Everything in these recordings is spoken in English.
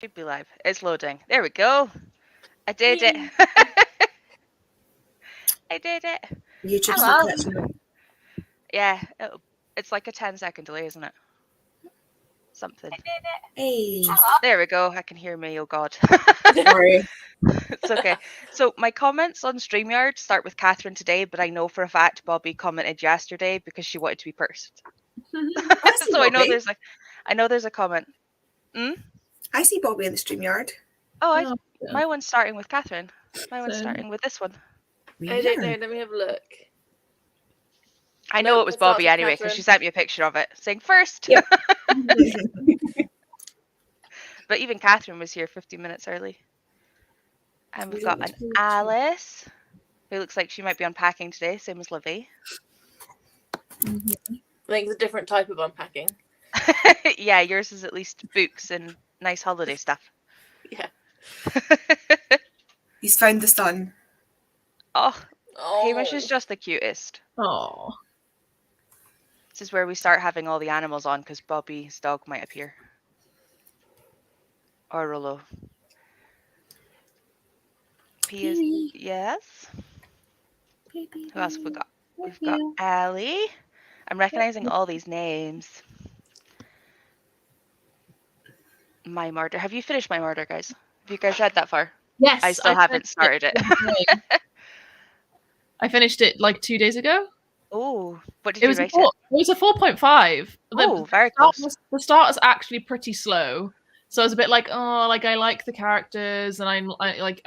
Should be live. It's loading. There we go. I did it. I did it. YouTube's Hello. not catching up. Yeah, it's like a 10-second delay, isn't it? Something. Hey, There we go. I can hear me. Oh God. sorry. It's okay. So my comments on StreamYard start with Catherine today, but I know for a fact Bobby commented yesterday because she wanted to be first. I see So I know Bobby. there's a comment. I see Bobby in the StreamYard. Oh, Oh, yeah. my one's starting with Catherine. My one's So- starting with this one. I don't know. Weird. Let me have a look. I know No, it was it starts Bobby with anyway because she Catherine. sent me a picture of it saying first. Yep. But even Catherine was here 15 minutes early. And we've got an Alice, who looks like she might be unpacking today, same as Livy. I think it's a different type of unpacking. Yeah, yours is at least books and nice holiday stuff. Yeah. He's found the sun. Oh, Oh. Hamish is just the cutest. Oh. This is where we start having all the animals on because Bobby's dog might appear. Or Rollo. P is Baby. yes. Baby. Who else have we got? We've got Allie. I'm recognizing all these names. My Murder. Have you finished My Murder, guys? Have you guys read that far? Yes. I still haven't started it. I finished it like 2 days ago. Oh, what did It you was rate it was a 4.5. Oh, very close. The start is actually pretty slow, so I was a bit like, oh, like I like the characters and I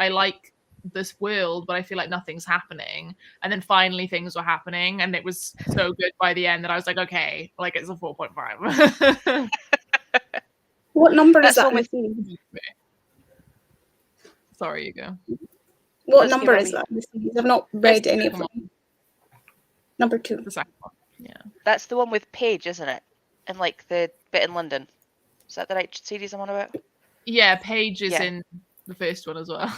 like this world, but I feel like nothing's happening. And then finally things were happening, and it was so good by the end that I was like, okay, like it's a 4.5. What number is That's that one in with- the series? Sorry, you go. What Let's number give is Abby- that in the series? I've not read It's any of the them. Number 2. The second one. Yeah. That's the one with Paige, isn't it? And like the bit in London. Is that the right series I'm on about? Yeah, Paige is Yeah. in the first one as well.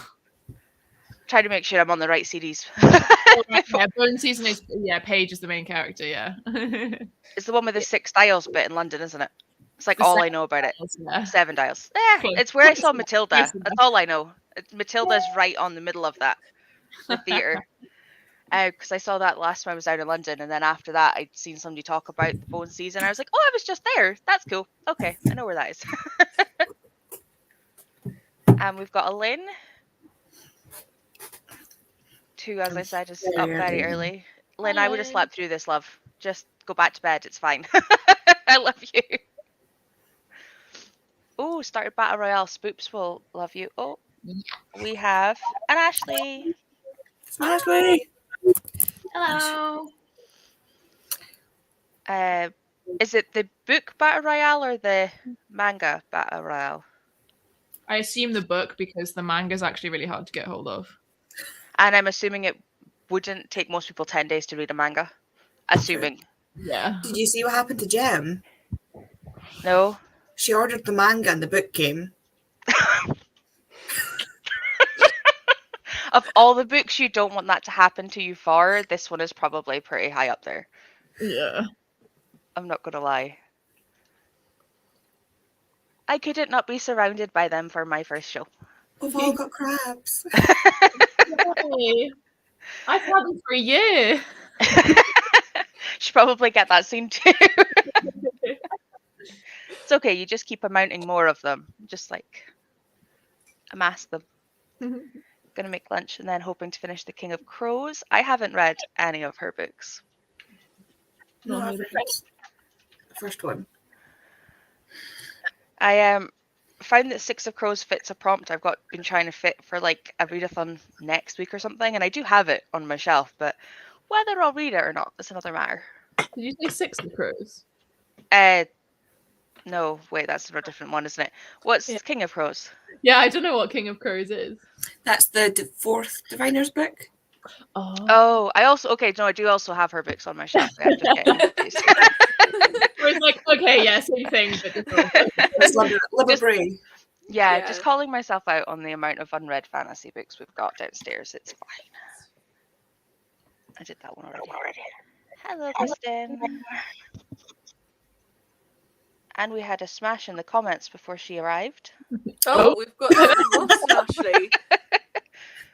Trying to make sure I'm on the right series. Yeah, Bone Season is Paige is the main character, yeah. It's the one with the 6 dials bit in London, isn't it? It's like The all I 7 know about it. Yeah. 7 dials. Close. It's where I saw Close enough. Matilda. Close enough. That's all I know. Matilda's right on the middle of that. The theatre. Because I saw that last time I was out in London, and then after that I'd seen somebody talk about the Bone Season. I was like, oh, I was just there. That's cool. Okay, I know where that is. And we've got a Lynn, who, as I said, is up very early. Lynn, I would have Hi. slept through this, love. Just go back to bed. It's fine. I love you. Oh, started Battle Royale. Spoops will love you. Oh, we have an Ashley. Ashley. Hello. Is it the book Battle Royale or the manga Battle Royale? I assume the book because the manga is actually really hard to get hold of. And I'm assuming it wouldn't take most people 10 days to read a manga. Assuming. Yeah. Did you see what happened to Jem? No? She ordered the manga and the book came. Of all the books you don't want that to happen to you for, this one is probably pretty high up there. Yeah. I'm not gonna lie. I couldn't not be surrounded by them for my first show. We've all got crabs. Hey. I've had them for a year. Should probably get that scene too. It's okay, you just keep amounting more of them. Just like amass them. Gonna make lunch and then hoping to finish The King of Crows. I haven't read any of her books. No, No, I've read the first one. I found that Six of Crows fits a prompt I've been trying to fit for like a readathon next week or something, and I do have it on my shelf, but whether I'll read it or not is another matter. Did you say 6 of Crows? No, wait, that's a different one, isn't it? What's Yeah. King of Crows? Yeah, I don't know what King of Crows is. That's the fourth Diviner's book. Oh, I do also have her books on my shelf. I'm just getting confused. I was like, okay, yeah, same thing, but different. That's Liber Bray. Yeah, Yeah. just calling myself out on the amount of unread fantasy books we've got downstairs. It's fine. I did that one already. Hello, Kristen. And we had a smash in the comments before she arrived. Oh, we've got Ross and Ashley.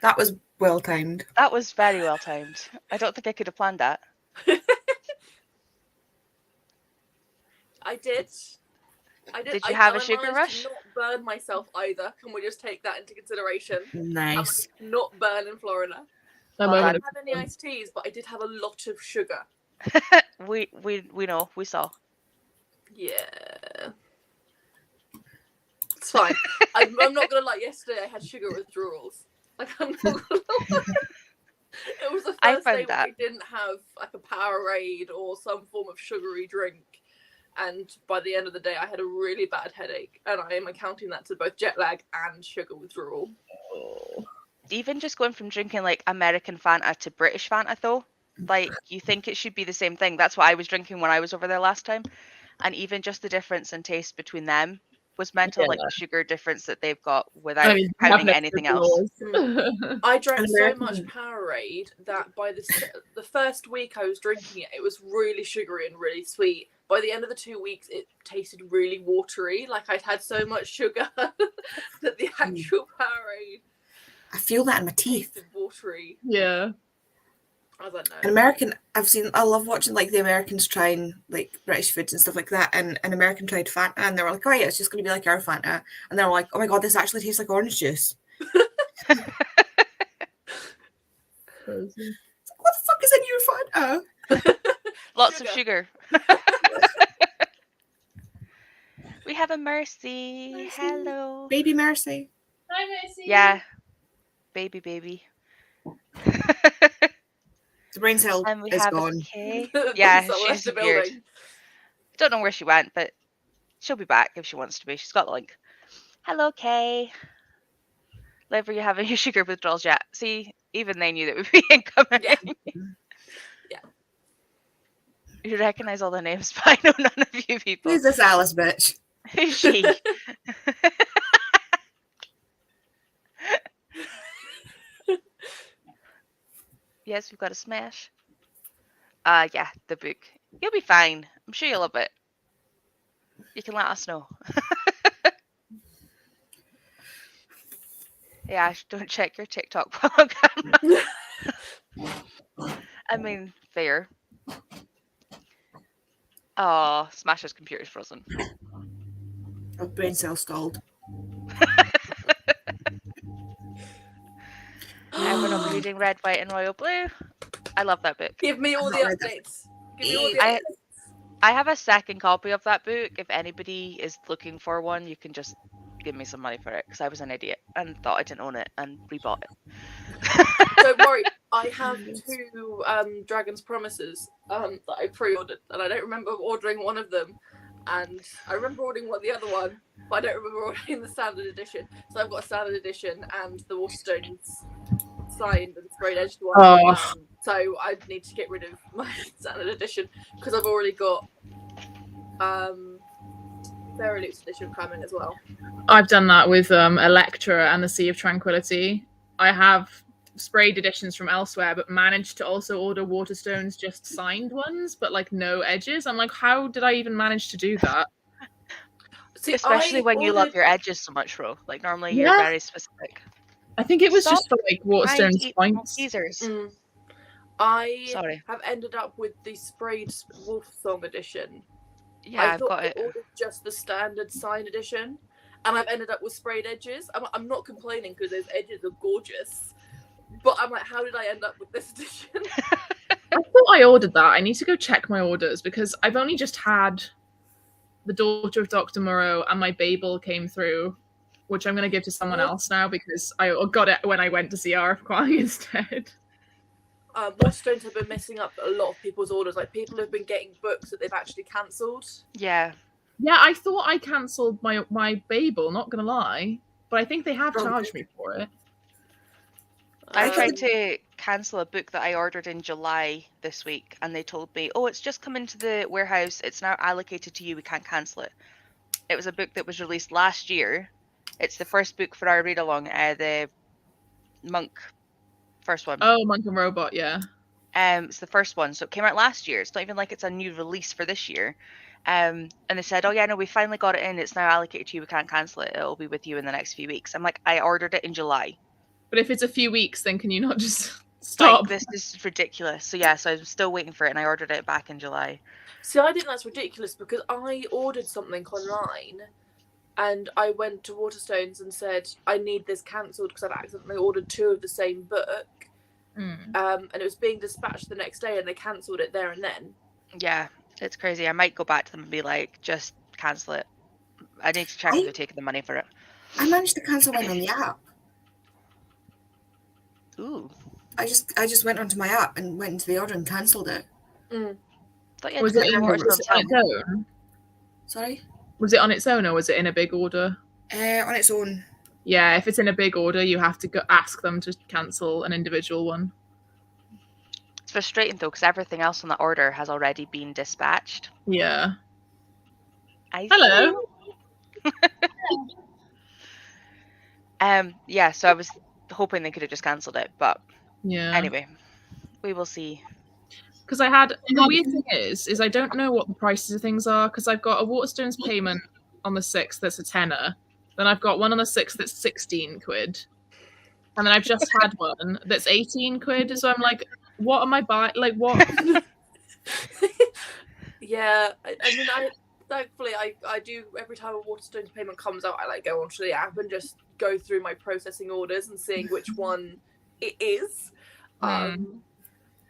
That was well timed. That was very well timed. I don't think I could have planned that. I did. Did you have a I sugar managed rush? to not burn myself either. Can we just take that into consideration? Nice. Not burn in Florida. A Well I moment didn't of have any iced teas, but I did have a lot of sugar. We know. We saw. Yeah. It's fine. I'm not gonna lie. Yesterday I had sugar withdrawals. Like I'm not gonna lie. It was the I first found day where that. I didn't have like a Powerade or some form of sugary drink, and by the end of the day I had a really bad headache, and I am accounting that to both jet lag and sugar withdrawal. Even just going from drinking like American Fanta to British Fanta, though, like you think it should be the same thing. That's what I was drinking when I was over there last time, and even just the difference in taste between them was mental. Like the sugar difference that they've got without I mean, counting have anything no else. laws. I drank so American- much Powerade that by the first week I was drinking it, it was really sugary and really sweet. By the end of the 2 weeks, it tasted really watery. Like I'd had so much sugar that the actual Powerade I feel that in my teeth. tasted watery. Yeah. I was like, An no. American, I love watching like the Americans trying like British foods and stuff like that. And an American tried Fanta and they were like, oh yeah, it's just going to be like our Fanta. And they were like, oh my God, this actually tastes like orange juice. It's like, what the fuck is in your Fanta? Lots of sugar. We have a Mercy. Mercy. Hello. Baby Mercy. Hi, Mercy. Yeah. Baby. The brain cell And we is have gone. Kay. Yeah, So left she's the weird. building. Don't know where she went, but she'll be back if she wants to be. She's got the link. Hello, Kay. Liv, are you having your sugar withdrawals yet? See, even they knew that would be incoming. Yeah. Yeah. You recognize all the names, but I know none of you people. Who's this Alice bitch? Who's she? Yes, we've got a smash. Yeah, the book. You'll be fine. I'm sure you'll love it. You can let us know. Yeah, Ash, don't check your TikTok while on camera. I mean, fair. Oh, Smash's computer's frozen. Oh, brain cell stalled. Everyone reading Red, White, and Royal Blue. I love that book. Give me all I've the not read that. updates. Give me all the I- updates. I have a second copy of that book. If anybody is looking for one, you can just give me some money for it because I was an idiot and thought I didn't own it and rebought it. Don't worry, I have 2 Dragon's Promises that I pre-ordered, and I don't remember ordering one of them. And I remember ordering the other one, but I don't remember ordering the standard edition. So I've got a standard edition and the Waterstones signed and sprayed edged one. Oh. So I need to get rid of my standard edition because I've already got Fairy Luke's edition coming as well. I've done that with Electra and the Sea of Tranquility. I have sprayed editions from elsewhere, but managed to also order Waterstones just signed ones, but like no edges. I'm like, how did I even manage to do that? See, Especially I when you love ordered- your edges so much, Ro. Like normally you're Yeah. very specific. I think it was Stop just for like Trying to Waterstones eat small points. teasers. I Sorry. have ended up with the sprayed Wolf Song edition. Yeah, I I've thought got I it. ordered just the standard signed edition, and I've ended up with sprayed edges. I'm not complaining because those edges are gorgeous, but I'm like, how did I end up with this edition? I thought I ordered that. I need to go check my orders because I've only just had the Daughter of Dr. Moreau and my Babel came through, which I'm going to give to someone else now because I got it when I went to see RF Kwang instead. Waterstones have been messing up a lot of people's orders. Like people have been getting books that they've actually cancelled. Yeah. Yeah, I thought I cancelled my Babel, not going to lie, but I think they have Oh. charged me for it. I Um, tried to cancel a book that I ordered in July this week, and they told me, "Oh, it's just come into the warehouse. It's now allocated to you. We can't cancel it." It was a book that was released last year. It's the first book for our read along, the Monk first one. Oh, Monk and Robot, yeah. It's the first one, so it came out last year. It's not even like it's a new release for this year. And they said, oh yeah, no, we finally got it in. It's now allocated to you. We can't cancel it. It'll be with you in the next few weeks. I'm like, I ordered it in July. But if it's a few weeks, then can you not just stop? Like, this is ridiculous. So yeah, so I'm still waiting for it, and I ordered it back in July. See, I think that's ridiculous because I ordered something online and I went to Waterstones and said, I need this cancelled because I've accidentally ordered 2 of the same book. And it was being dispatched the next day and they cancelled it there and then. Yeah, it's crazy. I might go back to them and be like, just cancel it. I need to check if they're taking the money for it. I managed to cancel mine on the app. Ooh. I just went onto my app and went into the order and cancelled it. Thought you had Was to it put on your orders on its time. own? Sorry? Was it on its own, or was it in a big order? On its own. Yeah, if it's in a big order, you have to go ask them to cancel an individual one. It's frustrating though, because everything else on that order has already been dispatched. Yeah. I Hello. Yeah, so I was hoping they could have just cancelled it, but Yeah. anyway, we will see. Because I had the weird thing is I don't know what the prices of things are because I've got a Waterstones payment on the 6th that's a tenner, then I've got one on the 6th that's 16 quid, and then I've just had one that's 18 quid. So I'm like, what am I buying? Like, what? Yeah, I mean, thankfully I do every time a Waterstones payment comes out, I like go onto the app and just go through my processing orders and seeing which one it is.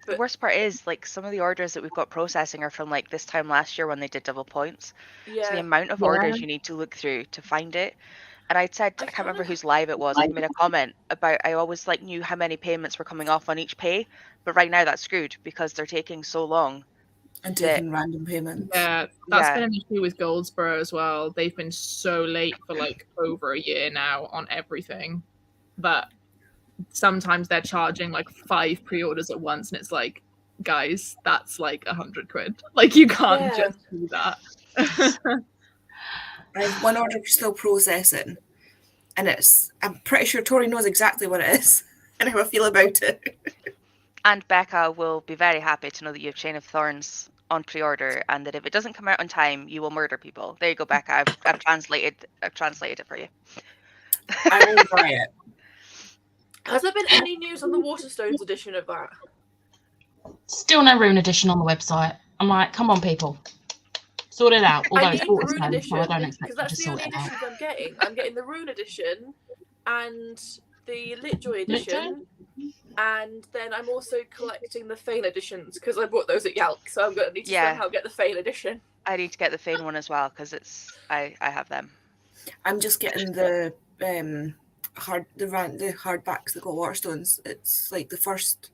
The worst part is, like, some of the orders that we've got processing are from like this time last year when they did double points. So the Yeah, amount of orders you need to look through to find it. And I'd said, I can't remember whose live it was, I made a comment about I always like knew how many payments were coming off on each pay, but right now that's screwed because they're taking so long. And taking random payments. Yeah, that's Yeah. been an issue with Goldsboro as well. They've been so late for like over a year now on everything that sometimes they're charging like 5 pre-orders at once, and it's like, guys, that's like 100 quid. Like, you can't Yeah. just do that. I have one order still processing, and I'm pretty sure Tori knows exactly what it is and how I feel about it. And Becca will be very happy to know that you have Chain of Thorns on pre-order, and that if it doesn't come out on time, you will murder people. There you go, Becca. I've translated it for you. I will buy it. has there been any news on the Waterstones edition of that? Still no Rune edition on the website. I'm like, come on, people, sort it out. Although I it's need the Rune Waterstones, edition so I don't because expect you to that's the sort only it out. editions I'm getting. I'm getting the Rune edition and the Litjoy edition, and then I'm also collecting the Fane editions because I bought those at Yalk, so I'm going to need to Yeah. somehow get the Fane edition. I need to get the Fane one as well because I have them. I'm just getting the hardbacks that got Waterstones. It's like the first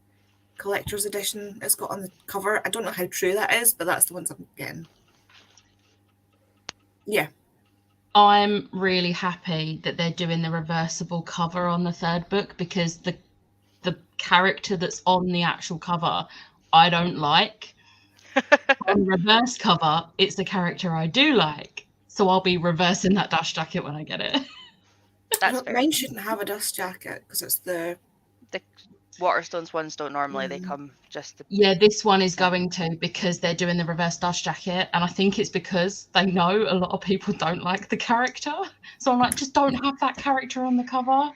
collector's edition it's got on the cover. I don't know how true that is, but that's the ones I'm getting. Yeah. I'm really happy that they're doing the reversible cover on the 3rd book because the character that's on the actual cover I don't like. On the reverse cover, it's the character I do like. So I'll be reversing that dust jacket when I get it. That's fair. Mine shouldn't have a dust jacket because it's the Waterstones ones don't normally. They come just. Yeah, this one is going to because they're doing the reverse dust jacket, and I think it's because they know a lot of people don't like the character. So I'm like, just don't have that character on the cover.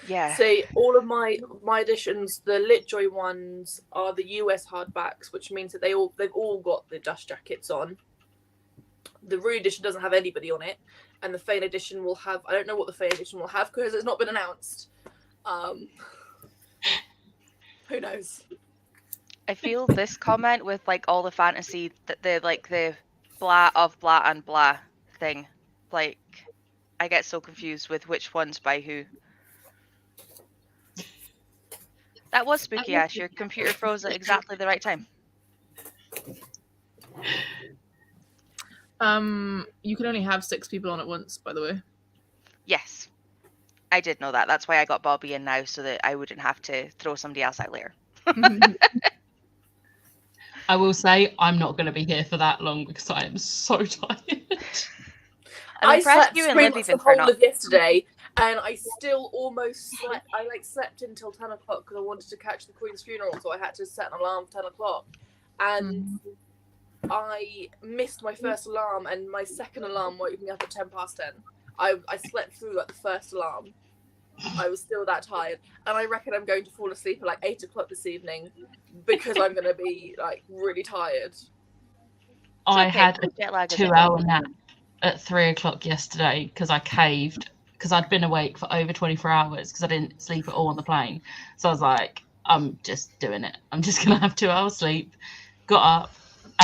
Yeah. See, all of my editions, the Litjoy ones are the US hardbacks, which means that they've all got the dust jackets on. The Rune edition doesn't have anybody on it, and the Fane edition will have. I don't know what the Fane edition will have because it's not been announced. Who knows? I feel this comment with like all the fantasy that the blah of blah and blah thing, like I get so confused with which one's by who. That was spooky, Ash. Your computer froze at exactly the right time. You can only have 6 people on at once, by the way. Yes, I did know that. That's why I got Bobby in now, so that I wouldn't have to throw somebody else out later. I will say I'm not going to be here for that long because I am so tired. I'm I impressed slept you and pretty Livy much then the for whole not. of yesterday, and I still almost slept. I slept until 10 o'clock because I wanted to catch the Queen's funeral, so I had to set an alarm for 10 o'clock. And I missed my first alarm, and my second alarm woke me up at 10:10. I slept through like the first alarm. I was still that tired, and I reckon I'm going to fall asleep at like 8 o'clock this evening because I'm going to be like really tired. I okay, had a jet lag is 2-hour nap at 3 o'clock yesterday because I caved because I'd been awake for over 24 hours because I didn't sleep at all on the plane. So I was like, I'm just doing it. I'm just going to have 2 hours sleep. Got up,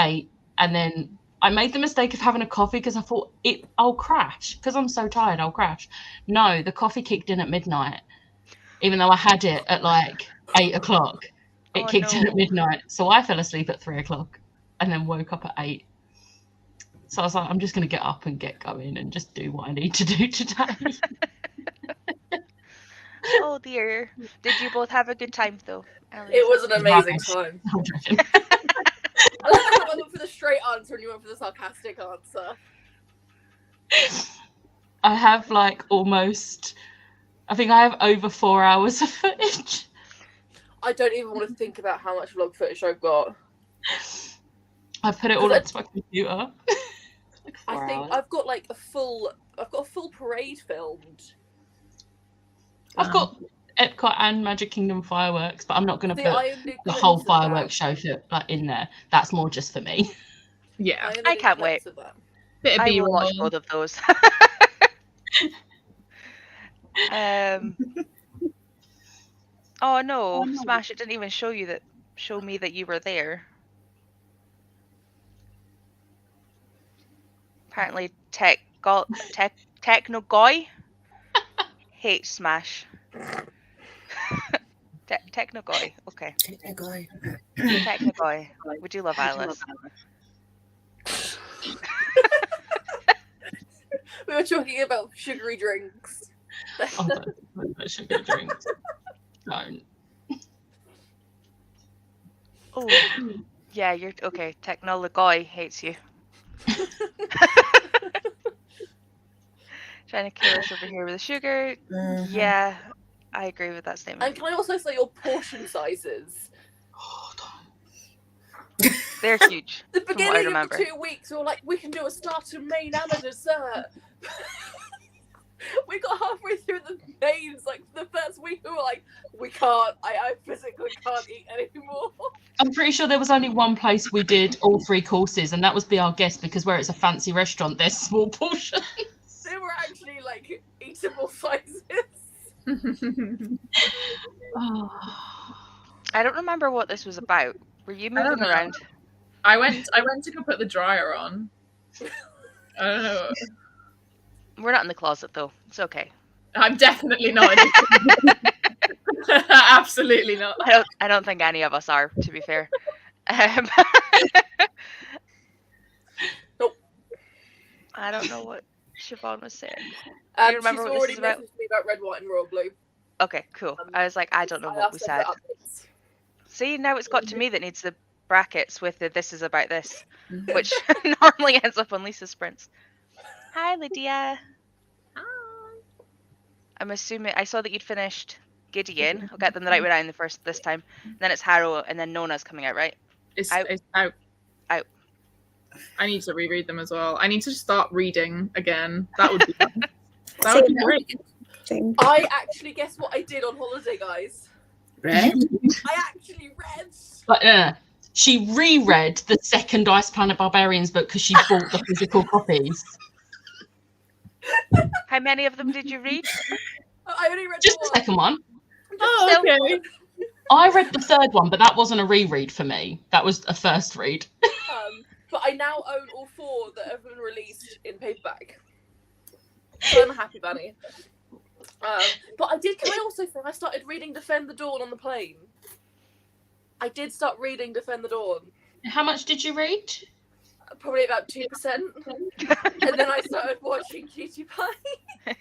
ate, and then I made the mistake of having a coffee because I thought I'll crash because I'm so tired. I'll crash. No, the coffee kicked in at midnight, even though I had it at like 8 o'clock. It kicked in at midnight, so I fell asleep at 3 o'clock and then woke up at 8. So I was like, I'm just going to get up and get going and just do what I need to do today. Oh dear. Did you both have a good time though? It was an amazing Rubbish. time. I'm joking. I like how I went for the straight answer and you went for the sarcastic answer. I have like almost, I think I have over 4 hours of footage. I don't even want to think about how much vlog footage I've got. I put it all onto my computer. Like 4 I think hours. I've got like a full parade filmed. I've got Epcot and Magic Kingdom fireworks, but I'm not going to See, put I only the whole glimpse of that. fireworks show like in there. That's more just for me. Yeah, only I can't glimpse wait. of that. bit of I will watch B-roll. both of those. Oh no, Smash! It didn't even show me that you were there. Apparently, Technogoy hates Smash. Technogoy, okay. Technically. Technogoy, would you love Alice? We were talking about sugary drinks. Oh, don't sugar drinks. Don't. Oh, yeah, you're okay. Technologoy hates you. Trying to kill us over here with the sugar. Mhm. Yeah, I agree with that statement. And can I also say your portion sizes? Oh, don't. They're huge. The From what I beginning of remember. the 2 weeks, we were like, we can do a starter, main, and a dessert. We got halfway through the mains, like the first week, we were like, we can't. I physically can't eat anymore. I'm pretty sure there was only one place we did all 3 courses, and that was Be Our Guest, because where it's a fancy restaurant, there's small portions. They were actually like eatable sizes. Oh. I don't remember what this was about. Were you I don't moving know. around? I went to go put the dryer on. I don't know. We're not in the closet though. It's okay. I'm definitely not. Absolutely not. I don't think any of us are, to be fair. Nope. I don't know what Siobhan was saying. And remember she's what this already is about? messaged me about red, white, and royal blue. Okay, cool. I was like, I don't know I what we asked her said. for updates. See, now it's got to me that needs the brackets with the "this is about this," which normally ends up on Lisa's sprints. Hi, Lydia. I'm assuming I saw that you'd finished Gideon. I'll get them the right way around this time. Then it's Harrow, and then Nona's coming out, right? It's Out. out. Out. I need to reread them as well. I need to start reading again. That would be fun. That would be great. Same. I actually guess what I did on holiday, guys. Right? I actually read. But she reread the second Ice Planet Barbarians book because she bought the physical copies. How many of them did you read? I only read Just the the one. second one. Oh, okay. I read the third one, but that wasn't a reread for me. That was a first read. But I now own all 4 that have been released in paperback. So I'm a happy bunny. But I did. Can I also say I started reading Defend the Dawn on the plane? I did start reading Defend the Dawn. How much did you read? Probably about 2%. And then I started watching Cutie Pie.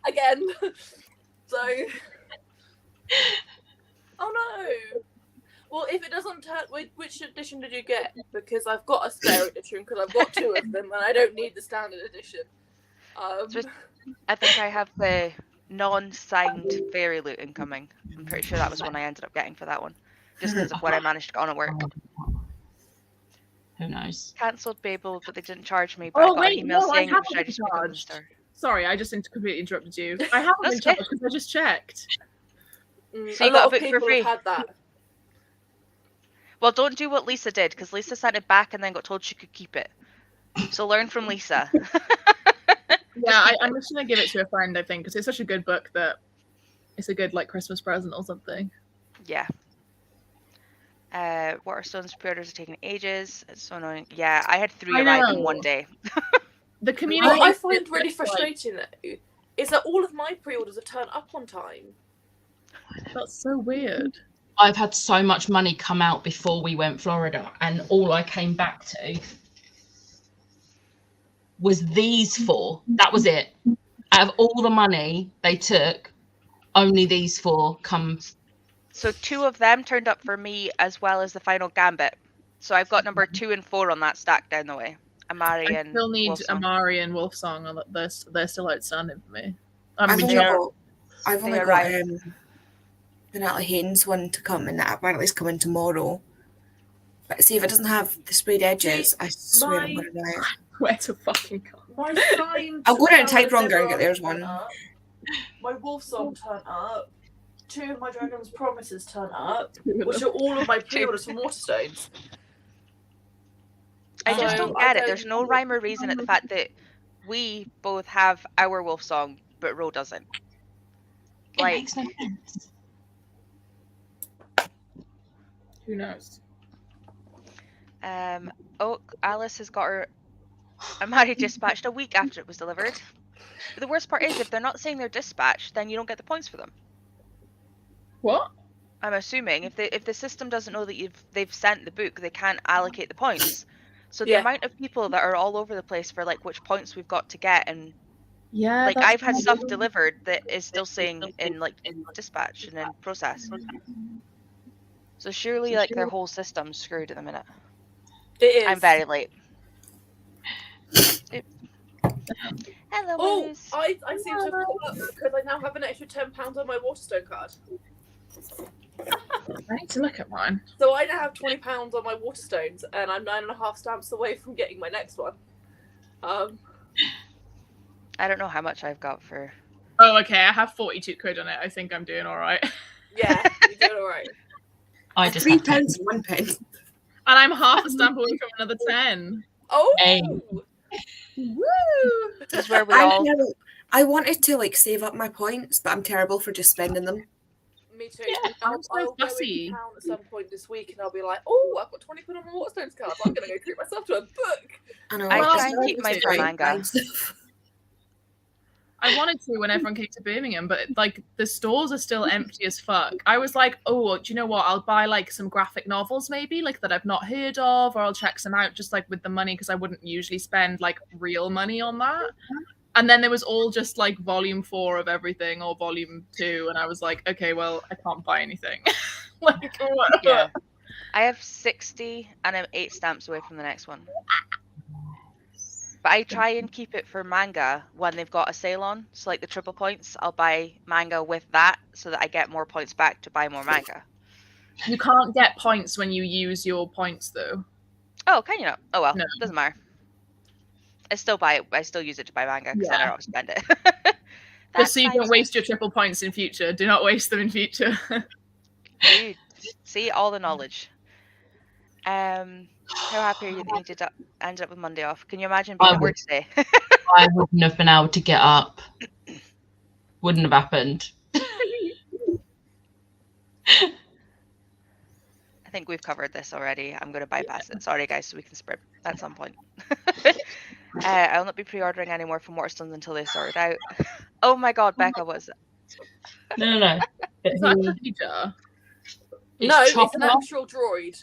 Again. So. Oh no. Well, if it doesn't turn, which edition did you get? Because I've got a spare edition because I've got 2 of them and I don't need the standard edition. Just- I think I have the non-signed Fairy Loot incoming. I'm pretty sure that was one I ended up getting for that one, just because of what I managed to get on at work. Who knows? Cancelled Babel, but they didn't charge me. But I Oh got wait, an email no, I saying, haven't should I been just pick up in the charged. store? Sorry, I just completely interrupted you. I haven't been That's okay. charged because I just checked. So you a got a lot of book for people free? have had that. Well, don't do what Lisa did, because Lisa sent it back and then got told she could keep it. So learn from Lisa. Yeah, I'm just gonna give it to a friend, I think, because it's such a good book that it's a good like Christmas present or something. Yeah. Waterstone's pre-orders are taking ages. It's so annoying. Yeah, I had 3 I arrive in know. one day. The community. What I is find just, really like, frustrating though is that all of my pre-orders have turned up on time. That's so weird. I've had so much money come out before we went Florida, and all I came back to was these 4. That was it. Out of all the money they took, only these 4 come. So 2 of them turned up for me, as well as the final Gambit. So I've got number 2 and 4 on that stack down the way. Amari I and still need Wolfsong. Amari and Wolfsong on they're still outstanding for me. I've only they are- got, I've only they got arrive. the Natalie Haynes one to come, and that apparently is coming tomorrow. But see, if it doesn't have the sprayed edges, I swear I'm my- going to buy it. Where to fucking go? My signed I'll go down to Tower Tyderonger and get Zero theirs turn one. up. My Wolfsong turn up. 2 of my Dragon's Promises turn up, which are all of my pre-orders from Waterstones. I just So, don't I get it. don't- There's no rhyme or reason at the fact that we both have our Wolfsong, but Ro doesn't. It Like, makes no sense. Who knows? Alice has got her Amari dispatched a week after it was delivered. But the worst part is, if they're not saying they're dispatched, then you don't get the points for them. What? I'm assuming if the system doesn't know that they've sent the book, they can't allocate the points. So the Yeah. amount of people that are all over the place for like which points we've got to get, and Yeah. like that's I've had kind of stuff weird. delivered that is still saying in dispatch and in process. So surely like their whole system's screwed at the minute. It is. I'm very late. Oops. Hello, Oh, Moose. I seem to have caught up because I now have an extra £10 on my Waterstone card. I need to look at mine. So I now have £20 on my Waterstones, and I'm 9.5 stamps away from getting my next one. I don't know how much I've got for. Oh, okay. I have 42 quid on it. I think I'm doing all right. Yeah, you're doing all right. I just £3 have to- and 1 pence. And I'm half a stamp away from another 10. Oh, Hey. Woo! This is where we I'm all. terrible. I wanted to like save up my points, but I'm terrible for just spending them. me too. Yeah, I'm so I'll go fussy. into town at some point this week, and I'll be like, "Oh, I've got 20 quid on my Waterstones card. I'm gonna go treat myself to a book." I know. I Well, try and keep mine for manga. I wanted to when everyone came to Birmingham, but like the stores are still empty as fuck. I was like, oh, do you know what? I'll buy like some graphic novels maybe, like that I've not heard of, or I'll check some out just like with the money because I wouldn't usually spend like real money on that. And then there was all just like volume 4 of everything or volume 2, and I was like, okay, well, I can't buy anything. Like, what? Yeah. I have 60 and I'm 8 stamps away from the next one. But I try and keep it for manga when they've got a sale on. So like the triple points, I'll buy manga with that so that I get more points back to buy more manga. You can't get points when you use your points though. Oh, can you not? Oh well, No. doesn't matter. I still buy it. I still use it to buy manga because I Yeah. don't want to spend it. Just so you fine. don't waste your triple points in future. Do not waste them in future. Dude, see all the knowledge. How happy are you that you ended up with Monday off? Can you imagine being I at work today? I wouldn't have been able to get up. Wouldn't have happened. I think we've covered this already. I'm going to bypass it. Sorry, guys, so we can sprint at some point. I'll not be pre-ordering anymore from Waterstones until they sort it out. Oh my God, Becca was. No. But Is that he- a Khadija? No, it's Chopper. an actual droid.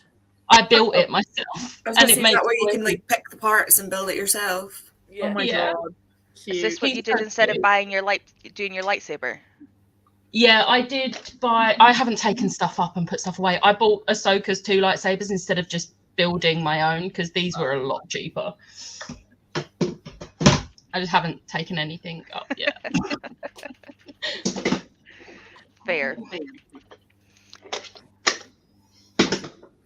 I built it myself. I was And gonna it say makes that way you can it- like pick the parts and build it yourself. Yeah. Oh my Yeah. god. Cute. Is this what you He's did so instead of cute. buying your doing your lightsaber? Yeah, I did buy. I haven't taken stuff up and put stuff away. I bought Ahsoka's 2 lightsabers instead of just building my own because these were a lot cheaper. I just haven't taken anything up yet. Fair.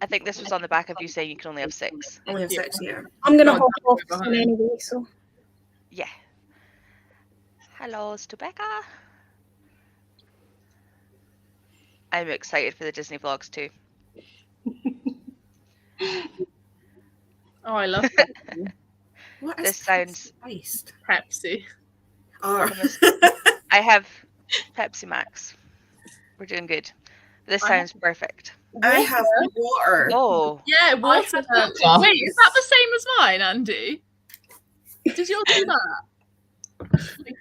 I think this was on the back of you saying you can only have 6. Only have 6 here. I'm gonna Oh, hop off behind. soon anyway, so Yeah. Hello, Stubecca. I'm excited for the Disney vlogs too. Oh, I love What is This sounds- Christ? Pepsi. Oh. I have Pepsi Max. We're doing good. This I sounds perfect. I have water. Oh, Yeah, water. had that. Wait, is that the same as mine, Andy? Did yours do that?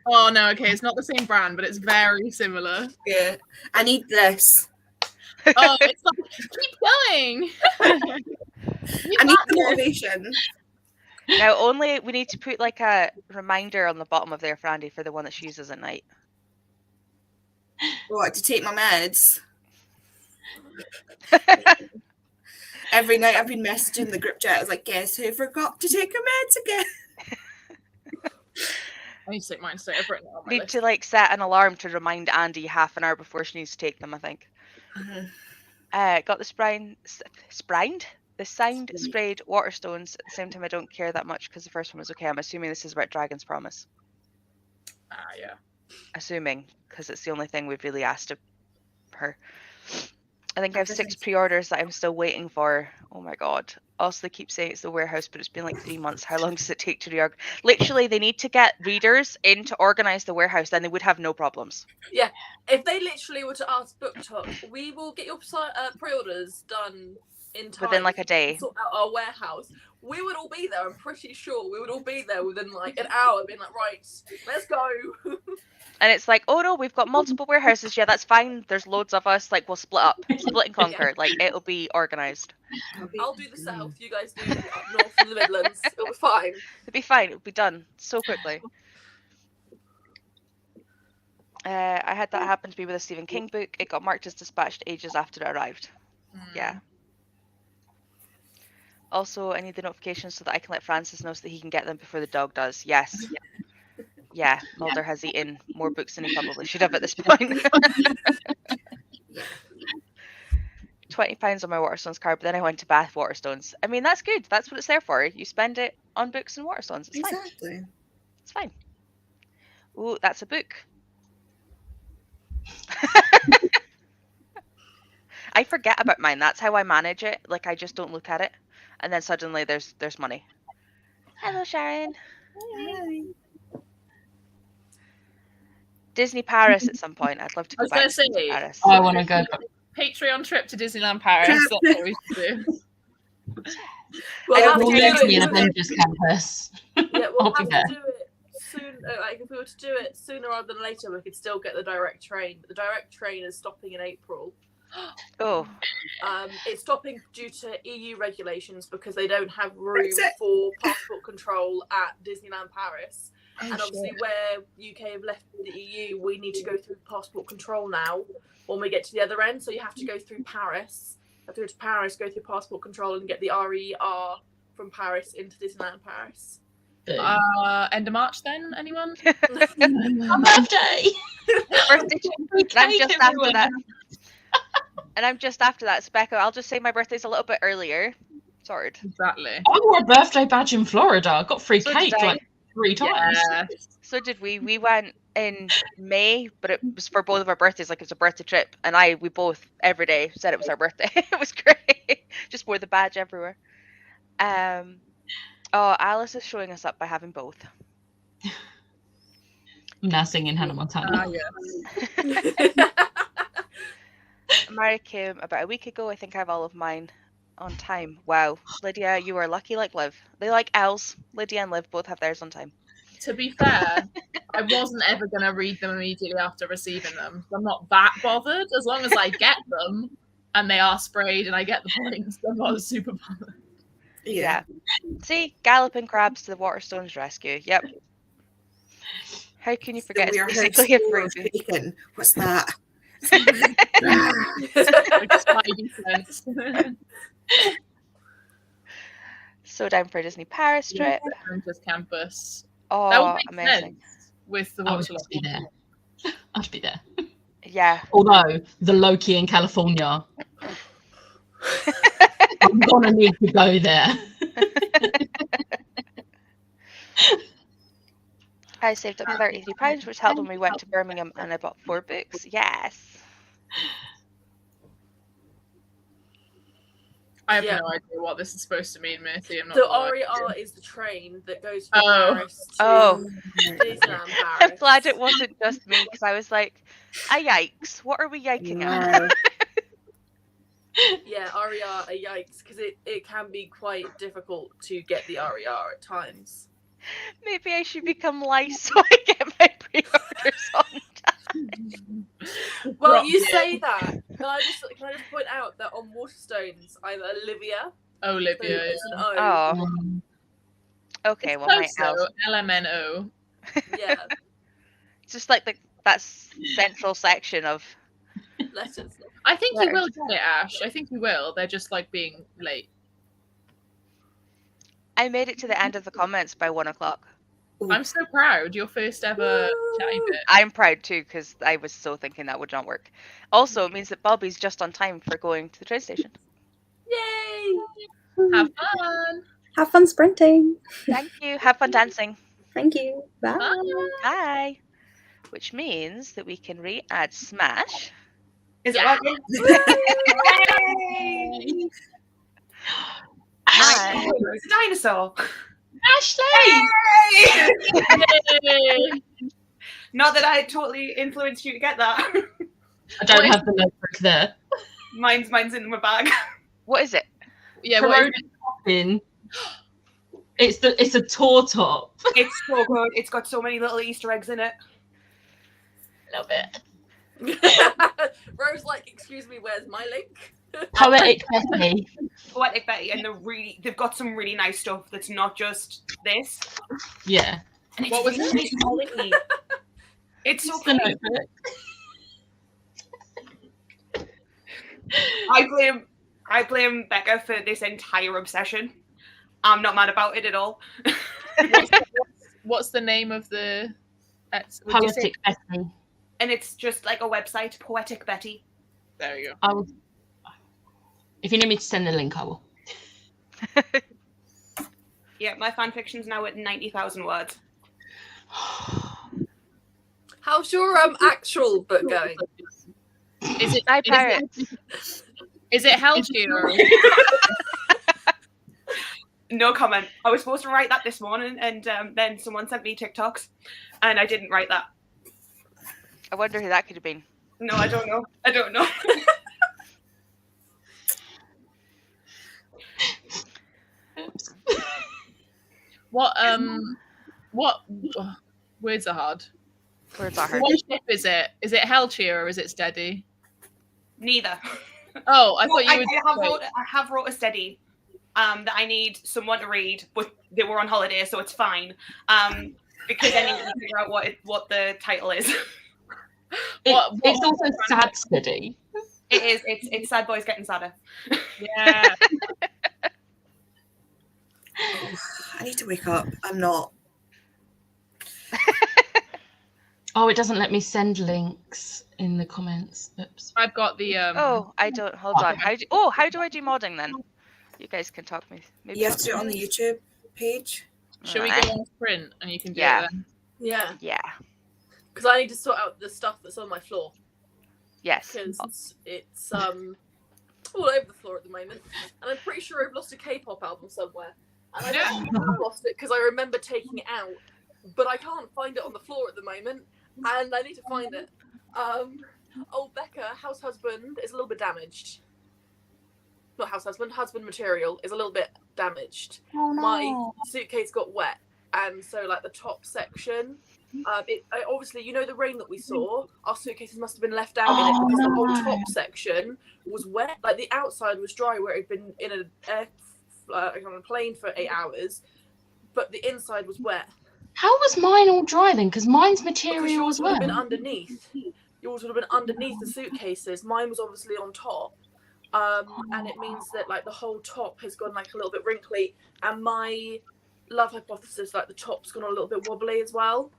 Oh no, okay, it's not the same brand, but it's very similar. Yeah. I need this. Oh, it's like keep going. I need the motivation. now only we need to put like a reminder on the bottom of there for Andy for the one that she uses at night. What, to take my meds? Every night I've been messaging the group chat. I was like, guess who forgot to take her meds again? I need to take mine straight. I've written it on my Need list. to like set an alarm to remind Andy half an hour before she needs to take them, I think. Got the the signed sprayed Waterstones. At the same time, I don't care that much because the first one was okay. I'm assuming this is about Dragon's Promise. Yeah. Assuming, because it's the only thing we've really asked of her. I think I have 6 Everything's- pre-orders that I'm still waiting for. Oh my god. Also, they keep saying it's the warehouse, but it's been like 3 months. How long does it take to reorg? Literally, they need to get readers in to organize the warehouse, then they would have no problems. If they literally were to ask BookTok, we will get your pre-orders done in time. Within like a day. Sort out our warehouse. We would all be there. I'm pretty sure we would all be there within like an hour, being like, right, let's go. And it's like, oh no, we've got multiple warehouses. Yeah, that's fine. There's loads of us. Like, we'll split up. Split and conquer. Like, it'll be organized. I'll do the south. You guys do up north and the Midlands. It'll be fine. It'll be fine. It'll be done so quickly. I had that happen to me with a Stephen King book. It got marked as dispatched ages after it arrived. Yeah. Also, I need the notifications so that I can let Francis know so that he can get them before the dog does. Yes. Yeah, Mulder has eaten more books than he probably should have at this point. £20 on my Waterstones card, but then I went to Bath Waterstones. I mean, that's good. That's what it's there for. You spend it on books and Waterstones. It's fine. Exactly. It's fine. Ooh, that's a book. I forget about mine. That's how I manage it. Like, I just don't look at it. And then suddenly there's money. Hello, Sharon. Disney Paris at some point. I'd love to I go was back gonna to Disney say, Paris. I want to go. Patreon trip to Disneyland Paris. That's what we should do. We'll have to We'll do live me in it. Avengers Campus. Yeah, I'll we'll be have there. to do it soon. Like, if we were to do it sooner rather than later, we could still get the direct train. The direct train is stopping in April. Oh, It's stopping due to EU regulations because they don't have room Brexit. for passport control at Disneyland Paris. Oh, And obviously, where UK have left the EU, we need to go through passport control now when we get to the other end. So you have to go through Paris. Have to go to Paris, go through passport control, and get the RER from Paris into Disneyland Paris. End of March then, anyone? My birthday. birthday. We And I'm cake just after everywhere. that. And I'm just after that, Specco. I'll just say my birthday's a little bit earlier. Sorted. Exactly. I wore a birthday badge in Florida. I got free So cake did I. like 3 times. Yeah. So did we. We went in May, but it was for both of our birthdays. Like, it was a birthday trip, and we both every day said it was our birthday. It was great. Just wore the badge everywhere. Oh, Alice is showing us up by having both. I'm now singing Hannah Montana. Yeah. Mary came about a week ago. I think I have all of mine on time. Wow, Lydia, you are lucky like Liv. They like Els. Lydia and Liv both have theirs on time. To be fair, I wasn't ever going to read them immediately after receiving them. I'm not that bothered. As long as I get them and they are sprayed and I get the points, I'm not super bothered. Yeah. See, galloping crabs to the Waterstones rescue. Yep. How can you forget? The It's warehouse basically a full of freebie. bacon. What's that? Like Spidey sense. So down for a Disney Paris trip. Avengers Campus. Oh, That would make amazing. sense with the I would Waterloo. be there. I'd be there. Yeah. Although the Loki in California, I I'm gonna need to go there. I saved up £33, which helped when we went to Birmingham, and I bought 4 books. Yes. I have Yeah. no idea what this is supposed to mean, Mercy. I'm not. So gonna lie. RER is the train that goes from Oh. Paris to Oh. Disneyland I'm Paris. glad it wasn't just me, because I was like, yikes. What are we yiking at? No. Yeah, RER, a yikes, because it can be quite difficult to get the RER at times. Maybe I should become lice so I get my pre-orders on time. Well, Rock you it. say that. Can I just point out that on Waterstones, I'm Olivia. So Olivia. it's an O. Oh, Um, okay. Well, my so L's. LMNO. Yeah, It's just like that central section of. letters. I think you Letters. will get it, Ash. I think you will. They're just like being late. I made it to the end of the comments by 1 o'clock. I'm so proud. Your first ever chatty bit. I'm proud too, because I was so thinking that would not work. Also, it means that Bobby's just on time for going to the train station. Yay! Have fun. Have fun sprinting. Thank you. Have fun dancing. Thank you. Bye. Bye. Bye. Which means that we can re-add Smash. Is Yeah. it working? Hi. It's a dinosaur. Ashley. Yay! Not that I totally influenced you to get that. I don't have the notebook there. Mine's in my bag. What is it? Yeah, what is Corona Coffin. It's a tour top. It's so good. It's got so many little Easter eggs in it. Love it. Rose, like, excuse me, where's my link? Poetic Betty. Poetic Betty, and they've got some really nice stuff that's not just this. Yeah. And it's What was really quality. It's so It's the pretty. notebook. I blame Becca for this entire obsession. I'm not mad about it at all. what's the name of the would you say- Poetic Betty. And it's just like a website, Poetic Betty. There you go. I will. If you need me to send the link, I will. Yeah, my fan fiction's now at 90,000 words. How's your actual book going? Is it Hi, Pirates. Is it Hellcheer? No comment. I was supposed to write that this morning, and then someone sent me TikToks, and I didn't write that. I wonder who that could have been. No, I don't know. I don't know. What words are hard. Words are hard. What ship is it? Is it Hellcheer or is it Steady? Neither. Oh, I No, thought you would. I have wrote a steady that I need someone to read, but they were on holiday, so it's fine. Because I need to figure out what the title is. It's also Sad Steady. It is. It's Sad Boys Getting Sadder. Yeah. I need to wake up. I'm not. Oh, it doesn't let me send links in the comments. Oops. I've got the Oh, I don't. Hold on. How do I do modding then? You guys can talk me. Maybe You have to do it on the YouTube page. Should we go on print and you can do Yeah. it then? Yeah, Yeah. because I need to sort out the stuff that's on my floor Yes. because it's all over the floor at the moment, and I'm pretty sure I've lost a K-pop album somewhere, and I don't think I've lost it because I remember taking it out, but I can't find it on the floor at the moment, and I need to find it. Old Becca, house husband, is a little bit damaged. Not house husband, husband material is a little bit damaged. Oh My suitcase got wet, and so like the top section, obviously, you know, the rain that we saw, our suitcases must have been left out in it because the whole top section was wet. Like the outside was dry where it had been in on a plane for 8 hours, but the inside was wet. How was mine all dry then? Because mine's Because material yours as would have well. been underneath. Yours would have been underneath the suitcases. Mine was obviously on top. And it means that like the whole top has gone like a little bit wrinkly, and my love hypothesis, like the top's gone a little bit wobbly as well.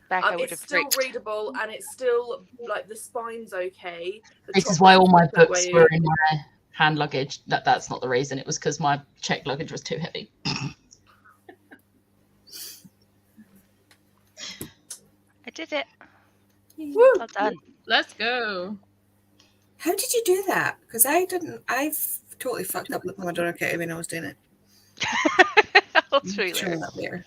Becca would It's have still freaked. readable, and it's still like the spine's okay. The This top is why all my is that books way. were in my hand luggage. That's not the reason. It was because my checked luggage was too heavy. I did it. Woo! Well done. Let's go. How did you do that? Because I didn't. I've totally fucked up the Pomodoro Kitty when I was doing it. I'll show you Show later. me that later.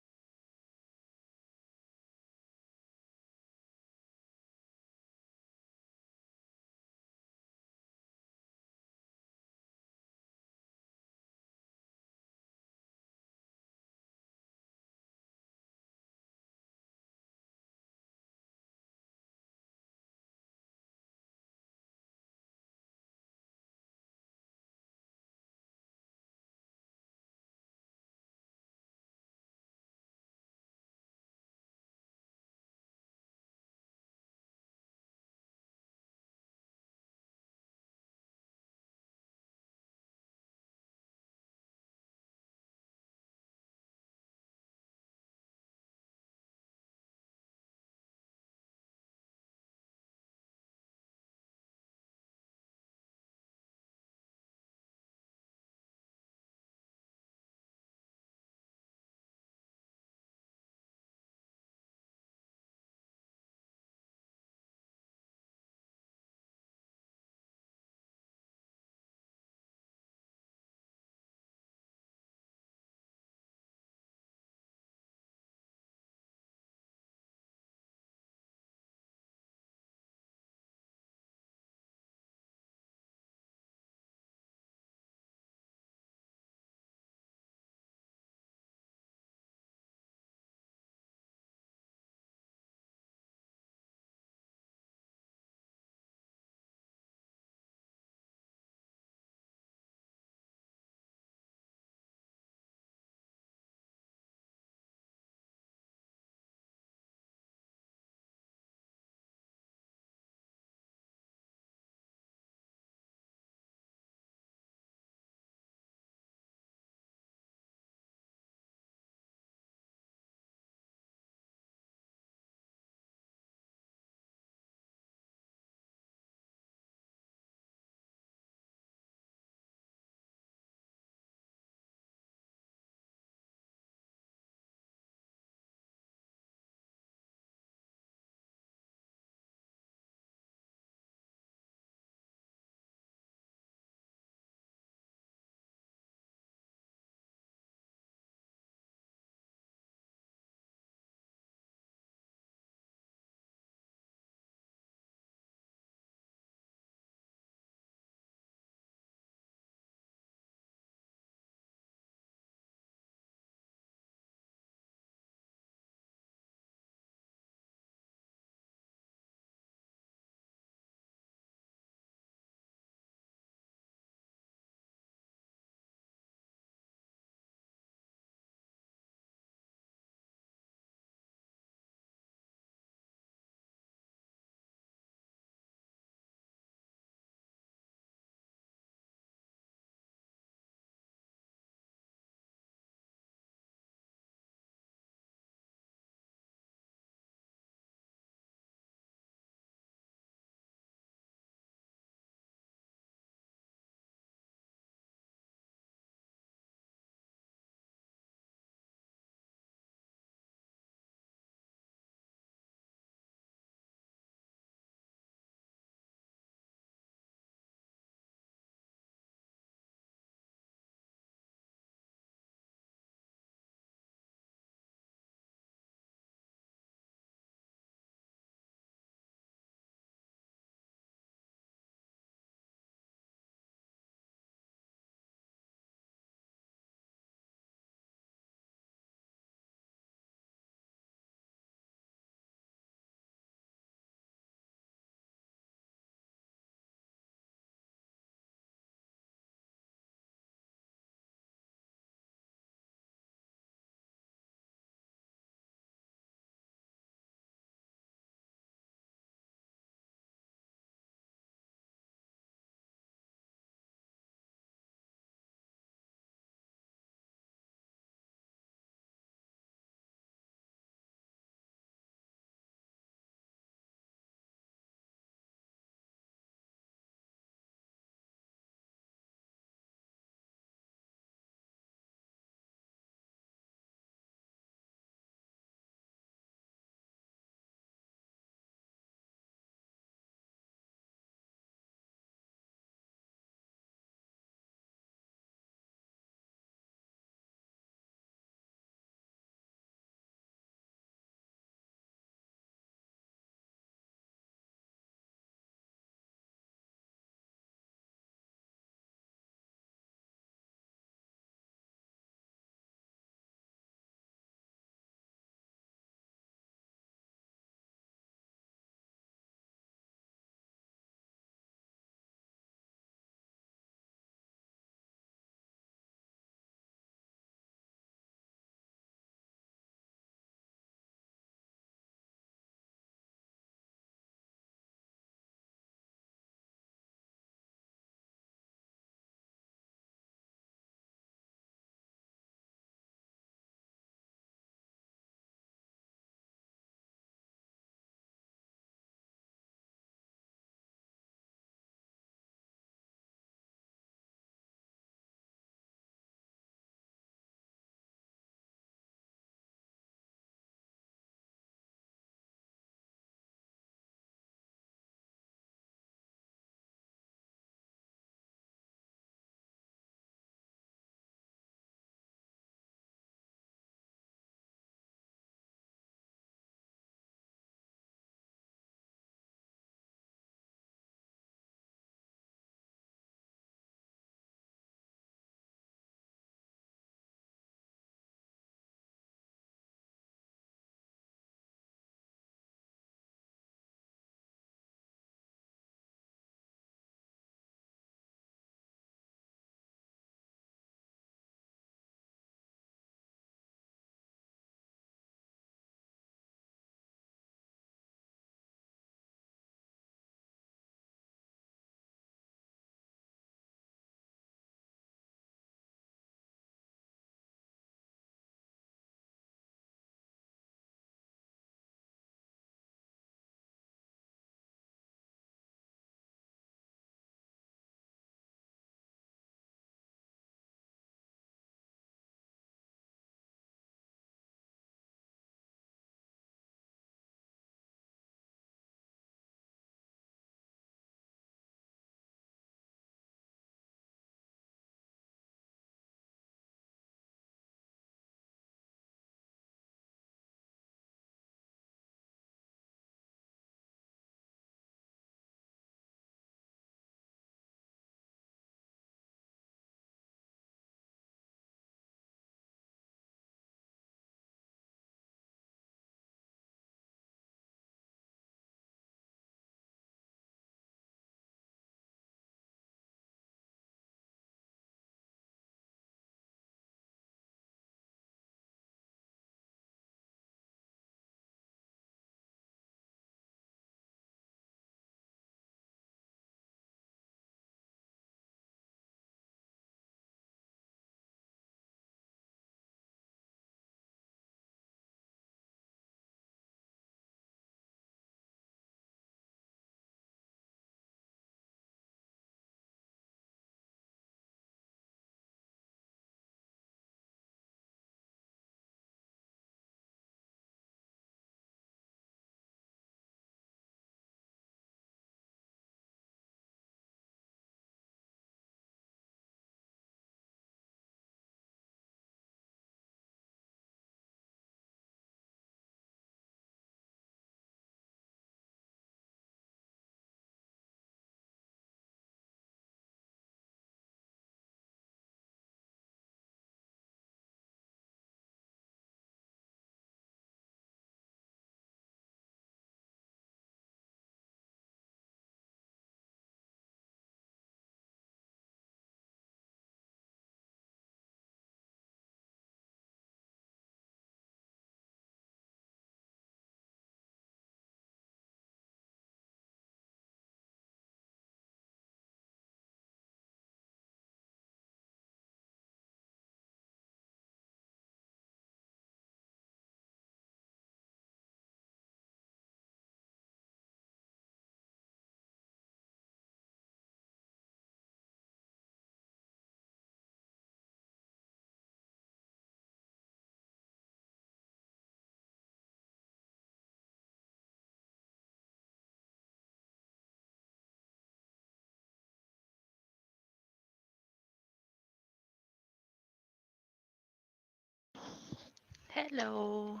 Hello.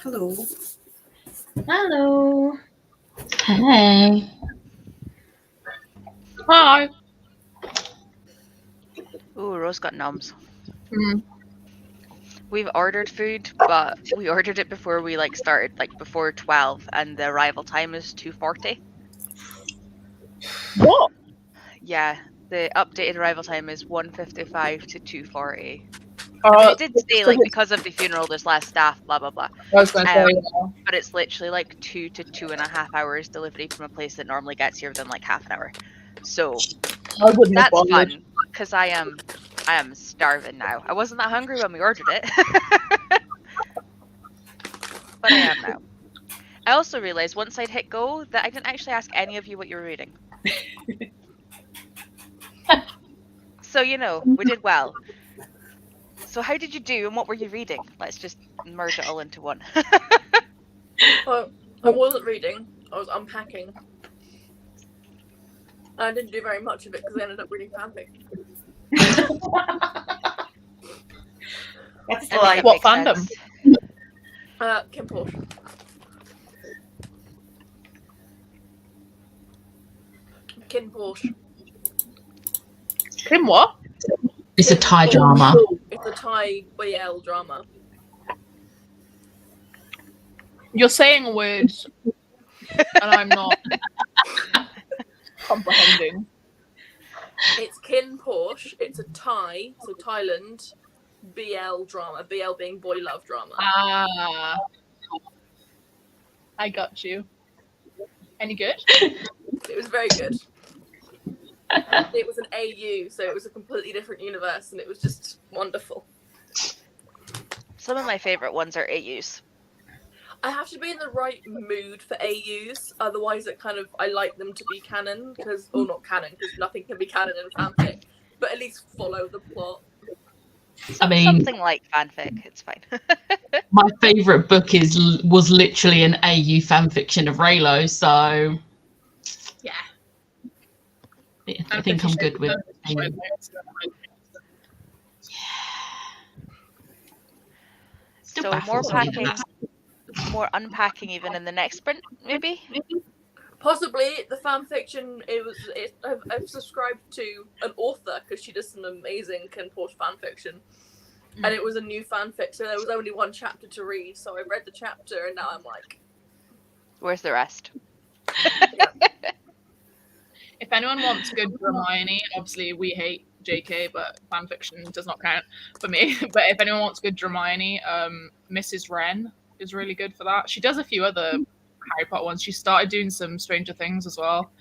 Hello. Hello. Hey. Hi. Ooh, Rose got nums. Mm. We've ordered food, but we ordered it before we started, before 12, and the arrival time is 2:40. What? Yeah, the updated arrival time is 1:55 to 2:40. I Oh, mean, it did say so because of the funeral, there's less staff, blah blah blah. I was going to say, But it's literally 2 to 2.5 hours delivery from a place that normally gets here within half an hour. So I wouldn't have that's bothered. fun because I am starving now. I wasn't that hungry when we ordered it, but I am now. I also realized once I'd hit go that I didn't actually ask any of you what you were reading. So we did well. So how did you do and what were you reading? Let's just merge it all into one. Well, I wasn't reading. I was unpacking. And I didn't do very much of it because I ended up reading fanfic. I That's think like that What makes fandom? sense. Kim Porsche. Kin Porsche. Kim what? It's a Thai Porsche. drama. It's a Thai BL drama. You're saying words, and I'm not comprehending. It's Kin Porsche. It's a Thai, so Thailand, BL drama. BL being boy love drama. Ah, I got you. Any good? It was very good. It was an AU, so it was a completely different universe, and it was just wonderful. Some of my favorite ones are AUs. I have to be in the right mood for AUs, otherwise I like them to be canon, not canon, because nothing can be canon in fanfic, but at least follow the plot. I mean, Something like fanfic, it's fine. my favourite book was literally an AU fanfiction of Raylo, so Yeah. I think I'm good with AU. Still So baffles me that. more unpacking even in the next sprint, maybe? Possibly the fanfiction. I've subscribed to an author because she does some amazing Kin Porsche fanfiction, and it was a new fanfic, so there was only one chapter to read. So I read the chapter, and now I'm like, Where's the rest? If anyone wants good Hermione, obviously we hate JK, but fanfiction does not count for me. But if anyone wants good Hermione, Mrs. Wren is really good for that. She does a few other Harry Potter ones. She started doing some Stranger Things as well.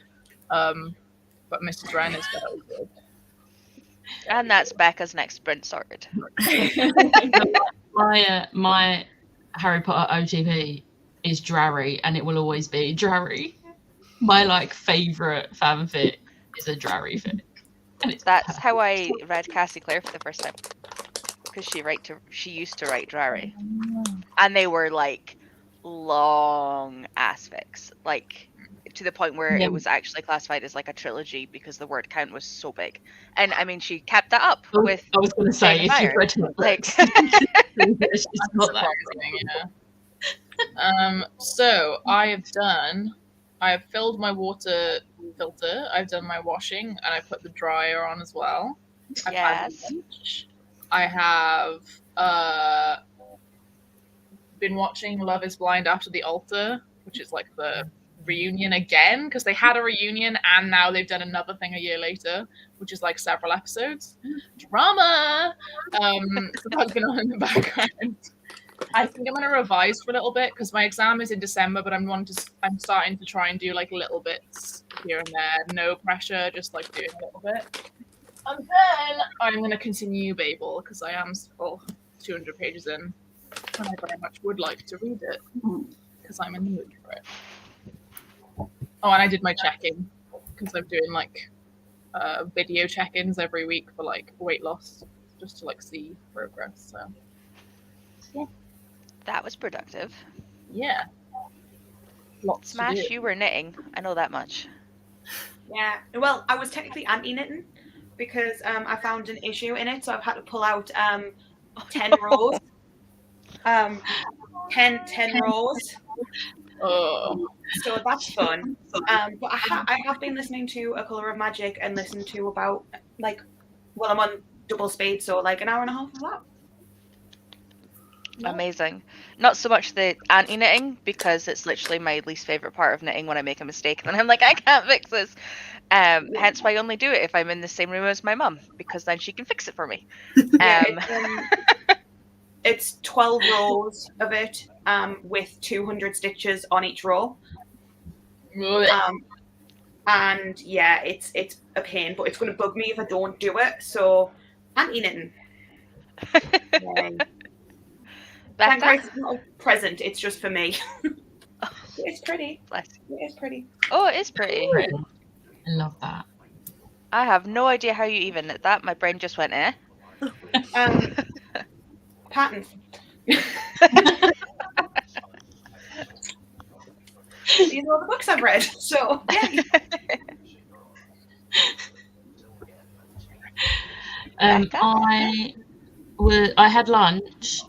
But Mrs. Wren is very good. And that's Becca's next sprint sorted. My Harry Potter OTP is Drarry, and it will always be Drarry. My favourite fanfic is a Drarry fic. And it's That's how I read Cassie Clare for the first time. Because she used to write Drarry. And they were long ass fics. To the point where Yeah. it was actually classified as a trilogy because the word count was so big. And I mean she kept that up I with was going to say, Jane if you've Eyre. read her books, it's not that. Surprising, yeah. So I have filled my water filter, I've done my washing, and I put the dryer on as well. I've had Yes. lunch. I have been watching Love is Blind After the Altar, which is the reunion again, because they had a reunion and now they've done another thing a year later, which is several episodes. Drama! So that's been on in the background. I think I'm going to revise for a little bit because my exam is in December, but I'm starting to try and do little bits here and there. No pressure, just doing a little bit. And then I'm going to continue Babel because I am still 200 pages in, and I very much would like to read it because I'm in the mood for it. Oh, and I did my check-in because I'm doing video check-ins every week for weight loss, just to see progress. So yeah. That was productive. Yeah. Lots to Smash, do. you were knitting. I know that much. Yeah, well, I was technically anti-knitting because I found an issue in it, so I've had to pull out 10 rows. 10 rows. Oh. So that's fun. But I have been listening to A Colour of Magic and listened to about, like, well, I'm on double speed, so like an hour and a half of that. Amazing. Not so much the anti-knitting, because it's literally my least favourite part of knitting when I make a mistake. And I'm like, I can't fix this. Hence why I only do it if I'm in the same room as my mum, because then she can fix it for me. Yeah, it's 12 rows of it, with 200 stitches on each row. And yeah, it's a pain, but it's going to bug me if I don't do it. So anti-knitting. Thank Christ it's not a present, it's just for me. It's pretty. Bless you. It is pretty. Oh, it is pretty. I love that. I have no idea how you even knit that. My brain just went, eh? Patterns. These are all the books I've read. So yeah. I had lunch.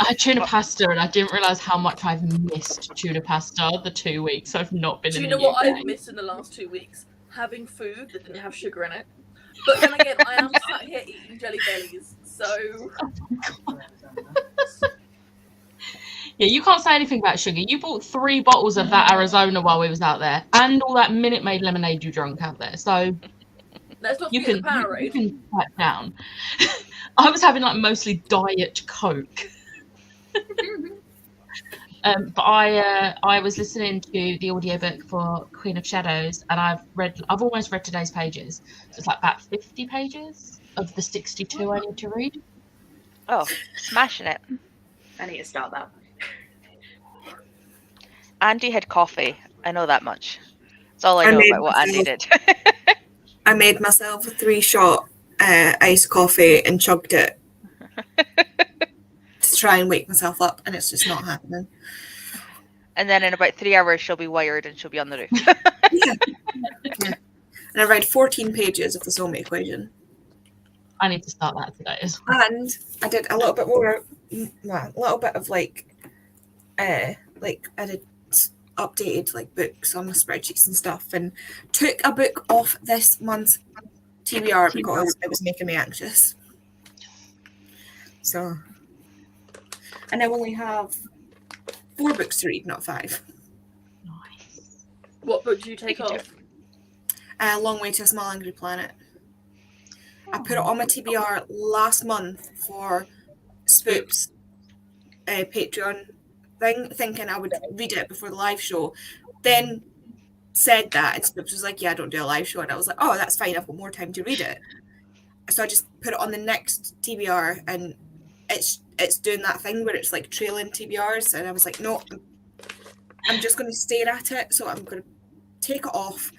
I had tuna pasta, and I didn't realise how much I've missed tuna pasta the 2 weeks I've not been Do in you the know what UK. I've missed in the last 2 weeks? Having food that didn't have sugar in it. But then again, I am sat here eating Jelly Bellies, so... Yeah, you can't say anything about sugar. You bought 3 bottles of that Arizona while we was out there, and all that Minute Maid lemonade you drunk out there. So Let's not you forget can the Powerade. you can back down. I was having like mostly Diet Coke. But I was listening to the audiobook for Queen of Shadows, and I've almost read today's pages. So it's like about 50 pages of the 62 I need to read. Oh, smashing it. I need to start that. Andy had coffee. I know that much. That's all I know about what Andy did. I made myself a 3-shot iced coffee and chugged it to try and wake myself up, and it's just not happening. And then in about 3 hours, she'll be wired and she'll be on the roof. Yeah. And I read 14 pages of the Soulmate Equation. I need to start that today as well. And I did a little bit more, a little bit of I did updated like books on my spreadsheets and stuff, and took a book off this month's TBR because it was making me anxious. So, and I only have 4 books to read, not 5. Nice. What book did you take off? Long Way to a Small Angry Planet. I put it on my TBR last month for Spook's Patreon thing, thinking I would read it before the live show. Then said that, and Spooks was like, yeah, I don't do a live show. And I was like, oh, that's fine, I've got more time to read it. So I just put it on the next TBR, and it's doing that thing where it's like trailing TBRs. And I was like, no, I'm just going to stare at it. So I'm going to take it off.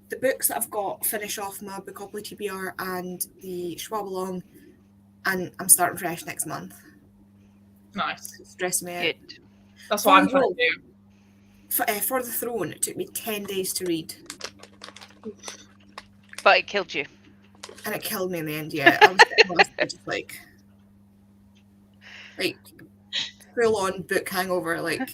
The books that I've got finish off my Bookopoly TBR and the Schwab Along, and I'm starting fresh next month. Nice. It's stressing me out. Good. That's what I'm trying to do. For the Throne, it took me 10 days to read, But it killed you. and it killed me in the end. Yeah, I was just like full on book hangover. Like,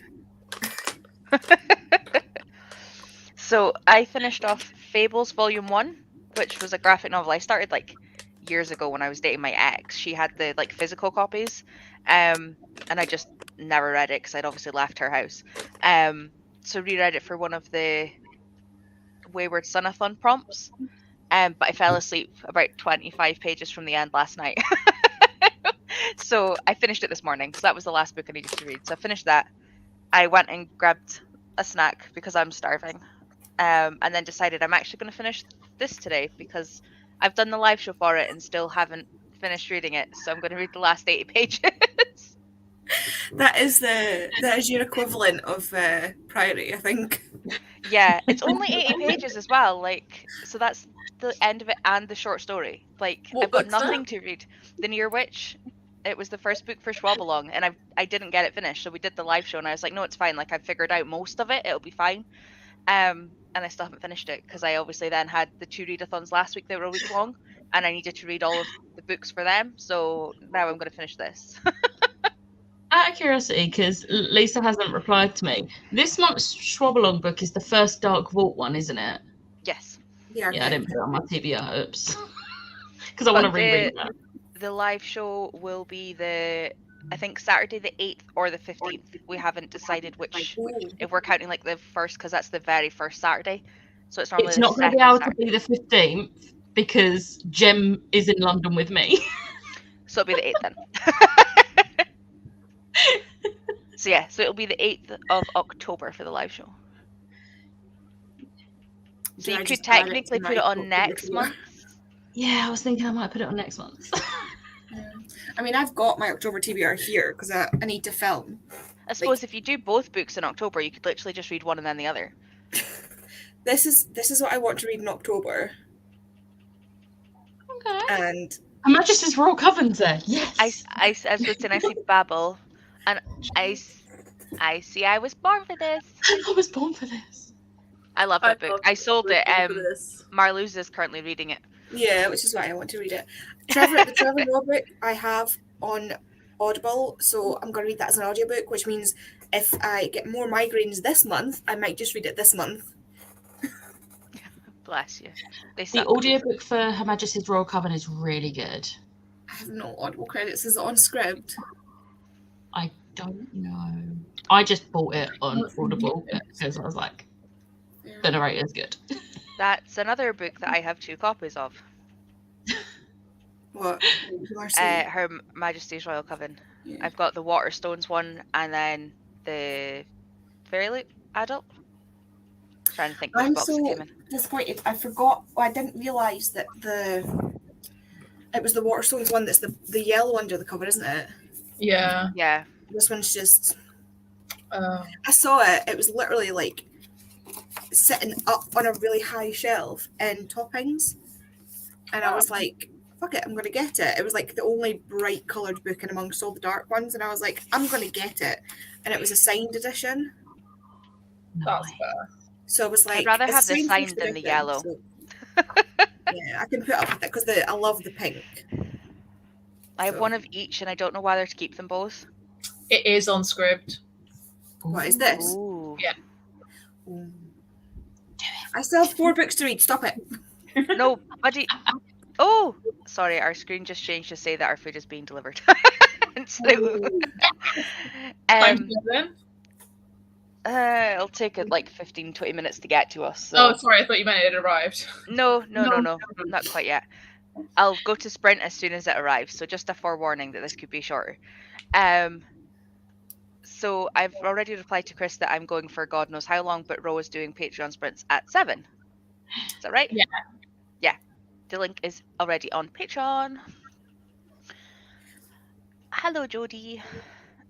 So I finished off Fables Volume 1, which was a graphic novel I started like years ago when I was dating my ex. She had the like physical copies, and I just never read it because I'd obviously left her house. So reread it for one of the Wayward Sunathon prompts, but I fell asleep about 25 pages from the end last night. So I finished it this morning because that was the last book I needed to read. So I finished that. I went and grabbed a snack because I'm starving, and then decided I'm actually going to finish this today because I've done the live show for it and still haven't finished reading it. So I'm going to read the last 80 pages. that is your equivalent of Priory, I think. Yeah, it's only 80 pages as well. Like, so that's the end of it and the short story. Like, What I've got book's that? nothing to read. The Near Witch. It was the first book for Schwab Along, and I didn't get it finished. So we did the live show, and I was like, no, it's fine. Like, I've figured out most of it. It'll be fine. And I still haven't finished it because I obviously then had the 2 readathons last week that were a week long. and I needed to read all of the books for them. So now I'm going to finish this. Out of curiosity, because Lisa hasn't replied to me, this month's Schwabelong book is the first Dark Vault one, isn't it? Yes. Yeah, Yeah, I okay. didn't put it on my TBR. Oops. Because I want to But reread that. The live show will be I think Saturday the 8th or the 15th. We haven't decided which, Ooh. if we're counting like the first, because that's the very first Saturday. So it's normally It's the not going to second be able Saturday. to be the 15th because Jem is in London with me. So it'll be the 8th then. So yeah, so it'll be the 8th of October for the live show. So Did I you could just add it technically to put my it on book next review? month. Yeah, I was thinking I might put it on next month. I mean, I've got my October TBR here because I need to film. I suppose if you do both books in October, you could literally just read one and then the other. This is what I want to read in October, Okay. and Her Majesty's Royal Coven's there. Yes. I was saying I see Babel, and I see I was born for this. I was born for this. I love that book. I sold it. Marluz is currently reading it. yeah, which is why I want to read it. The Trevor Noah book I have on Audible, so I'm going to read that as an audiobook, which means if I get more migraines this month, I might just read it this month. Bless you. They The suck. audiobook for Her Majesty's Royal Coven is really good. I have no Audible credits. Is it on Scribd? I don't know. I just bought it on Audible because I was like, the narrator's good. That's another book that I have 2 copies of. What? Marcy? Her Majesty's Royal Coven. Yeah. I've got the Waterstones one and then the Fairy Loot adult. Trying to think which I'm box so it came in. disappointed. I forgot. I didn't realise that it was the Waterstones one that's the yellow under the cover, isn't it? Yeah. Yeah. This one's just. I saw it. It was literally like sitting up on a really high shelf in Toppings, and I was like, "Fuck it, I'm gonna get it." It was like the only bright coloured book in amongst all the dark ones, and I was like, "I'm gonna get it," and it was a signed edition. That's fair. So I was like, I'd rather it's have the signed signed first than the edition, yellow. so- yeah, I can put up with it because I love the pink. I have So- one of each and I don't know whether to keep them both. It is on Scribd. What is this? Ooh. Yeah. Ooh. I still have 4 books to read. Stop it. No, buddy. Oh, sorry, our screen just changed to say that our food is being delivered. So, it'll take it like 15-20 minutes to get to us. So. Oh, sorry, I thought you meant it had arrived. No, not quite yet. I'll go to Sprint as soon as it arrives. So just a forewarning that this could be shorter. So I've already replied to Chris that I'm going for God knows how long, but Ro is doing Patreon sprints at 7. Is that right? Yeah. Yeah. The link is already on Patreon. Hello, Jodie.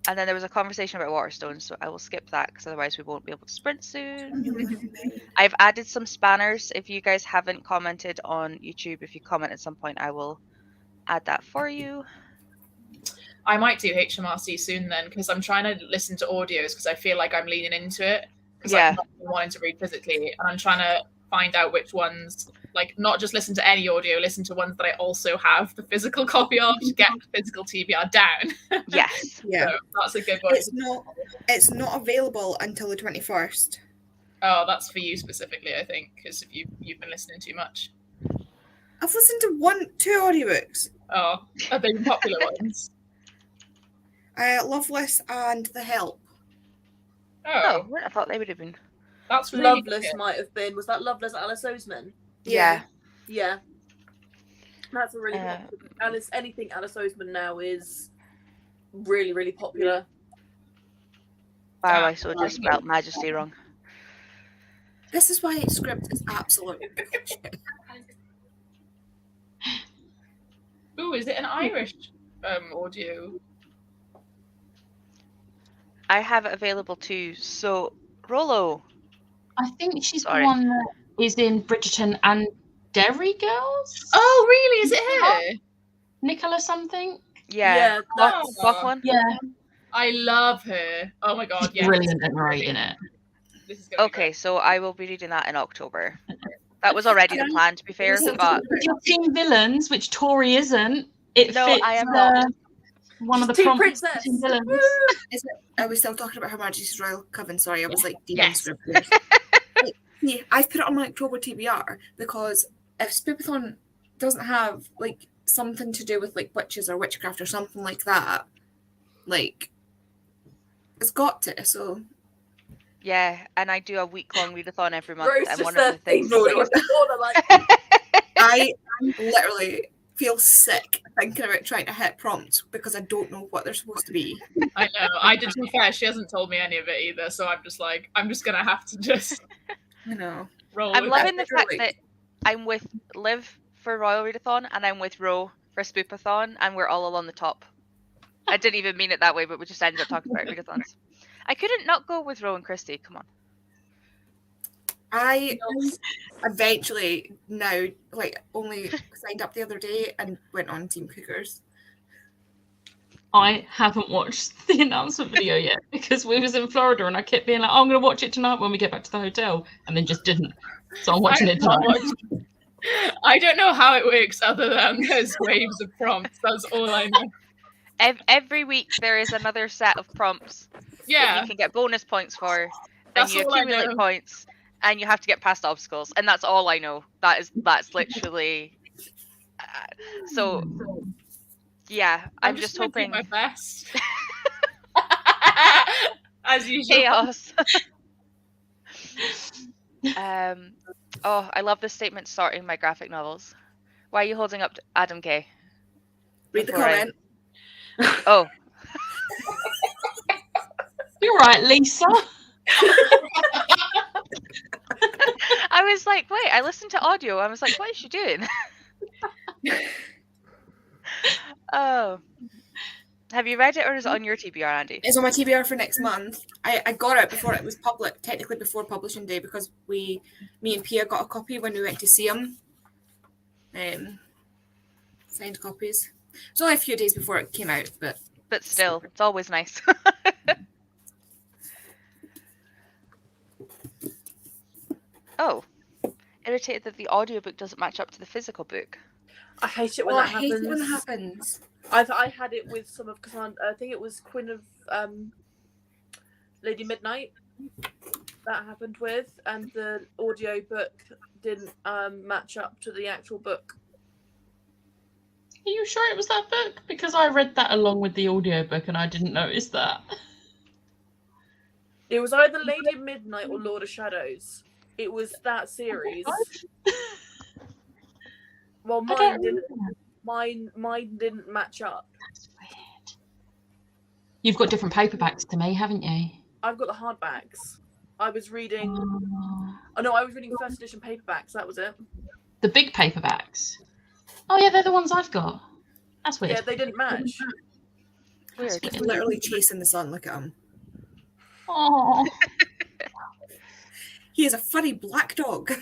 And then there was a conversation about Waterstones, so I will skip that because otherwise we won't be able to sprint soon. I've added some spanners. If you guys haven't commented on YouTube, if you comment at some point, I will add that for you. I might do HMRC soon then, because I'm trying to listen to audios because I feel like I'm leaning into it. Because Yeah. I'm not wanting to read physically, and I'm trying to find out which ones, like, not just listen to any audio, listen to ones that I also have the physical copy of to get the physical TBR down. Yes. Yeah. So that's a good one. It's not available until the 21st. Oh, that's for you specifically, I think, because if you've been listening too much. I've listened to 2 audiobooks. Oh, are they popular ones? Loveless and The Help. Oh, I thought they would have been. That's really Loveless good. might have been. Was that Loveless Alice Oseman? Yeah. Yeah. That's a really Uh, popular. Anything Alice Oseman now is really, really popular. Wow, I so just spelled Majesty wrong. This is why script is absolute bullshit. Ooh, is it an Irish audio? I have it available too. So, Rollo. I think she's Sorry. the one that is in Bridgerton and Derry Girls. Oh, really? Is it her? Nicola something. Yeah. that's What one? Yeah, I love her. Oh my god, yeah. brilliant at narrating it. This is gonna be Okay, so I will be reading that in October. That was already the plan, to be fair. But If you're team villains, which Tori isn't, it No, fits I am not. one of the Team prompts for princess. team villains. Is it? Are we still talking about Her Majesty's Royal Coven? Sorry, I was like Yes. demons. Yeah, I've put it on my October TBR because if Spoopathon doesn't have like something to do with like witches or witchcraft or something like that, like it's got to. So yeah, and I do a week-long readathon every month, Rose and just one of the said things. No, across the border, like, I literally feel sick thinking about trying to hit prompts because I don't know what they're supposed to be. I know. I did. To be fair, she hasn't told me any of it either, so I'm just like, I'm just gonna have to just I know. roll. I'm with loving it. the fact that I'm with Liv for Royal Readathon, and I'm with Ro for Spoopathon, and we're all along the top. I didn't even mean it that way, but we just ended up talking about readathons. I couldn't not go with Ro and Christy. Come on. I eventually now like only signed up the other day and went on Team Cougars. I haven't watched the announcement video yet because we was in Florida and I kept being like, oh, I'm going to watch it tonight when we get back to the hotel, and then just didn't. So I'm watching it I've not tonight. watched- I don't know how it works other than there's waves of prompts. That's all I know. Every week there is another set of prompts that Yeah, you can get bonus points for, and That's you all I accumulate know. points, and you have to get past obstacles, and that's all I know. That's literally. So, yeah, I'm just gonna do hoping my best. As usual. chaos. Oh, I love this statement starting my graphic novels. Why are you holding up Adam K? Read the Before I- comment. Oh, You're right, Lisa. I was like, wait, I listened to audio. I was like, what is she doing? Oh. Have you read it, or is it on your TBR, Andy? It's on my TBR for next month. I got it before it was public, technically before publishing day, because me and Pia got a copy when we went to see him. Signed copies. It's only a few days before it came out, but But still, it's always nice. Oh, irritated that the audiobook doesn't match up to the physical book. I hate it when I that hate happens. it when that happens. I had it with some of Cassandra. I think it was Queen of Lady Midnight that happened with, and the audio book didn't match up to the actual book. Are you sure it was that book? Because I read that along with the audiobook and I didn't notice that. It was either Lady Midnight or Lord of Shadows. It was that series. Well, I don't remember. mine didn't match up. That's weird. You've got different paperbacks to me, haven't you? I've got the hardbacks. I was reading. Oh. Oh no, I was reading first edition paperbacks. That was it. The big paperbacks. Oh yeah, they're the ones I've got. That's weird. Yeah, they didn't match. Weird. He's literally chasing the sun. Look at him. Oh. He is a furry black dog.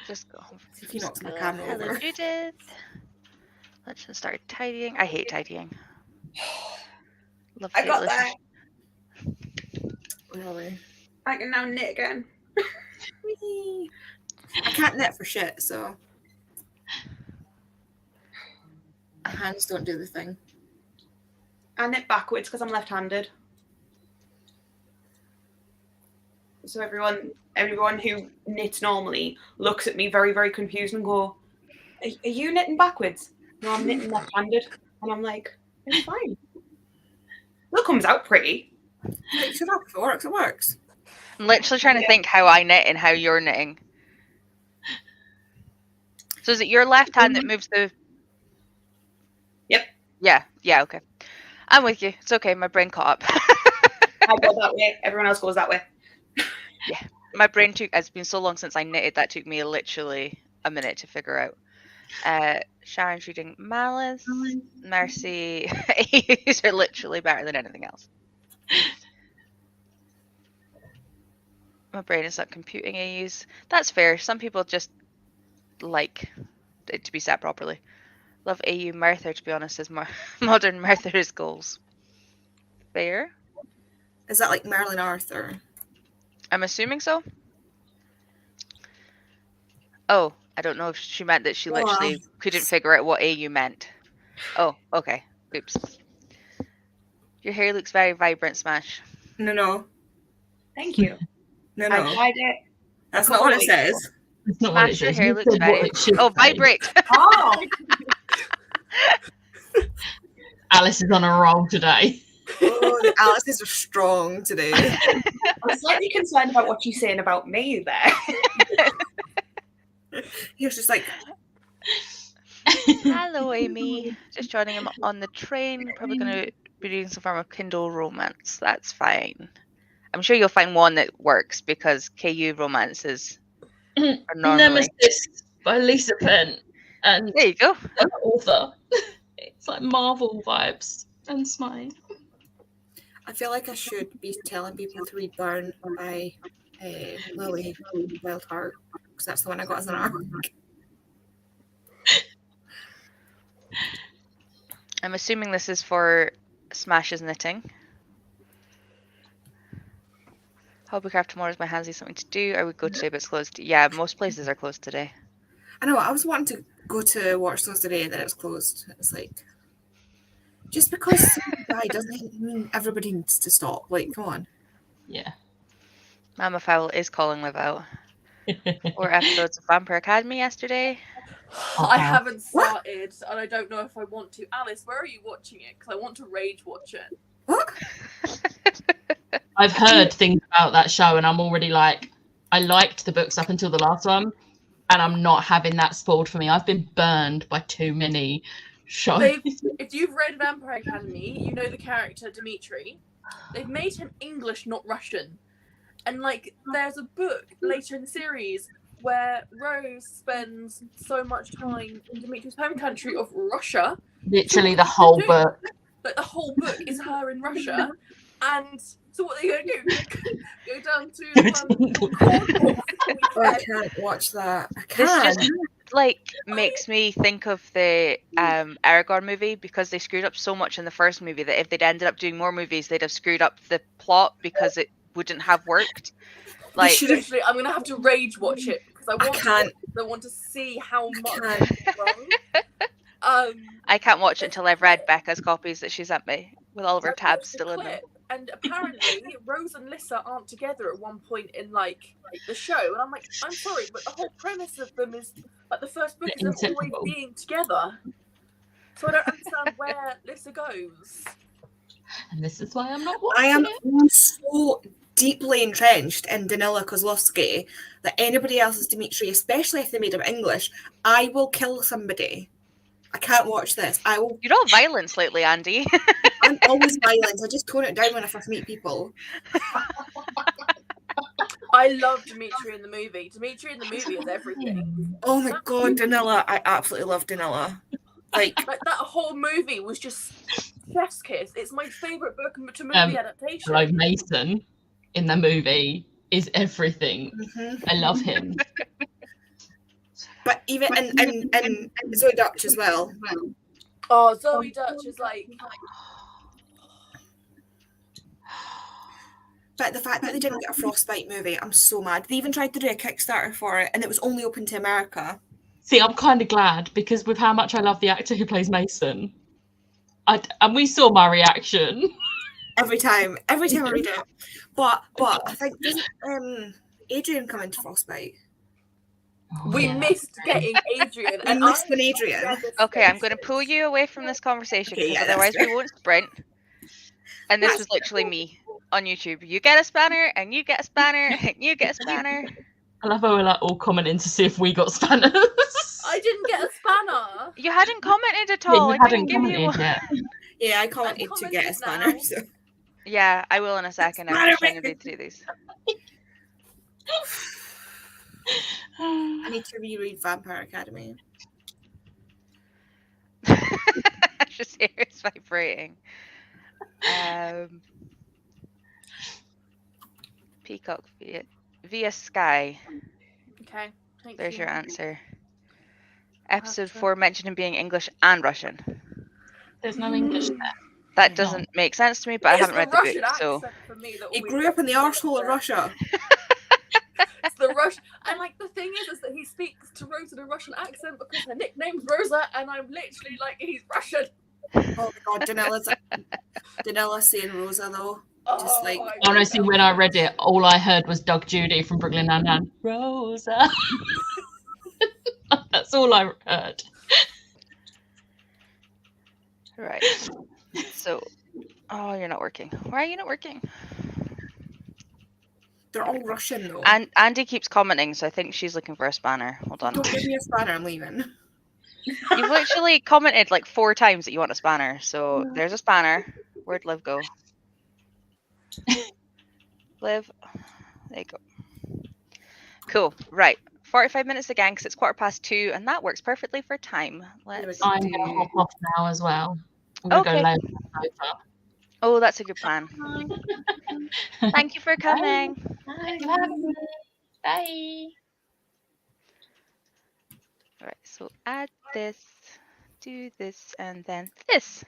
Just go home. If he knocks my camera Hello, over. Judith. Let's just start tidying. I hate tidying. Love I got to that. Really? I can now knit again. Whee! I can't knit for shit, so my hands don't do the thing. I knit backwards because I'm left-handed. So everyone who knits normally looks at me very, very confused and go, are you knitting backwards? No, I'm knitting left-handed. And I'm like, it's fine. Well, it comes out pretty. Like, shut up. If it works, it works. I'm literally trying to think how I knit and how you're knitting. So is it your left hand that moves the... Yep. Yeah, okay. I'm with you. It's okay. My brain caught up. I go that way. Everyone else goes that way. My brain it's been so long since I knitted, that took me literally a minute to figure out. Sharon's reading Malice. Mercy. These are literally better than anything else. My brain is not computing AUs. That's fair. Some people just like it to be set properly. Love AU Merthyr, to be honest, as modern Merthyr's goals. Fair. Is that like Merlin Arthur? I'm assuming so. Oh, I don't know if she meant that she literally couldn't figure out what AU meant. Oh, okay. Oops. Your hair looks very vibrant, Smash. No. Thank you. No. I tried it. That's not what it says. That's not what it Smash, your says. hair You looks said what very... it should Oh, say. vibrate! Oh, Alice is on a roll today. Oh, the Alice's are strong today. I'm slightly concerned about what you're saying about me there. He was just like, Hello, Amy. Just joining him on the train. Probably going to be reading some form of Kindle romance. That's fine. I'm sure you'll find one that works because KU romances are normally... Nemesis by Lisa Penn and There you go. an author. It's like Marvel vibes and smile. I feel like I should be telling people to read Burn by Lily Wildheart, because that's the one I got as an arc. I'm assuming this is for Smash's knitting. Hobbycraft tomorrow is my handsy something to do. I would go today, but it's closed. Yeah, most places are closed today. I know, I was wanting to go to watch those today, and then it was closed. It's like, just because someone died doesn't mean everybody needs to stop. Like, come on. Yeah. Mama Fowl is calling Liv out. 4 episodes of Vampire Academy yesterday. I haven't started, and I don't know if I want to. Alice, where are you watching it? Because I want to rage watch it. What? I've heard things about that show, and I'm already like, I liked the books up until the last one, and I'm not having that spoiled for me. I've been burned by too many shows. If you've read Vampire Academy, you know the character Dimitri. They've made him English, not Russian. And like, there's a book later in the series where Rose spends so much time in Dimitri's home country of Russia. Literally the whole book. Like, the whole book is her in Russia. And so what are they going to do? Go down to Cornwall. Oh, I can't watch that. I This can't. just like makes me think of the Aragorn movie, because they screwed up so much in the first movie that if they'd ended up doing more movies, they'd have screwed up the plot because it wouldn't have worked. Like, should've- Literally, I'm going to have to rage watch it because I want to see how much can't. is wrong. I can't watch it until I've read Becca's copies that she sent me with all of her I tabs watched the still in them. clip, and apparently Rose and Lissa aren't together at one point in like the show, and I'm like, I'm sorry, but the whole premise of them is like the first book is them always Inseparable. being together. So I don't understand where Lissa goes. And this is why I'm not watching I am it. so deeply entrenched in Danila Kozlovsky that anybody else's Dimitri, especially if they made him English, I will kill somebody. I can't watch this. I will. You're all violence lately, Andy. I'm always violent. I just tone it down when I first meet people. I love Dimitri in the movie. Dimitri in the movie is everything. Oh my god, Danila! I absolutely love Danila. Like, Like that whole movie was just chef's kiss. It's my favourite book to movie adaptation. Hello, Mason in the movie is everything. mhm. I love him. But even and Zoe Dutch as well. Oh, Zoe Dutch is like, But the fact that they didn't get a Frostbite movie, I'm so mad. They even tried to do a Kickstarter for it, and it was only open to America. See, I'm kind of glad because with how much I love the actor who plays Mason, and we saw my reaction. Every time I read it. But I think doesn't Adrian come into Frostbite? we missed getting Adrian. I missed an Adrian. Okay, I'm going to pull you away from this conversation Okay, because yeah, that's otherwise we fair. won't sprint. And this That's was literally me on YouTube. You get a spanner, and you get a spanner, and you get a spanner. I love how we're like all commenting to see if we got spanners. I didn't get a spanner. You hadn't commented at Yeah, all. you I hadn't didn't give you commented one. yet. Yeah, I commented to get a spanner. now. So. Yeah, I will in a second. I'm just trying to read through these. I need to reread Vampire Academy. Just here it's vibrating. Peacock via Sky. Okay, thank There's you. your answer. Episode 4 mentioned him being English and Russian. There's no English there. That doesn't make sense to me, but I It's haven't read the Russian book, so accent for me that He always grew up in the makes me arsehole of upset. Russia. the Russian, and like the thing is that he speaks to Rosa in a Russian accent because her nickname's Rosa, and I'm literally like, he's Russian. Oh my god, Daniela saying Rosa though. Just like my Honestly, God. when I read it, all I heard was Doug Judy from Brooklyn Nine-Nine. Rosa. That's all I heard. Right. So, oh, you're not working. Why are you not working? they're all Russian though. And Andy keeps commenting, so I think she's looking for a spanner. Hold on. Don't give me a spanner, I'm leaving. You've literally commented like 4 times that you want a spanner. So there's a spanner. Where'd Liv go? Liv. There you go. Cool. Right. 45 minutes again because it's 2:15 and that works perfectly for time. Let's I'm do... going to hop off now as well. I'm going to Okay. go lay on the sofa. Oh, that's a good plan. Thank you for coming. Thanks for having me. Bye. Right. So add this, do this, and then this.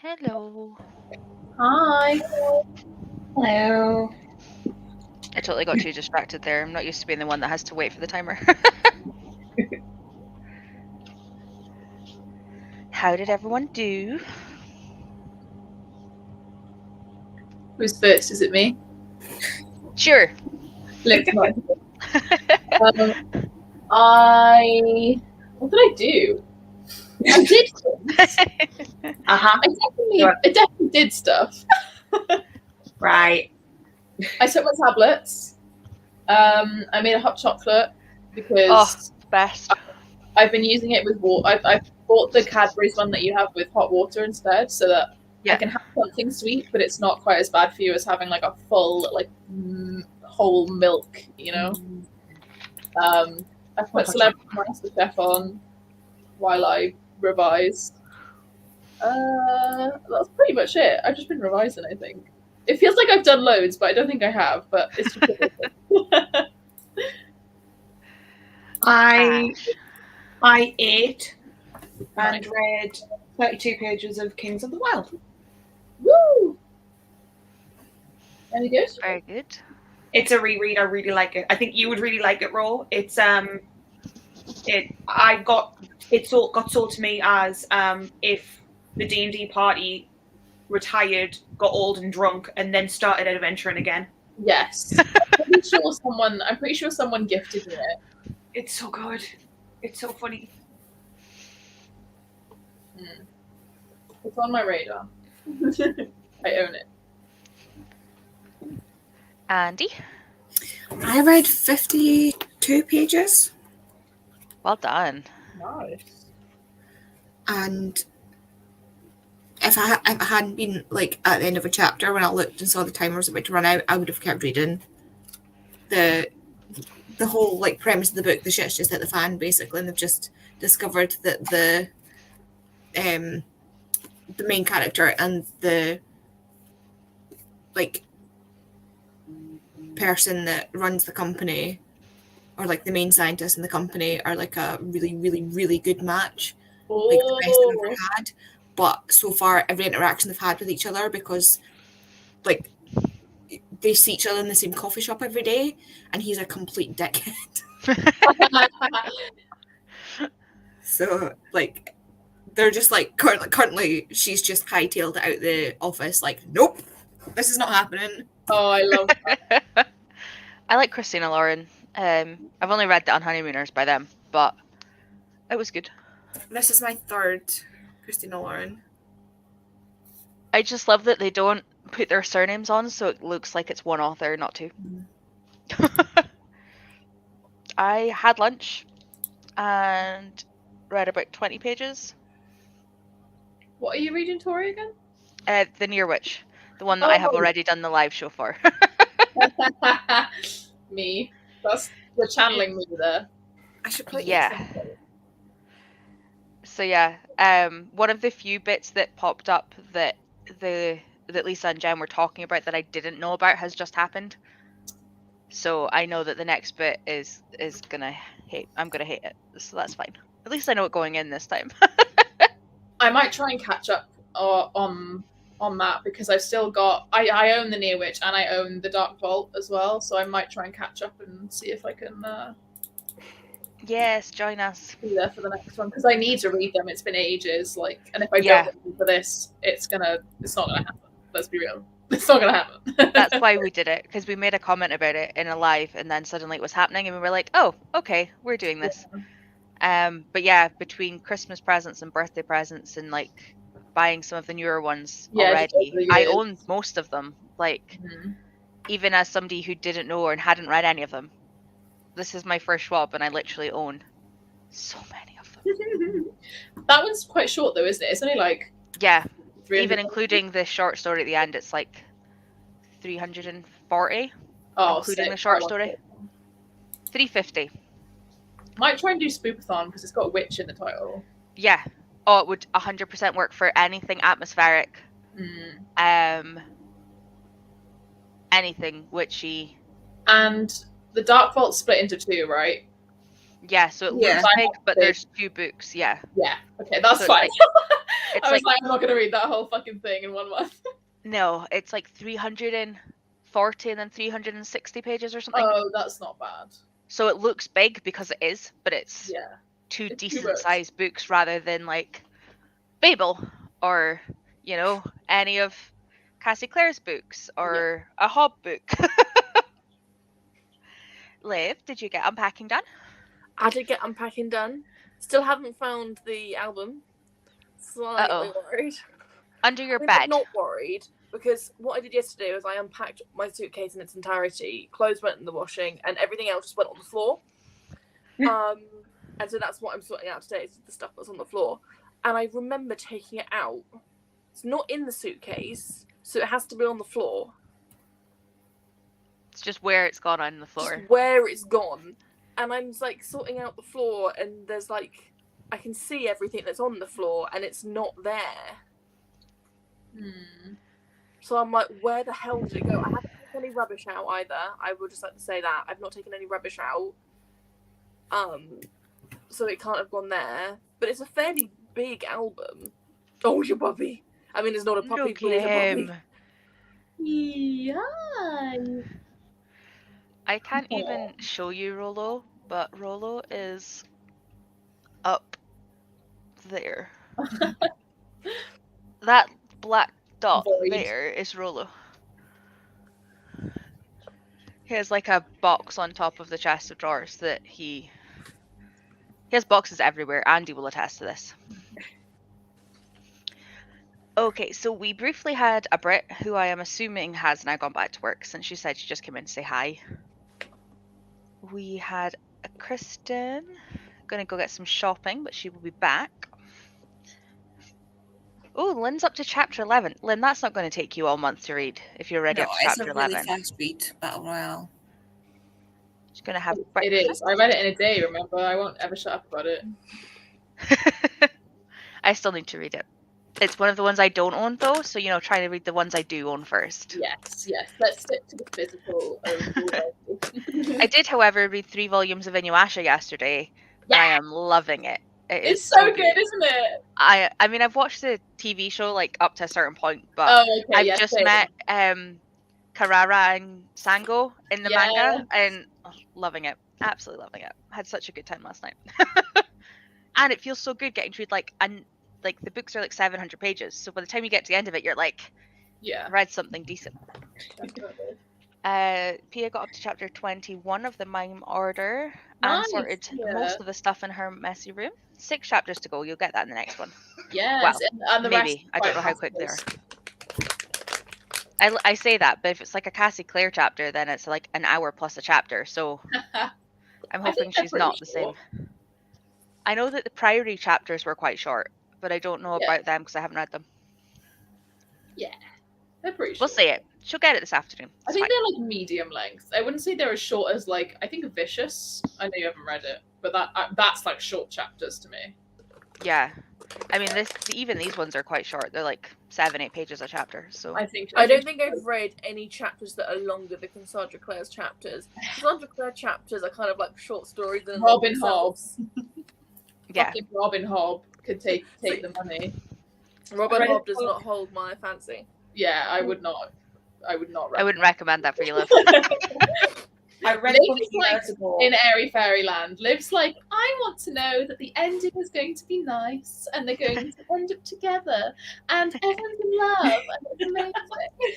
Hello. Hi. Hello. I totally got too distracted there. I'm not used to being the one that has to wait for the timer. How did everyone do? Who's first? Is it me? Sure. Look, what did I do? I did. Uh-huh. I definitely did stuff. Right. I took my tablets. I made a hot chocolate because Best. I've been using it with water. I've bought the Cadbury's one that you have with hot water instead, so that Yeah. I can have something sweet, but it's not quite as bad for you as having like a full whole milk. You know. I've put Celebrity MasterChef on while I revise. That's pretty much it. I've just been revising, I think. It feels like I've done loads, but I don't think I have. But it's just I ate and read 32 pages of Kings of the Wild. woo. Any good? Very good. It's a reread. I really like it. I think you would really like it, Ro. It's got sold to me as if the D&D party retired, got old and drunk, and then started adventuring again. Yes. I'm pretty sure someone gifted me it. It's so good. It's so funny. It's on my radar. I own it. Andy, I read 52 pages, well done. Nice. and if I hadn't been like at the end of a chapter when I looked and saw the timer was about to run out, I would have kept reading. The whole like premise of the book, the shit's just hit the fan basically, and they've just discovered that the main character and the like person that runs the company, or like the main scientist in the company, are like a really, really, really good match. Like the best they've ever had. But so far, every interaction they've had with each other, because like they see each other in the same coffee shop every day, and he's a complete dickhead. So like they're just like currently she's just hightailed it out the office like, nope, this is not happening. Oh, I love that. I like Christina Lauren. I've only read The Unhoneymooners by them, but it was good. This is my third Christina Lauren. I just love that they don't put their surnames on, so it looks like it's one author, not two. I had lunch and read about 20 pages. What are you reading, Tori, again? The Near Witch, the one that I have Oh. already done the live show for. Me. That's the channeling me there. I should put Yeah. So yeah, one of the few bits that popped up that Lisa and Jen were talking about that I didn't know about has just happened. So I know that the next bit is gonna hate. I'm gonna hate it. So that's fine. At least I know it going in this time. I might try and catch up on that, because I've still got I own the Near Witch and I own the Dark Vault as well, so I might try and catch up and see if I can Yes, join us. be there for the next one, because I need to read them. It's been ages, like, and if I Yeah. don't read for this, it's not gonna happen. Let's be real, it's not gonna happen. That's why we did it, because we made a comment about it in a live, and then suddenly it was happening, and we were like, "Oh, okay, we're doing this." But yeah, between Christmas presents and birthday presents, and like buying some of the newer ones Yeah, already, totally I is. own most of them. Like, Mhm. even as somebody who didn't know or hadn't read any of them, this is my first Schwab, and I literally own so many of them. That one's quite short though, isn't it? It's only like Yeah, 300. even including the short story at the end, it's like 340, including sick. the short I love story. it. 350. Might try and do Spookathon because it's got a witch in the title. Yeah. Oh, it would 100% work for anything atmospheric. Anything witchy. And the Dark Vault split into two, right? Yeah, so it Yeah. looks big, but there's 2 books. Yeah. Yeah. Okay, that's So it's fine. like It's I was like like, I'm not gonna read that whole fucking thing in 1 month. no, it's like 340 and then 360 pages or something. Oh, that's not bad. So it looks big because it is, but it's Yeah. two It's 2 decent books. sized books rather than like Babel or, you know, any of Cassie Clare's books or a Hob book. Liv, did you get unpacking done? I did get unpacking done. Still haven't found the album. Slightly Uh-oh. worried. Under your I mean, bed. I'm not worried because what I did yesterday was I unpacked my suitcase in its entirety, clothes went in the washing, and everything else just went on the floor. And so that's what I'm sorting out today, is the stuff that's on the floor. And I remember taking it out. It's not in the suitcase, so it has to be on the floor. It's just where it's gone on the floor. Just where it's gone. And I'm just, like, sorting out the floor, and there's, like, I can see everything that's on the floor, and it's not there. So I'm like, where the hell did it go? I haven't taken any rubbish out either. I would just like to say that. I've not taken any rubbish out. So it can't have gone there. But it's a fairly big album. Oh, your puppy. I mean, it's not a puppy, Look but it's at a puppy. him. Yeah. I can't even show you Rollo, but Rollo is up there. That black dot Void. there is Rollo. He has like a box on top of the chest of drawers that he has boxes everywhere. Andy will attest to this. Okay, so we briefly had a Brit who I am assuming has now gone back to work since she said she just came in to say hi. We had a Kristen gonna go get some shopping, but she will be back. Oh, Lynn's up to chapter 11. Lynn, that's not going to take you all month to read if you're already No, up to it's chapter a really 11. fast read, Battle Royale. She's going to have It breakfast. is. I read it in a day, remember? I won't ever shut up about it. I still need to read it. It's one of the ones I don't own though, so you know, trying to read the ones I do own first. Yes. Let's stick to the physical. I did, however, read 3 volumes of Inuyasha yesterday. And I am loving it. It's so good, isn't it? I mean, I've watched the TV show like up to a certain point, but Oh, okay. I've yes, just same. met Karara and Sango in the manga, and loving it. Absolutely loving it. Had such a good time last night. And it feels so good getting to read like the books are like 700 pages, so by the time you get to the end of it, you're like, Yeah. I read something decent. Definitely. Pia got up to chapter 21 of the Mime Order and Nice, sorted Pia. most of the stuff in her messy room. 6 chapters to go. You'll get that in the next one. Yes. Well, and the rest maybe. are I don't quite know how quick they are. fast-paced. I say that, but if it's like a Cassie Clare chapter, then it's like an hour plus a chapter. So I'm I hoping think they're she's not pretty the same. short. I know that the Priory chapters were quite short, but I don't know Yeah. about them because I haven't read them. They're pretty short. We'll see it. She'll get it this afternoon. I It's think fine. they're like medium length. I wouldn't say they're as short as like I think Vicious. I know you haven't read it, but that's like short chapters to me. Yeah. I mean, even these ones are quite short. They're like 7-8 pages a chapter. So I don't think I've read any chapters that are longer than Cassandra Clare's chapters. Cassandra Clare chapters are kind of like short stories in Robin themselves. yeah. Fucking Robin Hobb could take the money. Robin I read Hobb does it- not hold my fancy. Yeah, I would not. I wouldn't recommend that for you, Liv. I read Liv it is a few like years ago. in Airy Fairyland. Liv's like, I want to know that the ending is going to be nice and they're going to end up together and everyone's in love and it's amazing.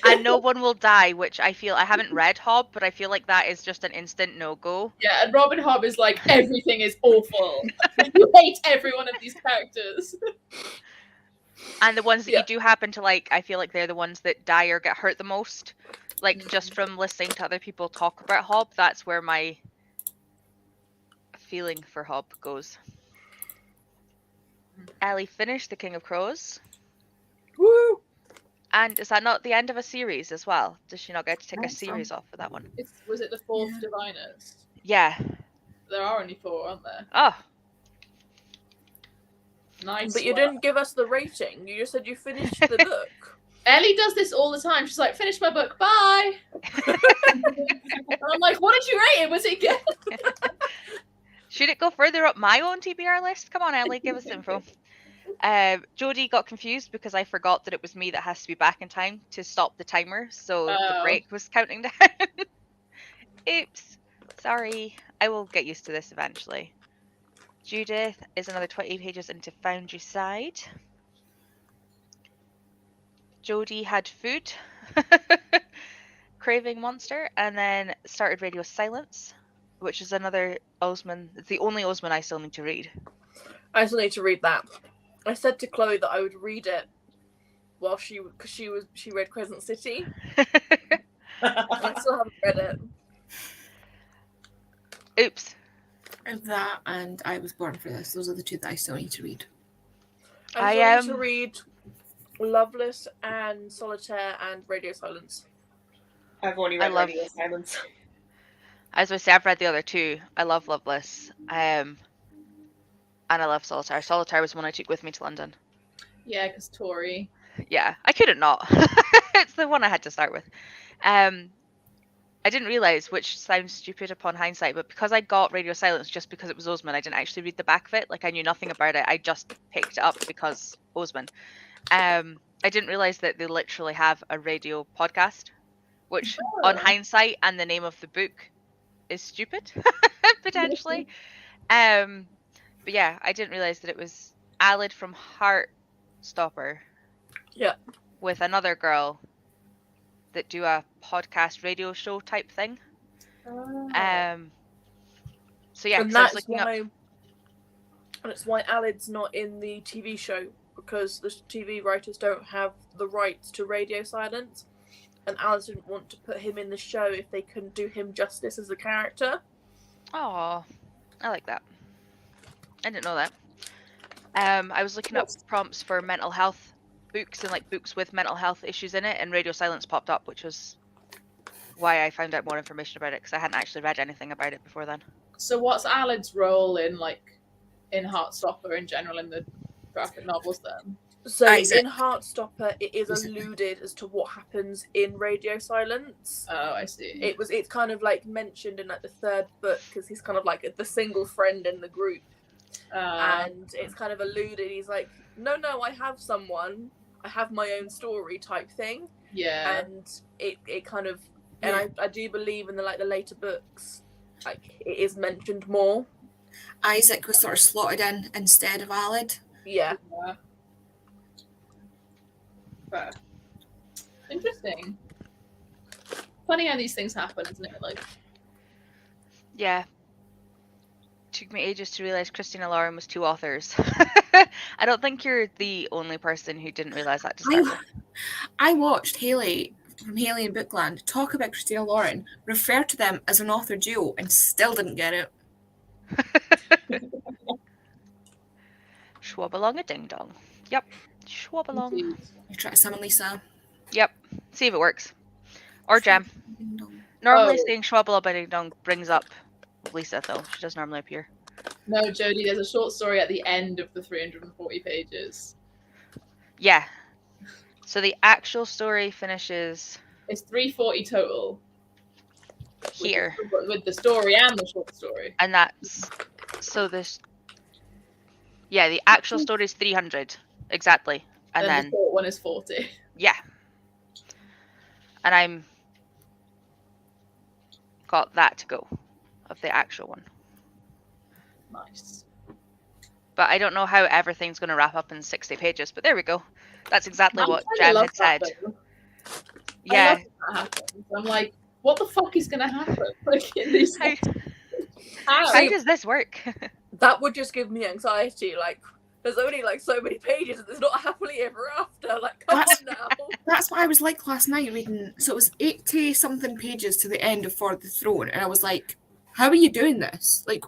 And no one will die, which I haven't read Hob, but I feel like that is just an instant no-go. Yeah, and Robin Hobb is like, everything is awful. You hate every one of these characters. And the ones that Yeah. you do happen to like, I feel like they're the ones that die or get hurt the most. Like, just from listening to other people talk about Hob, that's where my feeling for Hob goes. Ellie finished The King of Crows. Woo! And is that not the end of a series as well? Does she not get to take a That's series off for that one? Was it the fourth Diviners? Yeah. There are only 4, aren't there? Oh, Nice. But you work. didn't give us the rating. You just said you finished the book. Ellie does this all the time. She's like, finish my book, bye. And I'm like, what did you rate it? Was it good? should it go further up my own TBR list? Come on, Ellie, give us info. Jodie got confused because I forgot that it was me that has to be back in time to stop the timer, so the Oh. break was counting down. Oops. Sorry. I will get used to this eventually. Judith is another 20 pages into Foundry Side. Jodie had food. Craving Monster, and then started Radio Silence, which is another Osman. It's the only Osman I still need to read. I still need to read that. I said to Chloe that I would read it while she read Crescent City. I still haven't read it. Oops. And that and I Was Born for This. Those are the two that I still need to read. I still need to read Loveless and Solitaire and Radio Silence. I've only read Radio Silence. As I say, I've read the other two. I love Loveless. And I love Solitaire. Solitaire was one I took with me to London. Yeah, because Tori. Yeah, I couldn't not. It's the one I had to start with. I didn't realise, which sounds stupid upon hindsight, but because I got Radio Silence just because it was Osman, I didn't actually read the back of it. Like, I knew nothing about it. I just picked it up because Osman. I didn't realise that they literally have a radio podcast, which on hindsight and the name of the book is stupid, potentially. But yeah, I didn't realise that it was Alid from Heartstopper. Yeah. With another girl that do a podcast radio show type thing. So yeah, And 'cause I was that's looking up. why Alid's not in the TV show, because the TV writers don't have the rights to Radio Silence, and Alid didn't want to put him in the show if they couldn't do him justice as a character. Oh, I like that. I didn't know that. I was looking up prompts for mental health books and like books with mental health issues in it, and Radio Silence popped up, which was why I found out more information about it, because I hadn't actually read anything about it before then. So what's Alid's role in Heartstopper in general in the graphic novels then? So Isaac. in Heartstopper, it is alluded as to what happens in Radio Silence. Oh, I see. It's kind of like mentioned in like the third book, because he's kind of like the single friend in the group, and it's kind of alluded. He's like, no, I have someone. I have my own story type thing. Yeah. And it kind of, and I do believe in the later books, like it is mentioned more. Isaac was sort of slotted in instead of Alid. Yeah. Fair. Interesting. Funny how these things happen, isn't it? Like, Yeah. Took me ages to realise Christina Lauren was two authors. I don't think you're the only person who didn't realise that to start with. I watched Haley from Haley and Bookland talk about Christina Lauren, refer to them as an author duo, and still didn't get it. Schwab-along a ding-dong. Yep. Schwab-along. indeed. You try to summon Lisa. Yep. See if it works. Or Jam. Ding dong. Normally Oh. saying Schwab-along a ding-dong brings up Lisa, though. She does normally appear. No, Jodie, there's a short story at the end of the 340 pages. Yeah. So the actual story finishes It's 340 total. here. With the story and the short story. And that's... So this... Yeah, the actual story is 300. Exactly. And the then... short one is 40. Yeah. And I'm... Got that to go. Of the actual one. Nice. But I don't know how everything's going to wrap up in 60 pages. But there we go. That's exactly I'm what kinda Jem love had said. that, though. I Yeah. love when that happens. I'm like, what the fuck is gonna happen? Like in these How, how? how does this work? That would just give me anxiety. Like, there's only like so many pages, and there's not happily ever after. Like, come That's- on now. That's what I was like last night reading. So it was 80 something pages to the end of For the Throne, and I was like, how are you doing this? Like,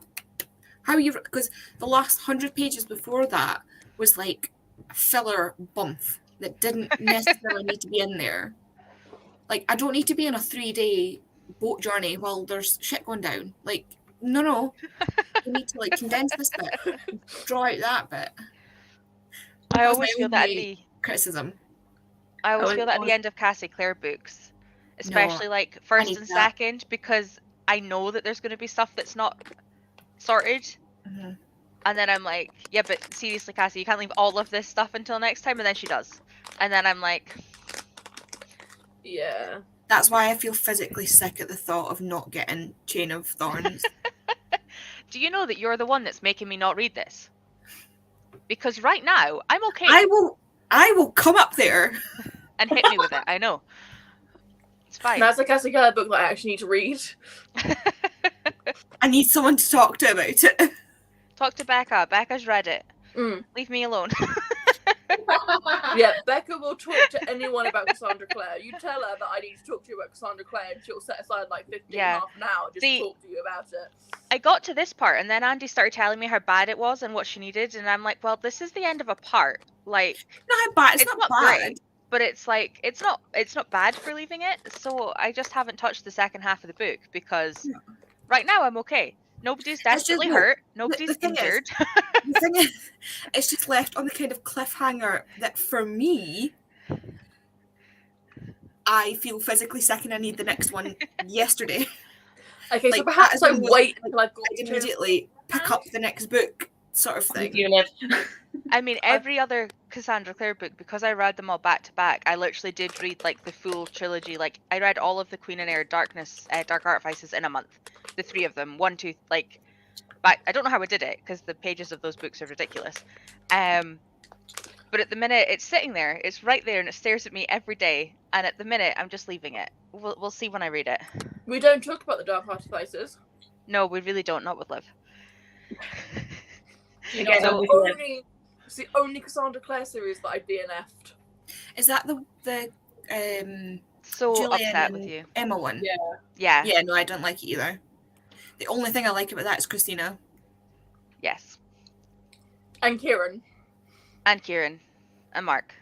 how are you? Because the last 100 pages before that was like a filler bump that didn't necessarily need to be in there. Like, I don't need to be on a 3-day boat journey while there's shit going down. Like, no. You need to like condense this bit, draw out that bit. I That's always my feel that at only the criticism. I always would feel that at always- the end of Cassie Clare books, especially like first need and that. second, because I know that there's going to be stuff that's not sorted. Mhm. And then I'm like, yeah, but seriously, Cassie, you can't leave all of this stuff until next time. And then she does. And then I'm like, Yeah. That's why I feel physically sick at the thought of not getting Chain of Thorns. do you know that you're the one that's making me not read this? Because right now, I'm okay. I will come up there. And hit me with it. I know. It's fine. That's a Cassie Keller book that I actually need to read. I need someone to talk to about it. Talk to Becca. Becca's read it. Mm. Leave me alone. Yeah, Becca will talk to anyone about Cassandra Clare. You tell her that I need to talk to you about Cassandra Clare, and she'll set aside like 15, Yeah. half an hour just See- to talk to you about it. I got to this part, and then Andy started telling me how bad it was and what she needed, and I'm like, well, this is the end of a part. Like, Not bad. It's, It's not not bad. great. but it's like it's not bad for leaving it. So I just haven't touched the second half of the book because No. right now I'm okay. Nobody's just desperately no, hurt. Nobody's thing is- injured. The thing is, it's just left on the kind of cliffhanger that for me, I feel physically sick and I need the next one yesterday. Okay, so Like, perhaps that I is wait until I've got I'd to immediately pick up the next book, sort of thing. You live. I mean, every other Cassandra Clare book, because I read them all back to back, I literally did read like the full trilogy. Like I read all of the Queen and Heir Dark Artifices in a month, the three of them, 1, 2, like. Back, I don't know how I did it because the pages of those books are ridiculous. But at the minute, it's sitting there, it's right there, and it stares at me every day. And at the minute, I'm just leaving it. We'll see when I read it. We don't talk about the Dark Artifices. No, we really don't. Not with Liv. You It's know, the only, it's the only Cassandra Clare series that I DNF'd. Is that the So Julian upset with and you. Emma one? Yeah. Yeah, no, I don't like it either. The only thing I like about that is Christina. Yes. And Kieran. And Kieran. And Mark.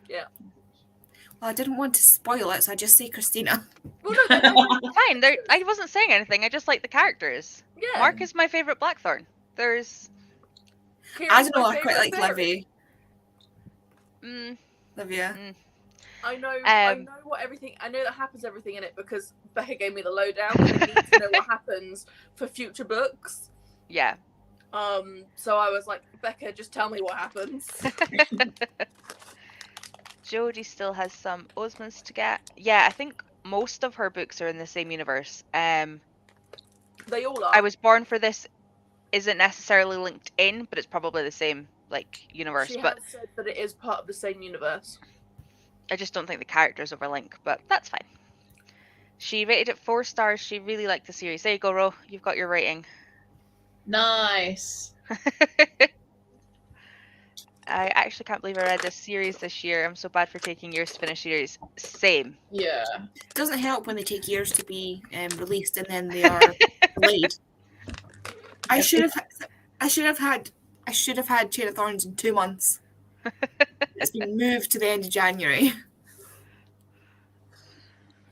Well, I didn't want to spoil it, so I just say Christina. Well, no, Fine. I wasn't saying anything. I just like the characters. yeah. Mark is my favorite Blackthorn. There's. Kieran's I don't know, my I quite like favourite fairy. Livy. Mm, Livia. I know what everything. I know that happens everything in it because Becca gave me the lowdown. And I need to know what happens for future books. yeah. So I was like, Becca, just tell me what happens. Jodie still has some Osmonds to get. Yeah, I think most of her books are in the same universe. They all are. I Was Born for This isn't necessarily linked in, but it's probably the same like universe. She But has said that it is part of the same universe. I just don't think the characters overlink. But that's fine. She rated it 4 stars. She really liked the series. There you go, Ro. You've got your rating. Nice. I actually can't believe I read this series this year. I'm so bad for taking years to finish series. Same. Yeah. It doesn't help when they take years to be released and then they are delayed. I should have had Chain of Thorns in 2 months. It's been moved to the end of January.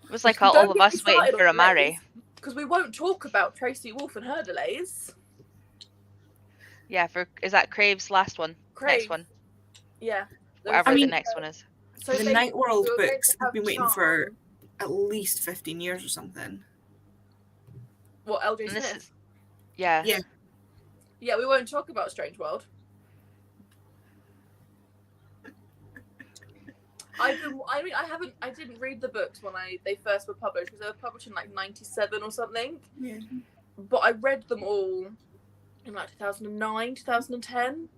It was like Don't all of get me us waiting started for a on delays, Mary. because we won't talk about Tracy Wolf and her delays. Yeah, is that Crave's last one? Crave. Next one. Yeah. Whatever I mean, the next one is. So The they- Night World we were going books to have have been waiting for Charm. at least 15 years or something. What, LJ And this Smith? is yeah. Yeah. Yeah, we won't talk about Strange World. I didn't read the books when they first were published because they were published in like 97 or something. Yeah. But I read them all in like 2009, 2010.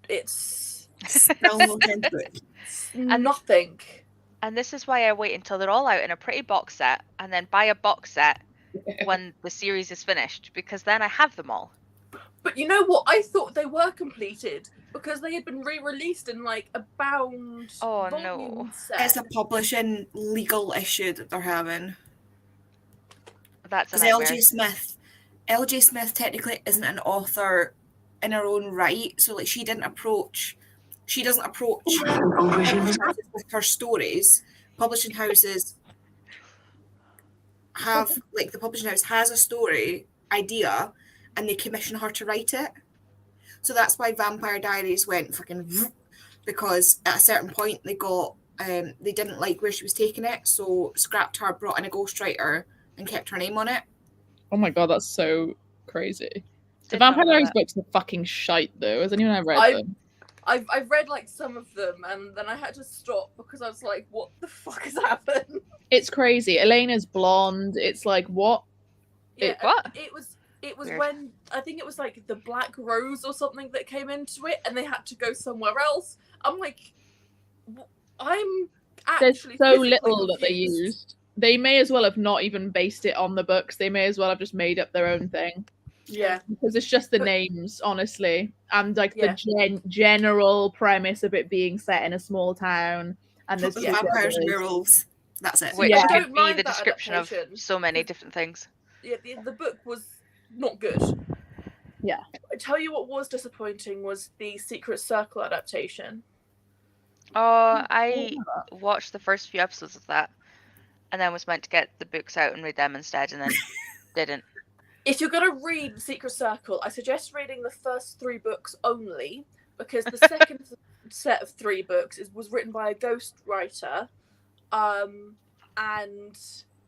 It's Still no 10th book. nothing. And this is why I wait until they're all out in a pretty box set and then buy a box set when the series is finished because then I have them all. But you know what? I thought they were completed because they had been re-released in like a bound Oh, volume no. set. It's a publishing legal issue that they're having. That's a Because nightmare. LJ Smith technically isn't an author in her own right. So like she doesn't approach publishing houses with her stories. Publishing houses have like the publishing house has a story idea and they commission her to write it. So that's why Vampire Diaries went fucking because at a certain point they got they didn't like where she was taking it, so scrapped her, brought in a ghostwriter and kept her name on it. Oh my god, that's so crazy. The Did not Vampire know Diaries that. books are fucking shite, though. Has anyone ever read I- them? I've read like some of them, and then I had to stop because I was like, "What the fuck has happened?" It's crazy. Elena's blonde. It's like, what? Yeah, What? it was Weird. when I think it was like the Black Rose or something that came into it, and they had to go somewhere else. I'm like, I'm There's actually so physically little that they confused. used. They may as well have not even based it on the books. They may as well have just made up their own thing. Yeah, Because it's just the But- names, honestly, and like Yeah. the general premise of it being set in a small town, and there's Yeah. Vampires and brothers. werewolves. That's it. Which Yeah. I could don't be mind the that description of adaptation, so many 'cause- different things. yeah. The book was not good. Yeah. I tell you what was disappointing was the Secret Circle adaptation. Oh, I watched the first few episodes of that, and then was meant to get the books out and read them instead, and then didn't. If you're going to read The Secret Circle, I suggest reading the first 3 books only, because the second set of 3 books was written by a ghost writer, and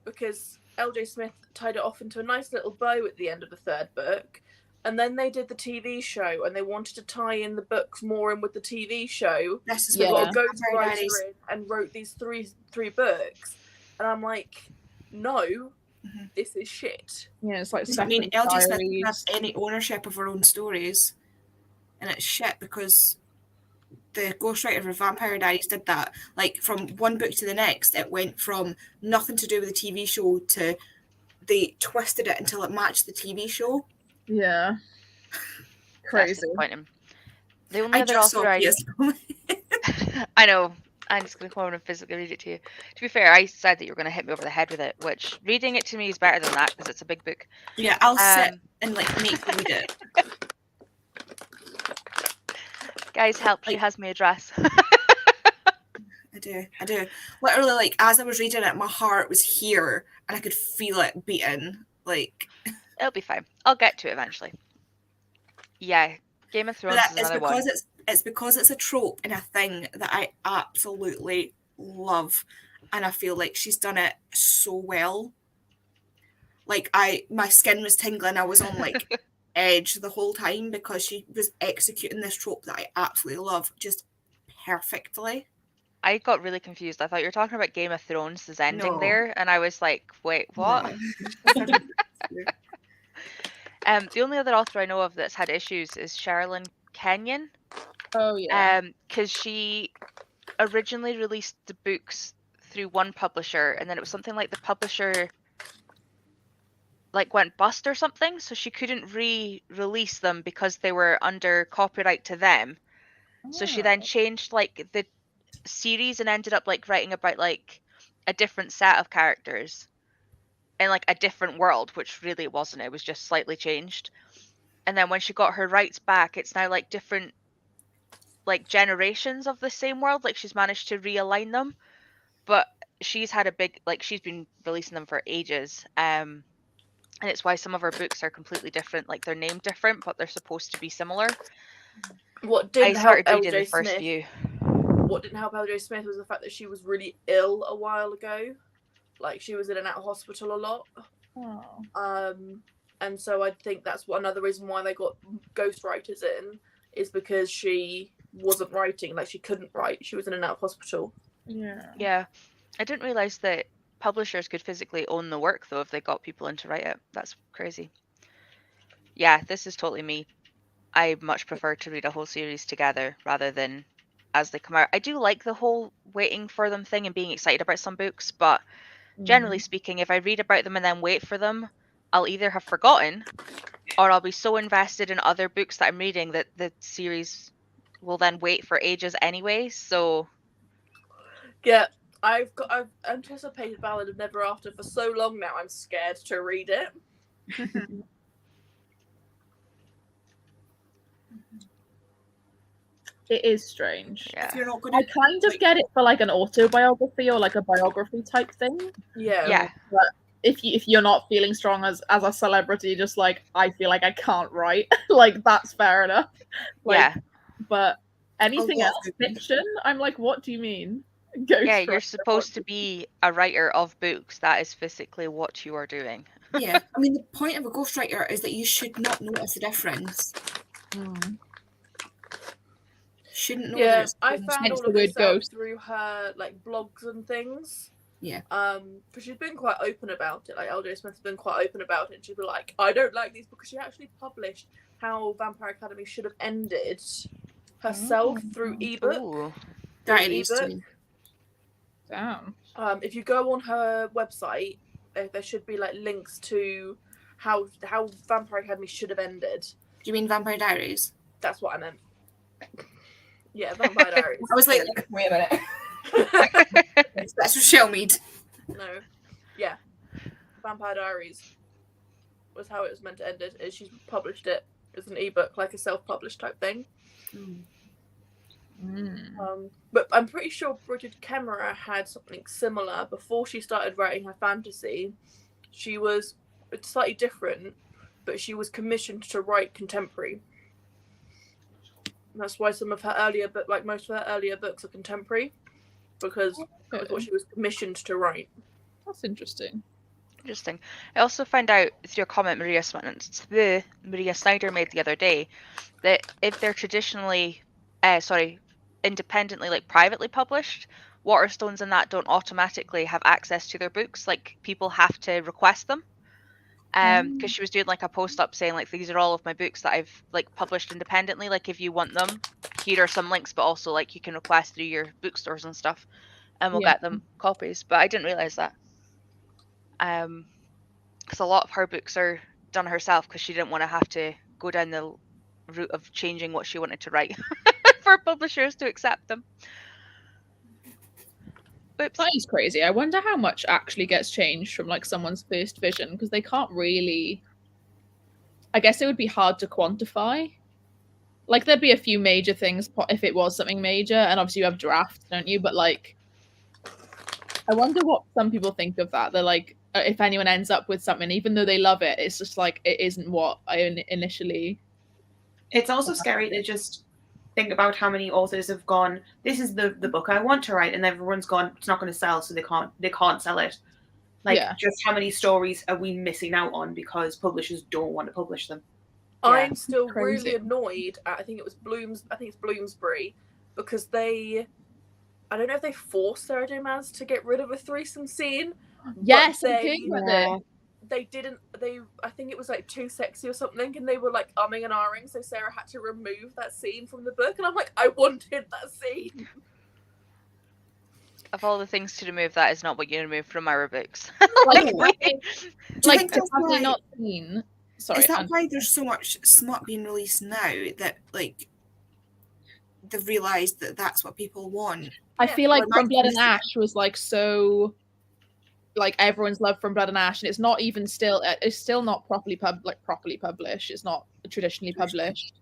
because L.J. Smith tied it off into a nice little bow at the end of the 3rd book, and then they did the TV show, and they wanted to tie in the books more in with the TV show. This is Yeah. what Got a ghost Vampire writer Diaries. in and wrote these three books, and I'm like, no, Mhm. this is shit. Yeah, it's like I mean, Second LG Smith doesn't have Diaries. any ownership of her own stories, and it's shit because the ghostwriter of Vampire Diaries did that. Like, from one book to the next, it went from nothing to do with the TV show to they twisted it until it matched the TV show. Yeah. That's Crazy. disappointing. The only I other just saw author Piers. I know. I'm just going to come over and physically read it to you. To be fair, I said that you were going to hit me over the head with it, which reading it to me is better than that because it's a big book. Yeah, I'll sit Um, and like make you read it. guys, help! She Like- has me a dress. I do. Literally, like, as I was reading it, my heart was here and I could feel it beating. Like, It'll be fine. I'll get to it eventually. Yeah, Game of but Thrones that, is it's another one. because it's because it's a trope and a thing that I absolutely love, and I feel like she's done it so well. Like, my skin was tingling. I was on like edge the whole time because she was executing this trope that I absolutely love just perfectly. I got really confused. I thought you were talking about Game of Thrones, the ending No. there, and I was like, wait, what? No. The only other author I know of that's had issues is Sherilyn Kenyon. Oh yeah. Because she originally released the books through one publisher, and then it was something like the publisher like went bust or something, so she couldn't re-release them because they were under copyright to them. So she then changed like the series and ended up like writing about like a different set of characters in like a different world, which really it wasn't. It was just slightly changed. And then when she got her rights back, it's now like different like generations of the same world. Like she's managed to realign them, but she's had a big like she's been releasing them for ages. And it's why some of her books are completely different. Like they're named different, but they're supposed to be similar. What I didn't help started reading the L.J. first Smith. few. What didn't help L.J. Smith was the fact that she was really ill a while ago. Like she was in and out of hospital a lot. Oh. And so I think that's another reason why they got ghostwriters in, is because she wasn't writing. Like she couldn't write. She was in and out of hospital. Yeah. Yeah. I didn't realize that publishers could physically own the work though if they got people in to write it. That's crazy. Yeah, this is totally me. I much prefer to read a whole series together rather than as they come out. I do like the whole waiting for them thing and being excited about some books, but generally speaking, if I read about them and then wait for them, I'll either have forgotten or I'll be so invested in other books that I'm reading that the series will then wait for ages anyway. So Yeah, I've anticipated Ballad of Never After for so long now. I'm scared to read it. It is strange. yeah. If you're not going I to, kind of get it for like an autobiography or like a biography type thing. Yeah. Yeah. If you're not feeling strong as a celebrity, just like I feel like I can't write, like that's fair enough. Like, Yeah. But anything lot else of people. fiction, I'm like, what do you mean? Ghost Yeah, you're writer, supposed to be a writer of books. That is physically what you are doing. Yeah, I mean, the point of a ghostwriter is that you should not notice the difference. Shouldn't know that Yeah, it's I changed. found Hence all the of word this out ghost. through her like blogs and things. Yeah. Because she's been quite open about it. Like LJ Smith has been quite open about it. And she'd be like, I don't like these, because she actually published how Vampire Academy should have ended herself through ebook. Ooh. Diaries ebook. too. Damn. If you go on her website, there should be like links to how Vampire Academy should have ended. Do you mean Vampire Diaries? That's what I meant. Yeah, Vampire Diaries. I was like, Wait a minute. that's Rochelle Mead. No. Yeah. Vampire Diaries was how it was meant to end it. Is she's published it as an ebook, like a self-published type thing. But I'm pretty sure Bridget Kemmerer had something similar before she started writing her fantasy. It's slightly different, but she was commissioned to write contemporary. And that's why some of her earlier most of her earlier books are contemporary, because that's what she was commissioned to write. That's interesting. Interesting. I also found out through a comment Maria Snyder made the other day that if they're traditionally, independently, like privately published, Waterstones and that don't automatically have access to their books. Like, people have to request them. Because she was doing like a post up saying like, these are all of my books that I've like published independently. Like, if you want them, here are some links, but also like you can request through your bookstores and stuff, and we'll get them copies. But I didn't realize that. Because a lot of her books are done herself because she didn't want to have to go down the route of changing what she wanted to write for publishers to accept them. Oops. That is crazy. I wonder how much actually gets changed from like someone's first vision, because they can't really. I guess it would be hard to quantify. Like, there'd be a few major things if it was something major, and obviously you have drafts, don't you? But like, I wonder what some people think of that. They're like, if anyone ends up with something, even though they love it, it's just like it isn't what I initially. It's also scary to just think about how many authors have gone, this is the book I want to write, and everyone's gone, it's not going to sell, so they can't sell it. Like, just how many stories are we missing out on because publishers don't want to publish them? I'm still crazy. really annoyed at, I think it's Bloomsbury, because I don't know if they forced Sarah J. Maas to get rid of a threesome scene. Yes, They didn't. I think it was like too sexy or something, and they were like umming and ahhing. So Sarah had to remove that scene from the book, and I'm like, I wanted that scene. Of all the things to remove, that is not what you remove from our books. like, think that's have they why- not seen? Sorry, Is that why there's so much smut being released now that like they've realised that that's what people want? I feel like Well, From Blood and that's- Ash was like so, like everyone's love From Blood and Ash, and it's not even still. It's still not properly published. It's not traditionally published.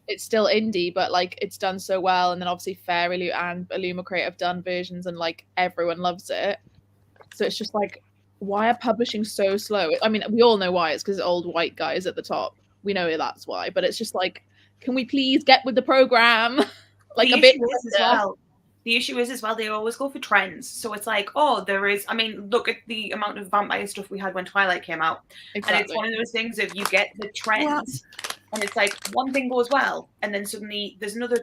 It's still indie, but like it's done so well. And then obviously Fairy and Illumicrate have done versions, and like everyone loves it. So it's just like, why are publishing so slow? I mean, we all know why. It's because old white guys at the top. We know that's why. But it's just like, can we please get with the program? Like the a bit. The issue is as well, they always go for trends. So it's like, there is, I mean, look at the amount of vampire stuff we had when Twilight came out. Exactly. And it's one of those things of you get the trends, and it's like one thing goes well, and then suddenly there's another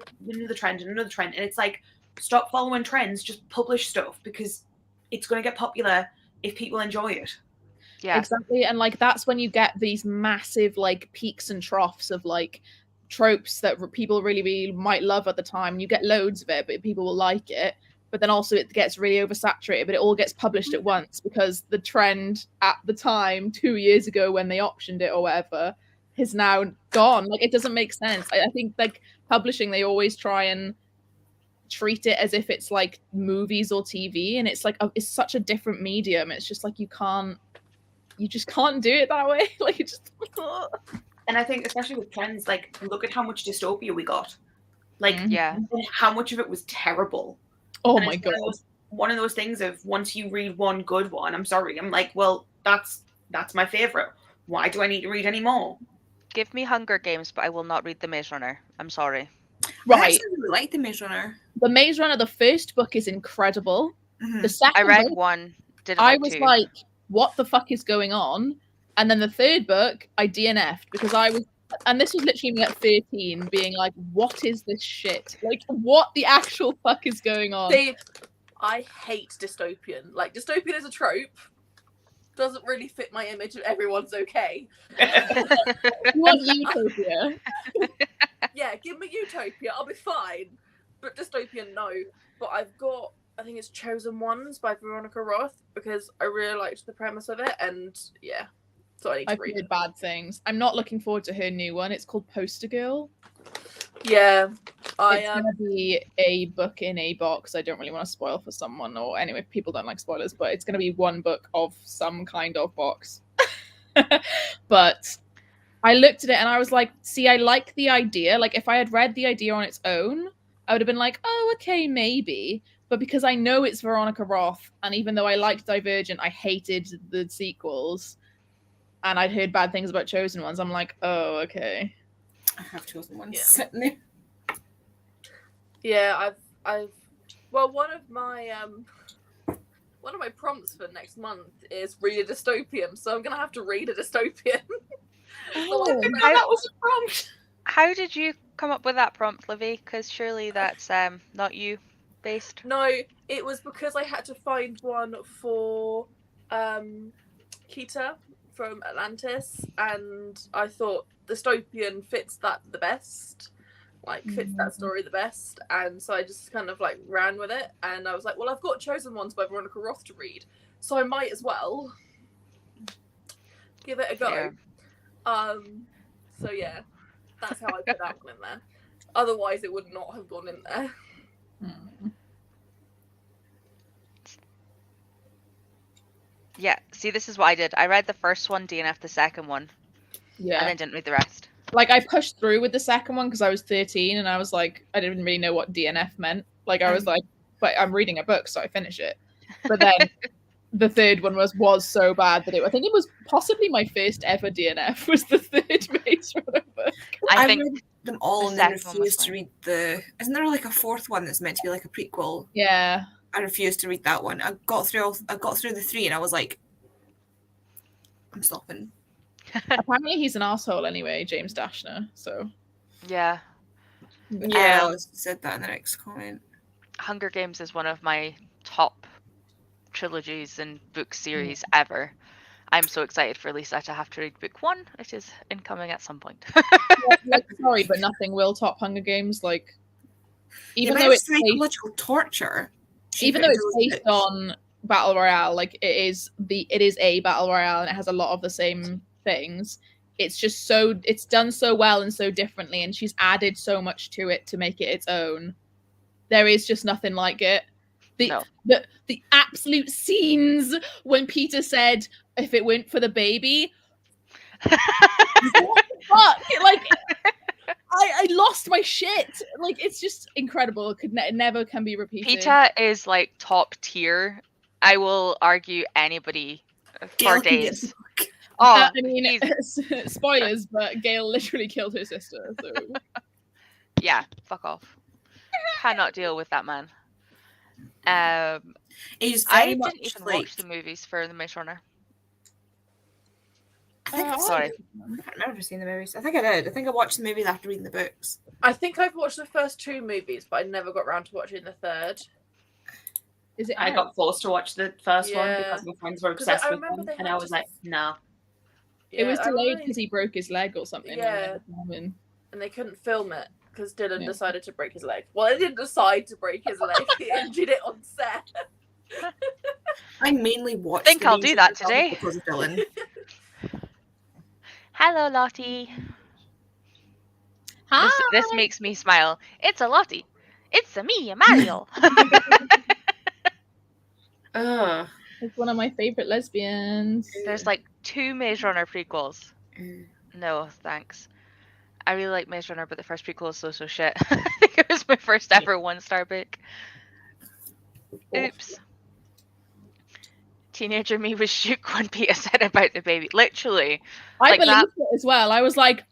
trend and another trend. And it's like, stop following trends, just publish stuff, because it's going to get popular if people enjoy it. Yeah. Exactly. And like that's when you get these massive like peaks and troughs of like tropes that people really, really might love at the time. You get loads of it, but people will like it. But then also it gets really oversaturated, but it all gets published at once because the trend at the time 2 years ago when they optioned it or whatever is now gone. Like, it doesn't make sense. I think like publishing, they always try and treat it as if it's like movies or TV, and it's like it's such a different medium. It's just like you just can't do it that way. Like, it just And I think especially with trends, like, look at how much dystopia we got. Like, Yeah. and how much of it was terrible. oh And my it's god. one of those things of, once you read one good one, I'm sorry, I'm like, well, that's my favorite. Why do I need to read any more? Give me Hunger Games, but I will not read The Maze Runner. I'm sorry. I Right. actually really like the Maze Runner. The Maze Runner, the first book is incredible. Mhm. The second I read book, one. Didn't I like was two. like, what the fuck is going on? And then the third book, I DNF'd because I was, and this was literally me at 13 being like, what is this shit? Like, what the actual fuck is going on? See, I hate dystopian. Like, dystopian is a trope. Doesn't really fit my image of everyone's okay. You want utopia? Yeah, give me utopia, I'll be fine. But dystopian, no. But I've got, I think it's Chosen Ones by Veronica Roth, because I really liked the premise of it, and yeah. So I need to I've read heard it. bad things. I'm not looking forward to her new one. It's called Poster Girl. Yeah. It's I gonna be a book in a box. I don't really want to spoil for someone, or anyway, people don't like spoilers, but it's gonna be one book of some kind of box. But I looked at it and I was like, see, I like the idea. Like, if I had read the idea on its own, I would have been like, oh, okay, maybe. But because I know it's Veronica Roth, and even though I liked Divergent, I hated the sequels, and I'd heard bad things about Chosen Ones, I'm like, oh, okay. I have Chosen Ones Yeah. sitting there. Yeah, I've well, one of my prompts for next month is read a dystopian, so I'm gonna have to read a dystopian. Oh, That was a prompt. How did you come up with that prompt, Livy? Because surely that's not you based. No, it was because I had to find one for Kita from Atlantis, and I thought dystopian fits that the best. Like, fits that story the best, and so I just kind of like ran with it, and I was like, well, I've got Chosen Ones by Veronica Roth to read, so I might as well give it a go. Fair. So yeah, that's how I put that one in there. Otherwise, it would not have gone in there. Yeah, see, this is what I did. I read the first one, DNF the second one, yeah. and then didn't read the rest. Like, I pushed through with the second one because I was 13 and I was like, I didn't really know what DNF meant. Like, I was like, but I'm reading a book, so I finish it. But then the third one was so bad that I think it was possibly my first ever DNF was the third Maze Runner book. I I think read them all the and then second one was refused to fine. read the. Isn't there like a fourth one that's meant to be like a prequel? Yeah. I refused to read that one. I got through the three, and I was like, I'm stopping. Apparently he's an asshole anyway, James Dashner. So yeah, Yeah, I said that in the next comment. Hunger Games is one of my top trilogies and book series ever. I'm so excited for Lisa to have to read book one. It is incoming at some point. like, sorry, but nothing will top Hunger Games. Like, even Yeah, though but it's based, psychological torture. even though it's based on Battle Royale, like it is a Battle Royale and it has a lot of the same things. It's just it's done so well and so differently, and she's added so much to it to make it its own. There is just nothing like it. The absolute scenes when Peter said, "If it weren't for the baby," what the fuck? Like, I lost my shit. Like, it's just incredible. It could never can be repeated. Peter is like top tier. I will argue anybody for days. Oh, I mean, spoilers, but Gail literally killed her sister. So yeah, fuck off. Cannot deal with that man. He's I very much didn't even like. watch the movies for The Maze Runner. I think Sorry. I can't remember seeing the movies. I think I did. I think I watched the movies after reading the books. I think I've watched the first two movies, but I never got around to watching the third. is it? I got forced to watch the first one Yeah. because my friends were 'Cause I obsessed with remember them, they and had I was to- like, no. It was Yeah, I delayed remember because he broke his leg or something. Yeah. And and they couldn't film it because Dylan Yeah. decided to break his leg. Well, he didn't decide to break his leg; he injured it on set. I mainly watched. Think the I'll do movies that today. because of Dylan. Hello, Lottie. Hi. This makes me smile. It's a Lottie. It's a me, a Mario. Ugh. It's one of my favorite lesbians. There's like 2 Maze Runner prequels. Mm. No, thanks. I really like Maze Runner, but the first prequel is so shit. I think it was my first ever 1-star book. Oops. Teenager me was shook when Peter said about the baby. Literally. I Like believed it as well. I was like,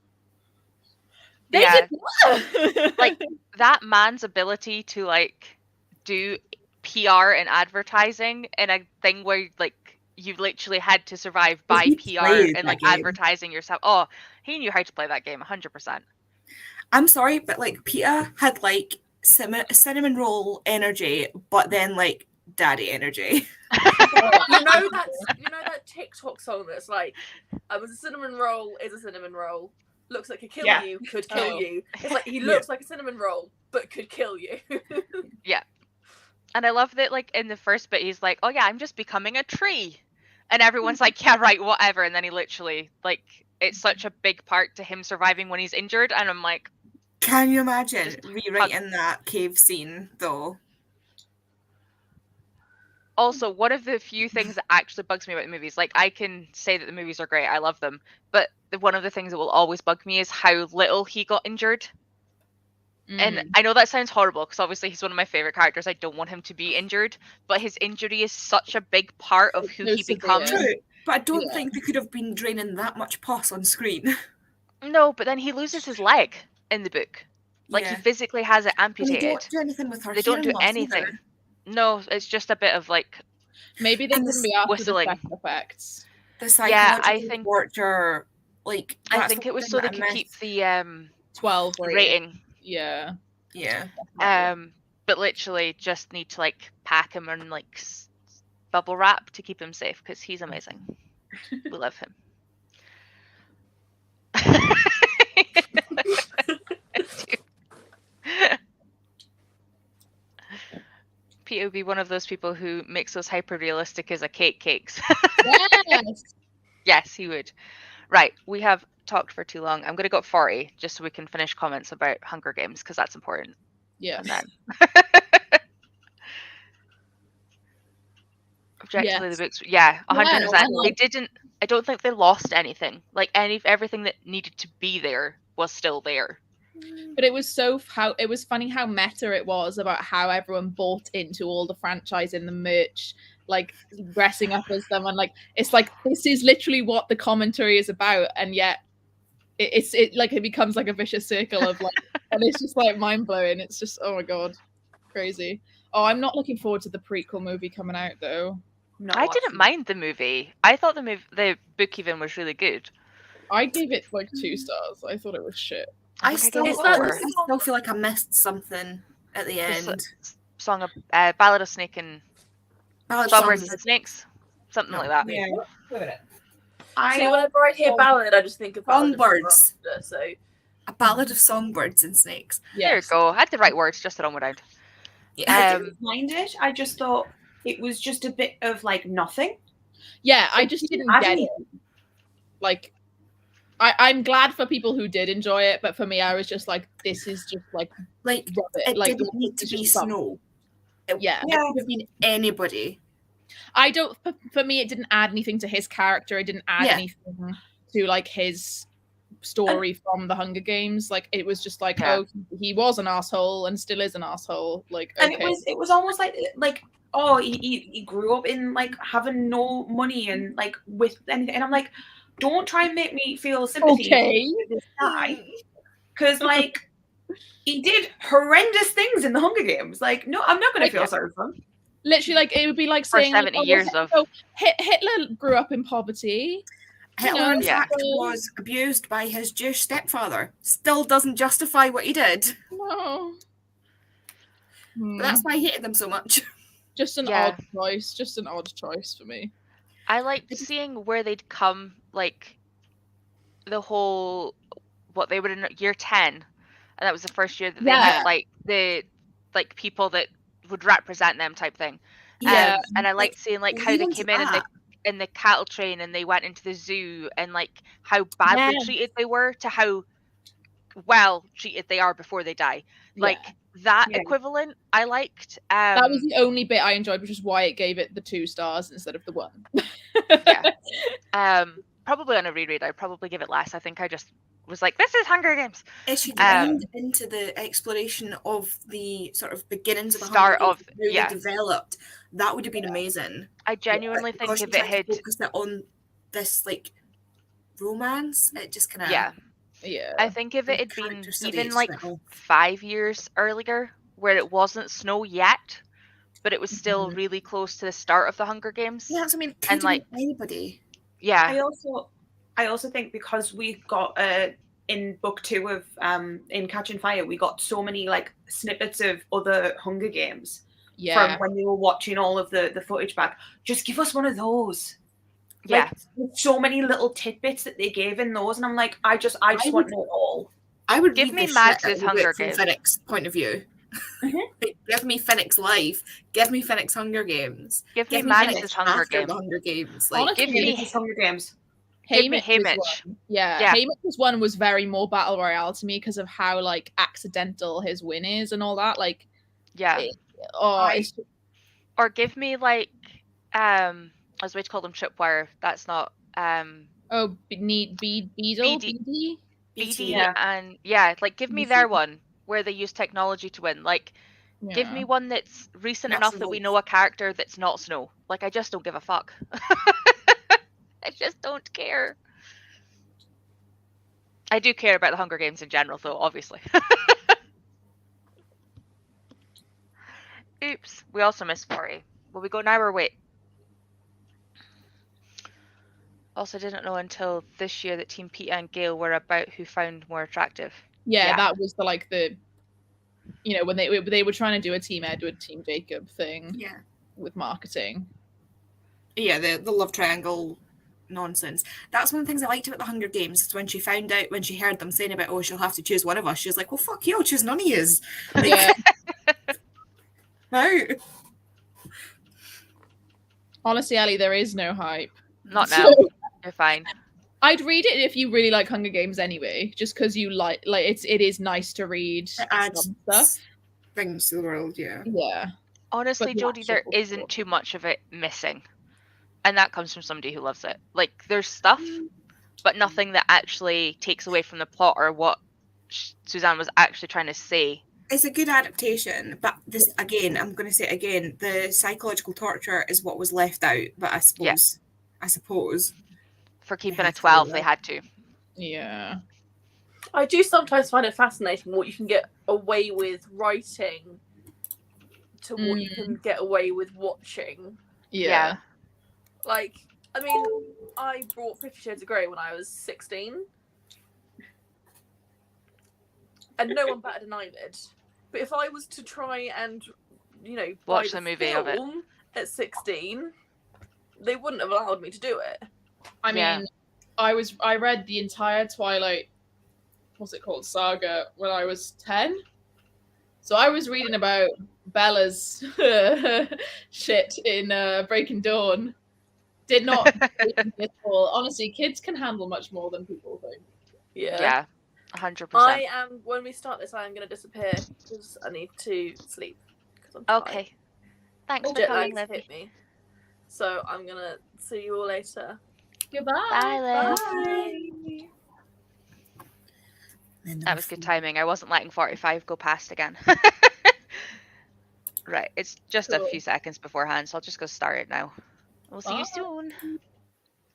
they Yeah. did what? Like, that man's ability to like do PR and advertising in a thing where like you literally had to survive by he PR played and that like game. advertising yourself. Oh, he knew how to play that game 100%. I'm sorry, but like Peter had like cinnamon roll energy, but then like daddy energy. You know that TikTok song that's like, a cinnamon roll is a cinnamon roll. Looks like could kill Yeah. you, could kill Oh. you. It's like he looks like a cinnamon roll, but could kill you. And I love that, like, in the first bit, he's like, oh yeah, I'm just becoming a tree. And everyone's like, yeah, right, whatever. And then he literally, like, it's such a big part to him surviving when he's injured. And I'm like, Can you imagine Just rewriting that cave scene though? also, one of the few things that actually bugs me about the movies, like, I can say that the movies are great, I love them. But one of the things that will always bug me is how little he got injured. And I know that sounds horrible because obviously he's one of my favorite characters. I don't want him to be injured, but his injury is such a big part of who So he severe. becomes. True, but I don't Yeah. think they could have been draining that much pus on screen. No, but then he loses his leg in the book. Like, he physically has it And they amputated. don't do anything with her. They don't do hearing loss anything. either. No, it's just a bit of like, Maybe they And couldn't the be after whistling. the special effects. The Yeah, psychological I think- torture, like I that's think the it was thing so they that I could keep miss. the 12 rating. Yeah. Yeah, But literally just need to like pack him in like bubble wrap to keep him safe because he's amazing. We love him. Pete would be one of those people who makes those hyper realistic as a cakes. Yes. Yes, he would. Right, we have talked for too long. I'm going to go 40 just so we can finish comments about Hunger Games because that's important. Yeah. And then objectively, Yes. the books, yeah, 100%. and, They didn't. I don't think they lost anything. Like everything that needed to be there was still there. But it was it was funny how meta it was about how everyone bought into all the franchise and the merch, like dressing up as them, and like it's like this is literally what the commentary is about, and yet it like it becomes like a vicious circle of like, and it's just like mind blowing. It's just oh my god, crazy. Oh, I'm not looking forward to the prequel movie coming out though. Not I watching. didn't mind the movie. I thought the book even was really good. I gave it like 2 stars. I thought it was shit. I think still, gave Is it that- four. I still feel like I missed something at the It's end. Song of Ballad of Snake and Ballad Songbirds songs. and Snakes, something No. like that. Yeah. See, whenever I hear ballad, I just think of Ballad of Songbirds. Rhonda, so A ballad of songbirds and snakes. There you Yes. go. I had the right words, just the wrong one out. Yeah. I Um, didn't mind it. I just thought it was just a bit of like nothing. Yeah, I just didn't I get didn't- it. Like, I'm glad for people who did enjoy it, but for me, I was just like, this is just like Like rub it. it Like, didn't need to it's be just bum. snow. It, Yeah. it could have been anybody. I don't. For me, it didn't add anything to his character. It didn't add Yeah. anything to like his story from the Hunger Games. Like it was just like, Yeah. oh, he was an asshole and still is an asshole. Like, And okay. it was almost like oh he grew up in like having no money and like with anything, and I'm like, don't try and make me feel sympathy Okay. for this guy, because like he did horrendous things in the Hunger Games. Like, no, I'm not going to feel sorry for him. Literally, like it would be like For saying, like, 70 oh, years well, of- so Hitler grew up in poverty. Hitler, in Yeah. fact, was abused by his Jewish stepfather. Still doesn't justify what he did. No. But that's why I hated them so much. Just an Yeah. odd choice. Just an odd choice for me. I liked seeing where they'd come, like the whole what they were in year 10, and that was the first year that they Yeah. had like the like people that would represent them type thing. Yeah. And I liked seeing like how they even to came in that. in the cattle train and they went into the zoo and like how badly Yes. treated they were to how well treated they are before they die. Like Yeah. that Yeah. equivalent I liked. That was the only bit I enjoyed, which is why it gave it the 2 stars instead of the 1. Probably on a reread I'd probably give it less. I think I just was like, this is Hunger Games. If she'd Um, leaned into the exploration of the sort of beginnings of the Start Hunger Games, of- how yeah. they developed, that would have been amazing. I genuinely But think because if she it tried to had focus it on this like romance, it just kind of yeah. Yeah. I think if it had been character studies, even like like, oh. 5 years earlier, where it wasn't snow yet, but it was still really close to the start of the Hunger Games. Yeah, that's, I mean, could And, have like- been anybody. Yeah, I also think because we got in book 2 of in Catching Fire, we got so many like snippets of other Hunger Games Yeah. from when they were watching all of the footage back. Just give us one of those. yeah. Like, so many little tidbits that they gave in those, and I'm like, I just want it all. I would Give read me the Mags's shit out of Hunger it from Games. Finnick's point of view. Mhm. Like, give me Finnick's life. Give me Finnick's Hunger Games. Give me Give me Mags's Finnick's Hunger after Game. the Hunger Games. Like, Honestly, Give me This is Hunger Games. Give me Haymitch was Haymitch. one. Yeah, Yeah. Haymitch's one was very more battle royale to me because of how like accidental his win is and all that. Like, Yeah. it's Or give me like I was about to call them Tripwire. That's not Beedle, BD. BD Yeah. and like give me their one where they use technology to win. Like give me one that's recent That's enough the that we wolf. know a character that's not Snow. Like I just don't give a fuck. I just don't care. I do care about the Hunger Games in general, though, obviously. Oops, we also missed 40. Will we go now or wait? Also didn't know until this year that Team Peeta and Gale were about who found more attractive. Yeah, Yeah. that was the when they were trying to do a Team Edward, Team Jacob thing yeah. with marketing. Yeah, the love triangle nonsense. That's one of the things I liked about the Hunger Games. Is when she heard them saying about, oh, she'll have to choose one of us, she was like, well, fuck you, I'll choose none of yous. Like, Yeah. no. Honestly, Ellie, there is no hype. Not now. You're fine. I'd read it if you really like Hunger Games anyway, just because you like it is nice to read It adds some stuff. things to the world, yeah. Yeah. Honestly, the Jodie, there actual- isn't too much of it missing. And that comes from somebody who loves it. Like, there's stuff, but nothing that actually takes away from the plot or what Suzanne was actually trying to say. It's a good adaptation, but this, again, I'm going to say it again, the psychological torture is what was left out, but I suppose. For keeping had a to do 12, that. they had to. Yeah. I do sometimes find it fascinating what you can get away with writing to what you can get away with watching. Yeah. Like, I mean, I brought 50 Shades of Grey when I was 16. And no one batted an eyelid. But if I was to try and, buy Watch the movie of it. film at 16, they wouldn't have allowed me to do it. I mean, Yeah. I read the entire Twilight, what's it called, saga when I was 10. So I was reading about Bella's shit in Breaking Dawn. Did not at all. Honestly, kids can handle much more than people think. Yeah, 100%. When we start this, I am going to disappear because I need to sleep. 'Cause I'm tired. Okay. Thanks for Jet coming, lag's Libby. hit me. So I'm going to see you all later. Goodbye. Bye, Liv. Bye. That was good timing. I wasn't letting 45 go past again. Right, it's just a Cool. few seconds beforehand, so I'll just go start it now. We'll see you Bye. soon.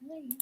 Bye.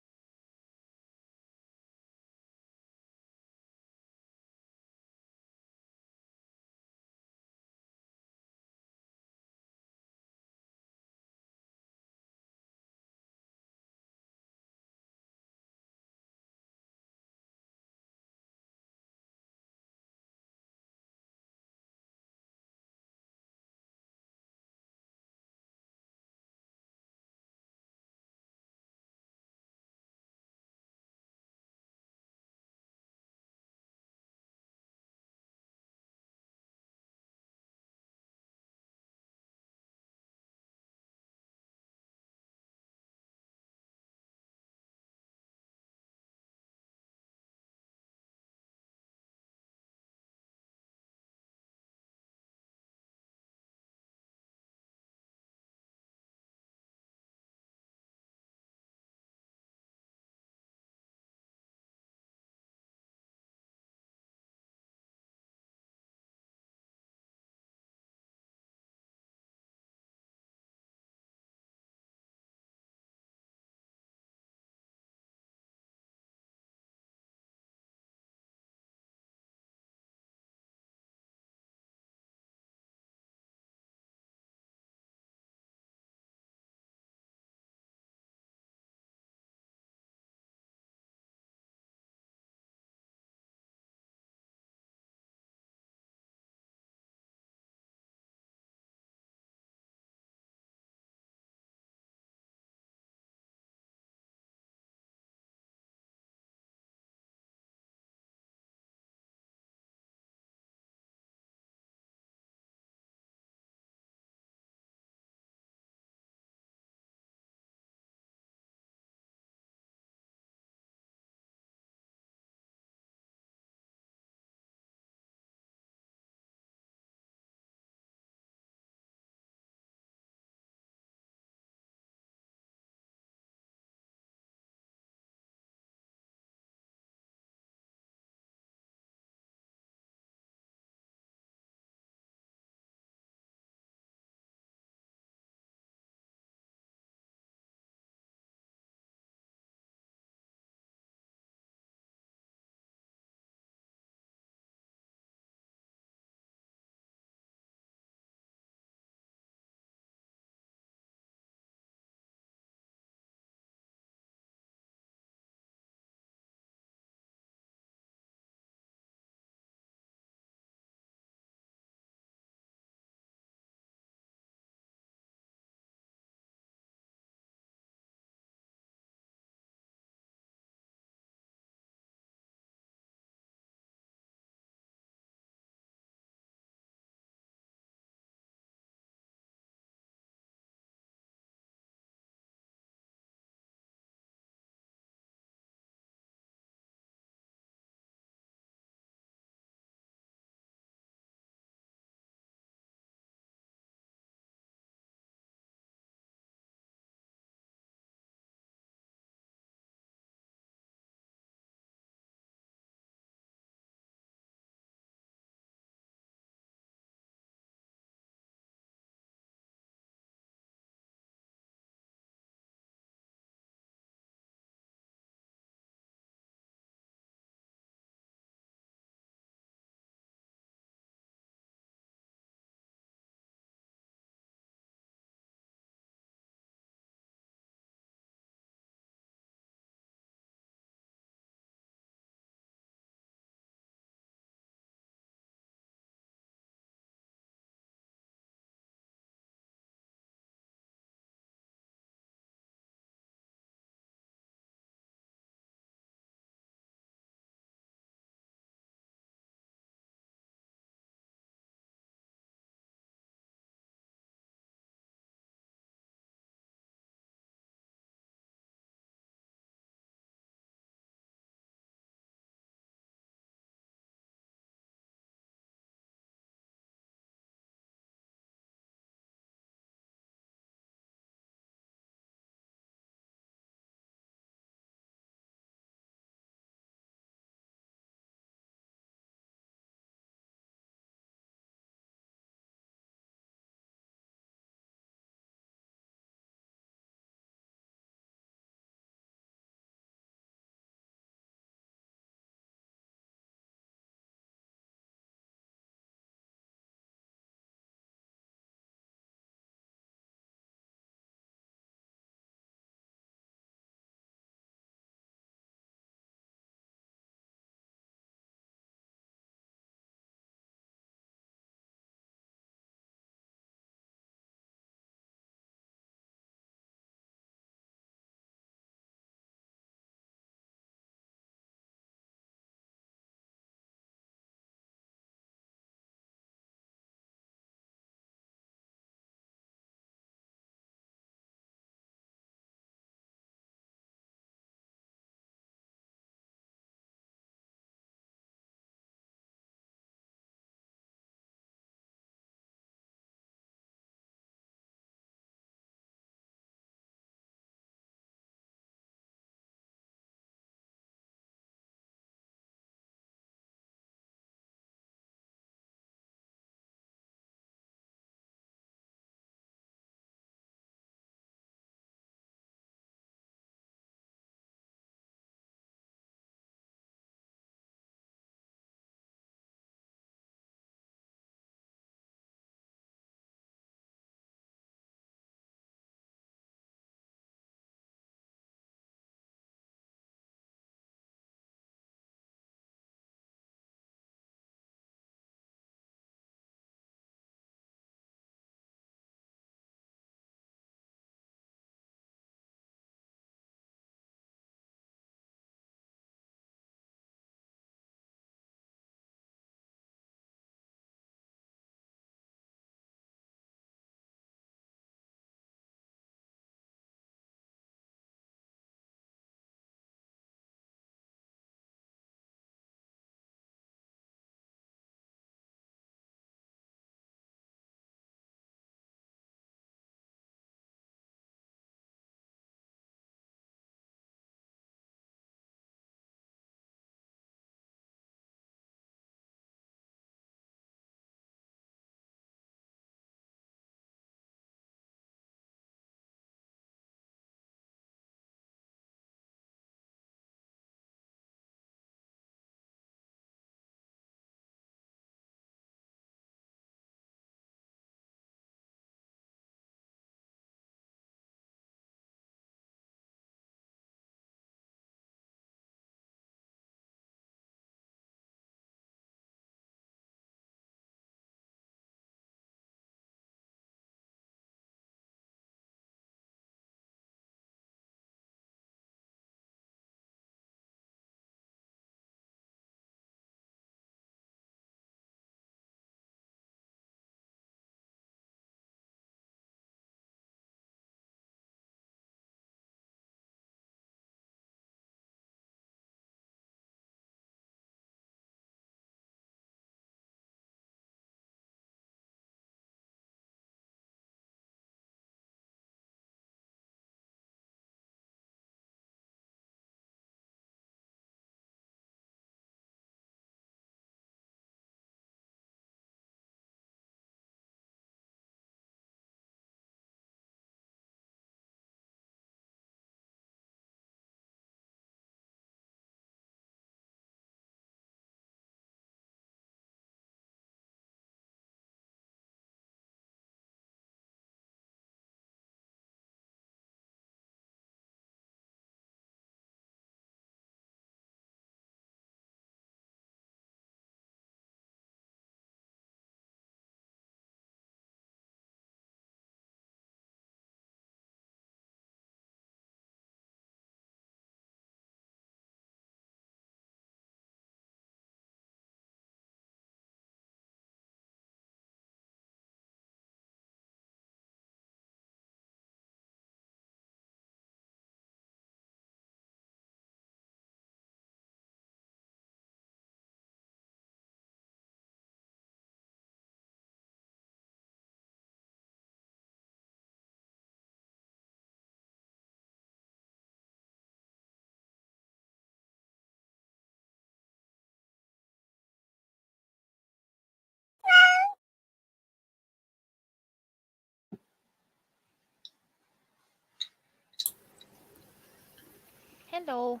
Hello.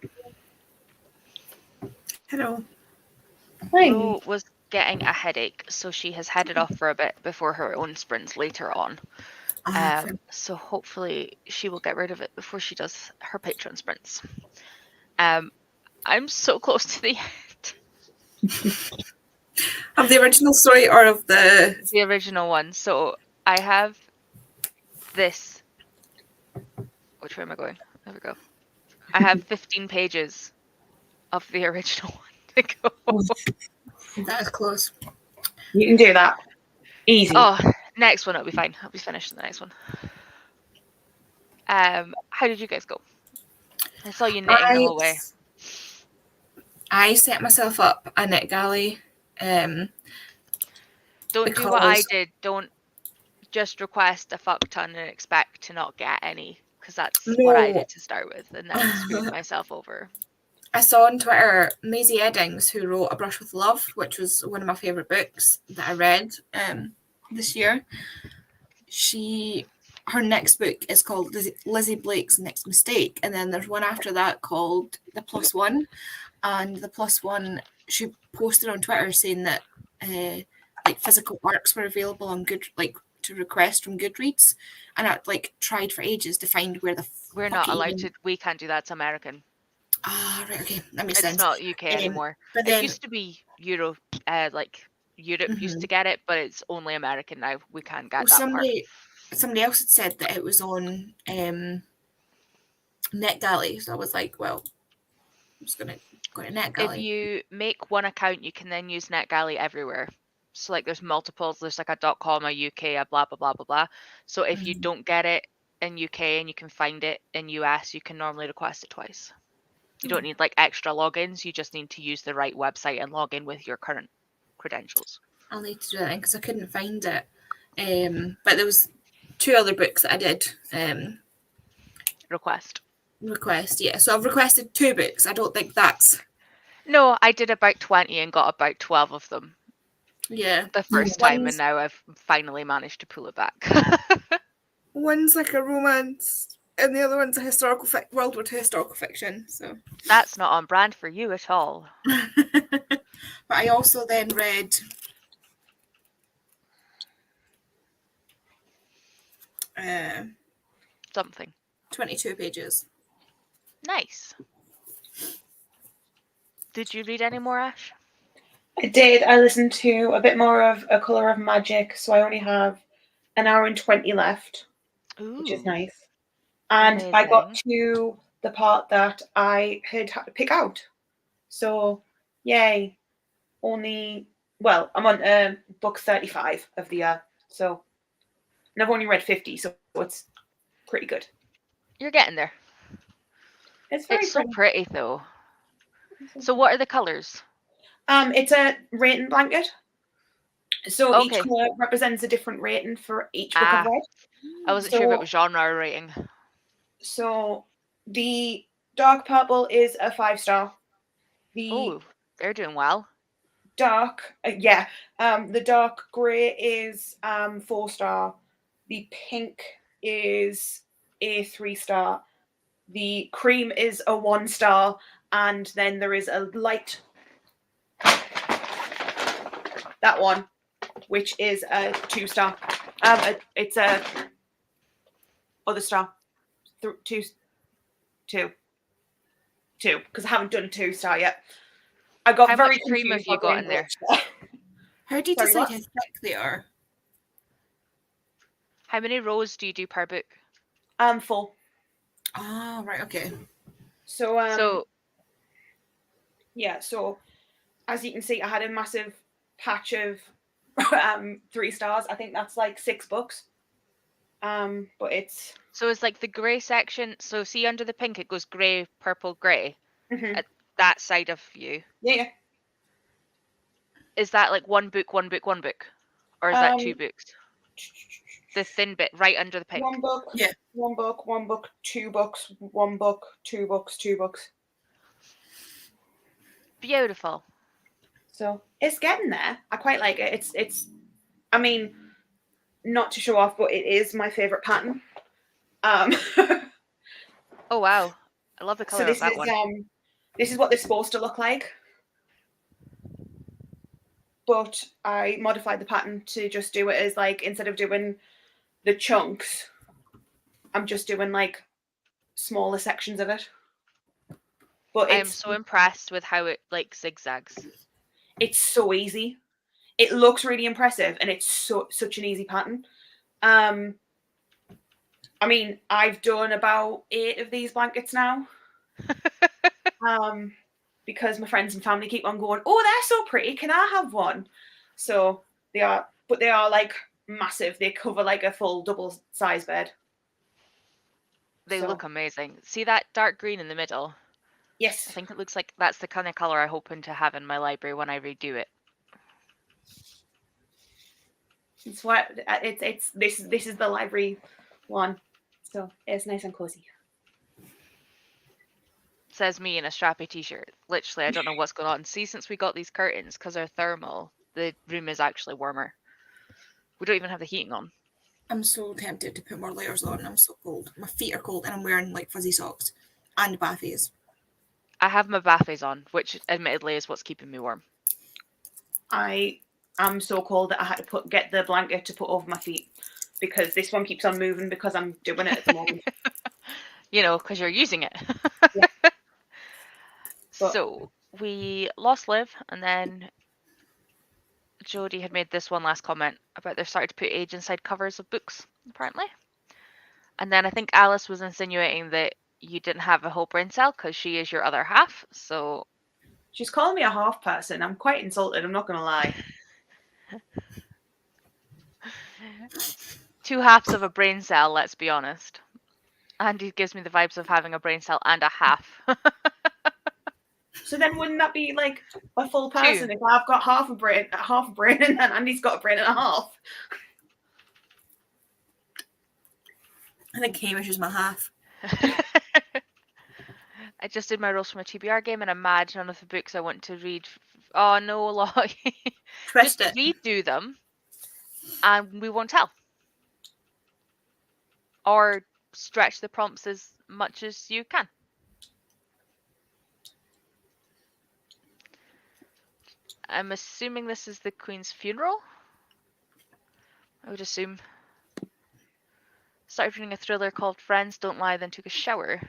Hello. Hi. Ro was getting a headache, so she has headed off for a bit before her own sprints later on. So hopefully she will get rid of it before she does her Patreon sprints. I'm so close to the end. Of the original story or of the... The original one. So I have this. Which way am I going? There we go. I have 15 pages of the original one to go. That is close. You can do that. Easy. Oh, next one, it'll be fine. I'll be finished in the next one. How did you guys go? I saw you knitting the whole way. I set myself up a knit galley. Don't do what I did. Don't just request a fuck ton and expect to not get any, because that's what I did to start with, and then screwed myself over. I saw on Twitter Maisie Eddings, who wrote A Brush with Love, which was one of my favourite books that I read this year. Her next book is called Lizzie Blake's Next Mistake, and then there's one after that called The Plus One. And The Plus One, she posted on Twitter saying that like physical works were available on to request from Goodreads, and I tried for ages to find where the we're not allowed to. We can't do that. It's American. Ah, right, okay, that makes sense. It's not UK anymore. But it used to be Europe used to get it, but it's only American now. We can't get that part. Somebody else had said that it was on NetGalley, so I was like, well, I'm just gonna go to NetGalley. If you make one account, you can then use NetGalley everywhere. So there's multiples. There's a .com, a UK, a blah blah blah blah blah. So if you don't get it in UK and you can find it in US, you can normally request it twice. You don't need extra logins. You just need to use the right website and log in with your current credentials. I'll need to do that because I couldn't find it. But there was 2 other books that I did request. Yeah, so I've requested 2 books. I don't think that's... No, I did about 20 and got about 12 of them. Yeah. The first time, and now I've finally managed to pull it back. One's like a romance, and the other one's a historical World War II historical fiction. So that's not on brand for you at all. But I also then read something. 22 pages. Nice. Did you read any more, Ash? I did. I listened to a bit more of A Colour of Magic, so I only have an hour and 20 left, which is nice. And amazing. I got to the part that I had to pick out. So, yay. I'm on book 35 of the year. So, and I've only read 50, so it's pretty good. You're getting there. It's very so pretty, though. So what are the colours? It's a rating blanket. So each colour represents a different rating for each book I've read. I wasn't sure if it was genre or rating. So the dark purple is a 5-star. They're doing well. Dark, the dark grey is 4-star. The pink is a 3-star. The cream is a 1-star, and then there is a light, that one, which is a 2-star. It's a other star, 2, because I haven't done 2-star yet. I got very much cream have you got in there? How do you decide how thick they are? How many rows do you do per book? 4. Oh, right, okay. So as you can see, I had a massive patch of 3 stars. I think that's 6 books. But it's the grey section. So see under the pink, it goes grey, purple, grey. Mm-hmm. At that side of you. Yeah. Is that one book, or is that 2 books? The thin bit right under the pink. 1 book. Yeah. 1 book. 1 book. 2 books. 1 book. 2 books. 2 books. Beautiful. So it's getting there. I quite like it. It's. I mean, not to show off, but it is my favorite pattern. Oh wow! I love the So color of that one. this is what they're supposed to look like. But I modified the pattern to just do it as like, instead of doing the chunks, I'm just doing like smaller sections of it. But I am so impressed with how it like zigzags. it's so easy. It looks really impressive, and it's such an easy pattern. I mean, I've done about 8 of these blankets now. Because my friends and family keep on going, oh, they're so pretty, can I have one? So they are, but they are like massive. They cover like a full double size bed. They So- look amazing. See that dark green in the middle? Yes. I think it looks like that's the kind of color I'm hoping to have in my library when I redo it. It's what it's this is the library one. So it's nice and cozy. Says me in a strappy t-shirt. Literally, I don't know what's going on. See, since we got these curtains, because they're thermal, the room is actually warmer. We don't even have the heating on. I'm so tempted to put more layers on. I'm so cold. My feet are cold, and I'm wearing like fuzzy socks and baffies. I have my baffies on, which admittedly is what's keeping me warm. I am so cold that I had to get the blanket to put over my feet because this one keeps on moving because I'm doing it at the moment. You know, because you're using it. Yeah. But- So we lost Liv, and then Jodie had made this one last comment about they're starting to put age inside covers of books, apparently. And then I think Alice was insinuating that you didn't have a whole brain cell because she is your other half. So She's calling me a half person. I'm quite insulted, I'm not gonna lie. 2 halves of a brain cell, let's be honest. Andy gives me the vibes of having a brain cell and a half. So then wouldn't that be like a full person if I've got half a brain and then Andy's got a brain and a half? I think Hamish is my half. I just did my roles from a TBR game and I'm mad none of the books I want to read. Oh no, Locke. Twist Just it. redo them and we won't tell. Or stretch the prompts as much as you can. I'm assuming this is the Queen's funeral. I would assume. Started reading a thriller called Friends Don't Lie, then took a shower.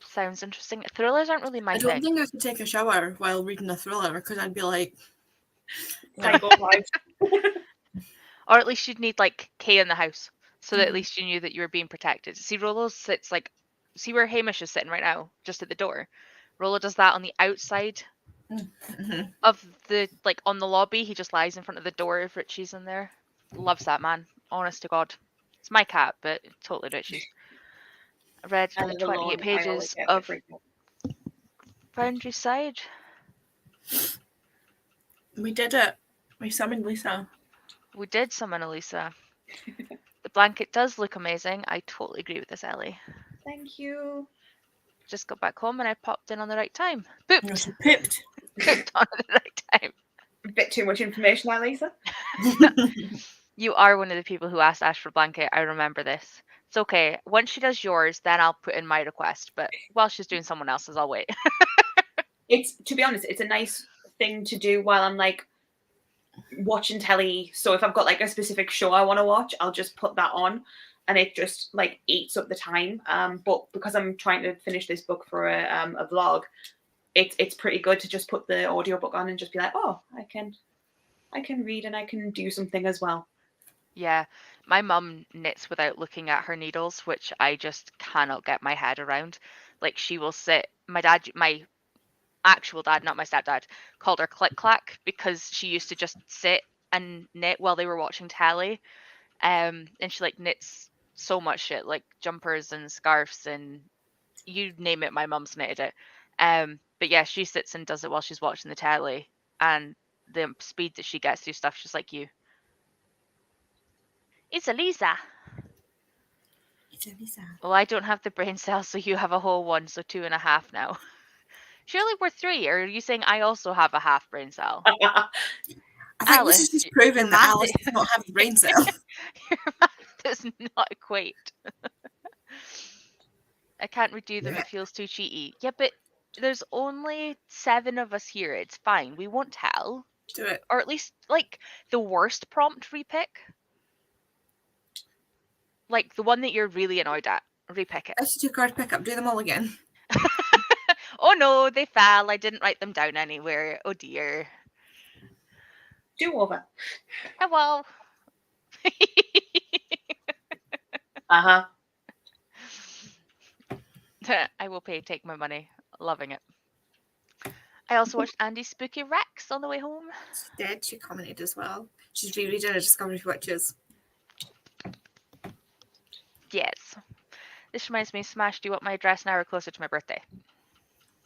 Sounds interesting. Thrillers aren't really my I don't thing. think I could take a shower while reading a thriller because I'd be like, Psycho vibes. Or at least you'd need like Kay in the house, so that at Mhm. least you knew that you were being protected. See, Rolo sits like, see where Hamish is sitting right now, just at the door. Rolo does that on the outside mhm. of the, like on the lobby. He just lies in front of the door if Richie's in there. Loves that man. Honest to God. It's my cat, but totally Richie's. I read I the live alone, 28 I always pages get of freaked out. Boundary Side. We did it. We summoned Lisa. We did summon Elisa. The blanket does look amazing. I totally agree with this, Ellie. Thank you. Just got back home and I popped in on the right time. No, Pooped. she pooped. Pooped on at the right time. A bit too much information there, Lisa. You are one of the people who asked Ash for blanket. I remember this. It's okay. Once she does yours, then I'll put in my request. But while she's doing someone else's, I'll wait. It's, to be honest, it's a nice thing to do while I'm like watching telly. So if I've got like a specific show I want to watch, I'll just put that on and it just like eats up the time. But because I'm trying to finish this book for a vlog, it's pretty good to just put the audiobook on and just be like, oh, I can read and I can do something as well. Yeah. My mum knits without looking at her needles, which I just cannot get my head around. Like she will sit. My actual dad, not my stepdad, called her Click Clack because she used to just sit and knit while they were watching telly. And she like knits so much shit, like jumpers and scarves and you name it, my mum's knitted it. But yeah, she sits and does it while she's watching the telly, and the speed that she gets through stuff, just like you. It's Elisa. It's Lisa. Well, I don't have the brain cells, so you have a whole one, so 2.5 now. Surely we're 3. Or are you saying I also have a half brain cell? I think Alice, this is just proving that math- Alice does not have a brain cell. Your math does not equate. I can't redo them. It feels too cheaty. Yeah, but there's only 7 of us here. It's fine. We won't tell. Do it. Or at least, like, the worst prompt repick. Like, the one that you're really annoyed at. Repick it. That's a 2-card pickup. Do them all again. Oh no, they fell. I didn't write them down anywhere. Oh dear. Do over. Oh well. Uh-huh. I will take my money. Loving it. I also watched Andy's Spooky Rex on the way home. She did. She commented as well. She's rereading a Discovery of Witches. Yes. This reminds me, Smash, do you want my address an hour closer to my birthday?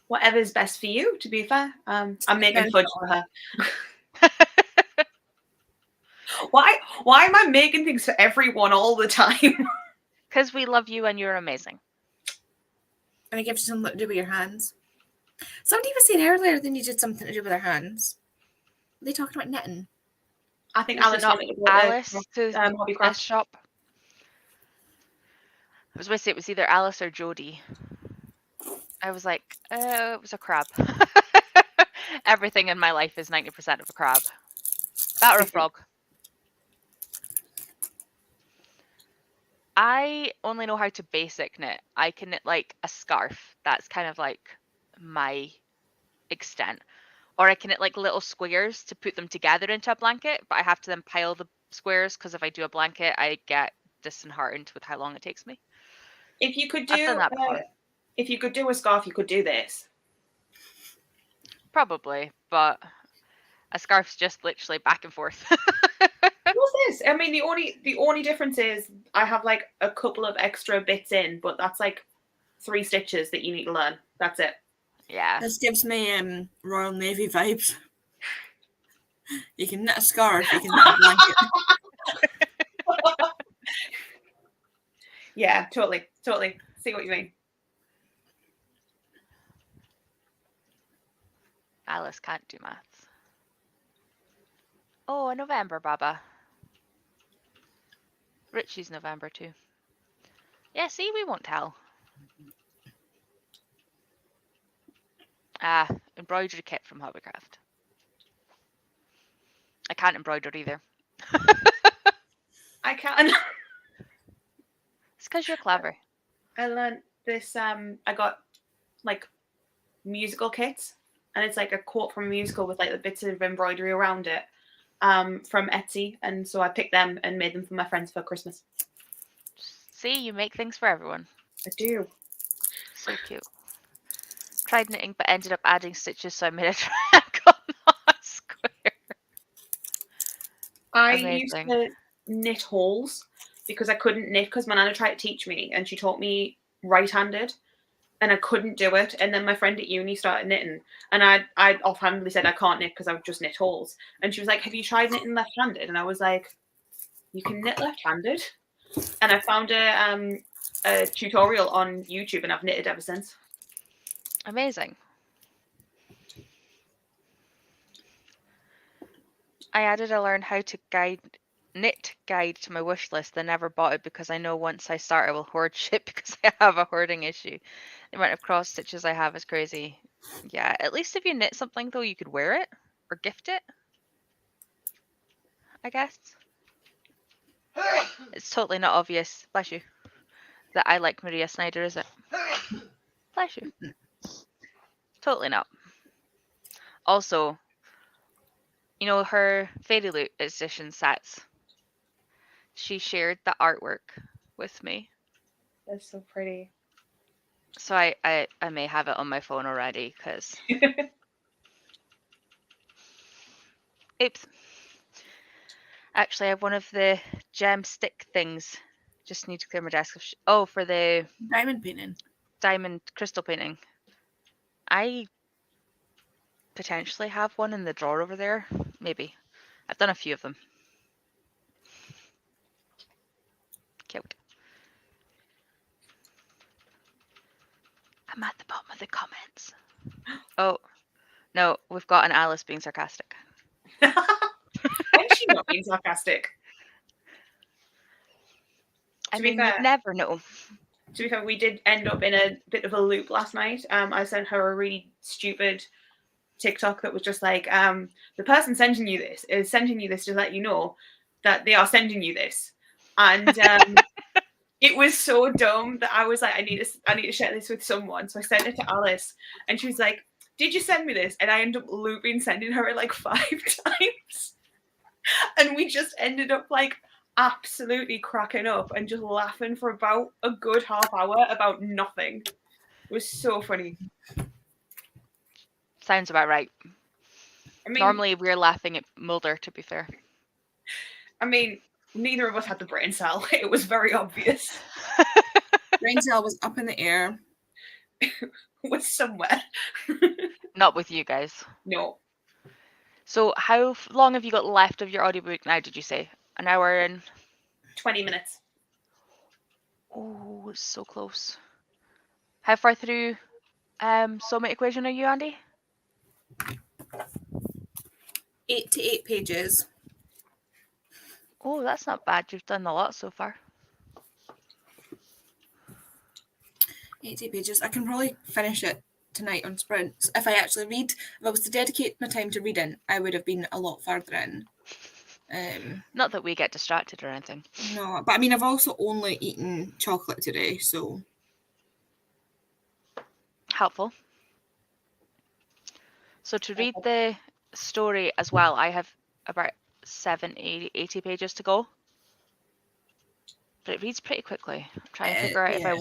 Whatever's best for you, to be fair. I'm making fudge for her. Why am I making things for everyone all the time? Because we love you and you're amazing. And I give you something to do with your hands. Somebody was saying earlier they needed something to do with their hands. Were they talking about knitting? I think Was it Alice not wanted to go to Alice to Hobbycraft. this shop? I was going to say it was either Alice or Jodie. I was like, it was a crab. Everything in my life is 90% of a crab. That or a frog. I only know how to basic knit. I can knit like a scarf. That's kind of like my extent. Or I can knit like little squares to put them together into a blanket, but I have to then pile the squares because if I do a blanket, I get disheartened with how long it takes me. If you could I've done do that before. if you could do a scarf, you could do this. Probably, but a scarf's just literally back and forth. What's this? I mean, the only difference is I have like a couple of extra bits in, but that's like 3 stitches that you need to learn. That's it. Yeah. This gives me Royal Navy vibes. You can knit a scarf, you can knit a blanket. Yeah, totally. See what you mean. Alice can't do maths. Oh, November, Baba. Richie's November too. Yeah, see, we won't tell. Embroidery kit from Hobbycraft. I can't embroider either. I can. It's because you're clever. I learned this. I got like musical kits, and it's like a quote from a musical with like the bits of embroidery around it, from Etsy, and so I picked them and made them for my friends for Christmas. See, you make things for everyone. I do. So cute. Tried knitting, but ended up adding stitches, so I made a triangle, not a square. I Amazing. used to knit holes because I couldn't knit because my nana tried to teach me, and she taught me right-handed, and I couldn't do it. And then my friend at uni started knitting, and I offhandedly said I can't knit because I would just knit holes. And she was like, "Have you tried knitting left-handed?" And I was like, "You can knit left-handed." And I found a tutorial on YouTube, and I've knitted ever since. Amazing. I added a learn how to knit guide to my wish list. I never bought it because I know once I start I will hoard shit because I have a hoarding issue. The amount of cross stitches I have is crazy. Yeah, at least if you knit something though, you could wear it or gift it, I guess. It's totally not obvious, bless you, that I like Maria Snyder, is it? Bless you. Totally not. Also, you know her Fairy Loot edition sets. She shared the artwork with me. That's so pretty. So I may have it on my phone already because oops. Actually, I have one of the gem stick things. Just need to clear my desk. Oh, for the Diamond painting. diamond crystal painting. I potentially have one in the drawer over there. Maybe. I've done a few of them. Cute. I'm at the bottom of the comments. Oh, no, we've got an Alice being sarcastic. When's she not being sarcastic? I To be mean, fair- you'd never know. to be fair, we did end up in a bit of a loop last night. I sent her a really stupid TikTok that was just like, the person sending you this is sending you this to let you know that they are sending you this. And it was so dumb that I was like, I need to share this with someone. So I sent it to Alice, and she was like, did you send me this? And I ended up looping sending her it like 5 times. And we just ended up like absolutely cracking up and just laughing for about a good half hour about nothing. It was so funny. Sounds about right. I mean, Normally we're laughing at Mulder, to be fair. I mean, neither of us had the brain cell. It was very obvious. Brain cell was up in the air. Was somewhere. Not with you guys. No. So how long have you got left of your audiobook now, did you say? An hour and... 20 minutes. Oh, it's so close. How far through Soulmate Equation are you, Andy? 8 to 8 pages. Oh, that's not bad. You've done a lot so far. 8 to 8 pages. I can probably finish it tonight on sprints. If I actually read, if I was to dedicate my time to reading, I would have been a lot further in. Not that we get distracted or anything. No, but I mean, I've also only eaten chocolate today, so Helpful. So to read the story as well, I have about 70, 80 pages to go. But it reads pretty quickly. I'm trying to figure out if I...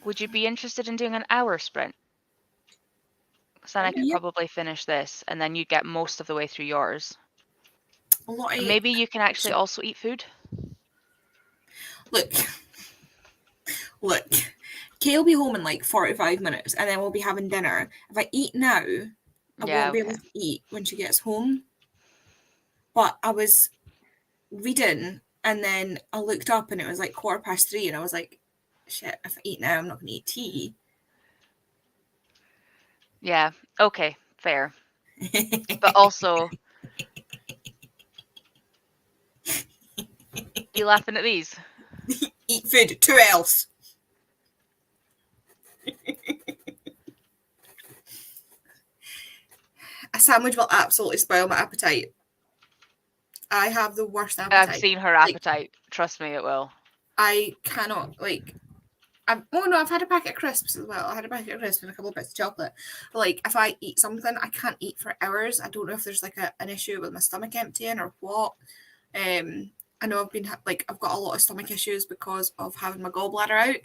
Would you be interested in doing an hour sprint? Because then I could probably finish this and then you get most of the way through yours. a lot of Maybe you can actually also eat food. Look. Kay will be home in like 45 minutes and then we'll be having dinner. If I eat now, I won't be able to eat when she gets home. But I was reading and then I looked up and it was like 3:15 and I was like, shit, if I eat now, I'm not going to eat tea. Yeah, okay, fair. But also... You laughing at these? Eat food, 2 else. A sandwich will absolutely spoil my appetite. I have the worst appetite. I've seen her appetite. Trust me, it will. I cannot, I've had a packet of crisps as well. I had a packet of crisps and a couple of bits of chocolate. But, like, if I eat something, I can't eat for hours. I don't know if there's, like, an issue with my stomach emptying or what. I know I've got a lot of stomach issues because of having my gallbladder out.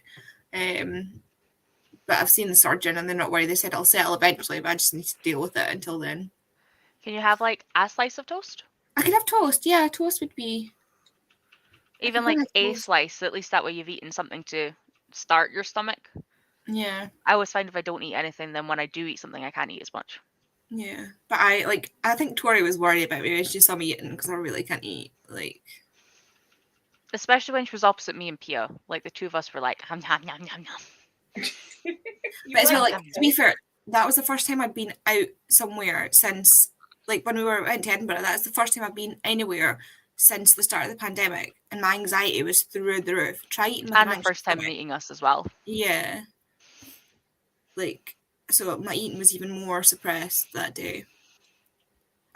But I've seen the surgeon and they're not worried. They said I'll settle eventually, but I just need to deal with it until then. Can you have, like, a slice of toast? I could have toast. Yeah, toast would be... Even, like, a slice. At least that way you've eaten something to start your stomach. Yeah. I always find if I don't eat anything, then when I do eat something, I can't eat as much. Yeah. But I think Tori was worried about me when she saw me eating because I really can't eat. Especially when she was opposite me and Pia. Like, the two of us were like, hum, hum, yum, yum, yum. But as well, to be fair, that was the first time I'd been out somewhere since, when we went to Edinburgh, that was the first time I've been anywhere since the start of the pandemic, and my anxiety was through the roof. Try eating with and the first time meeting us as well. Yeah. So my eating was even more suppressed that day.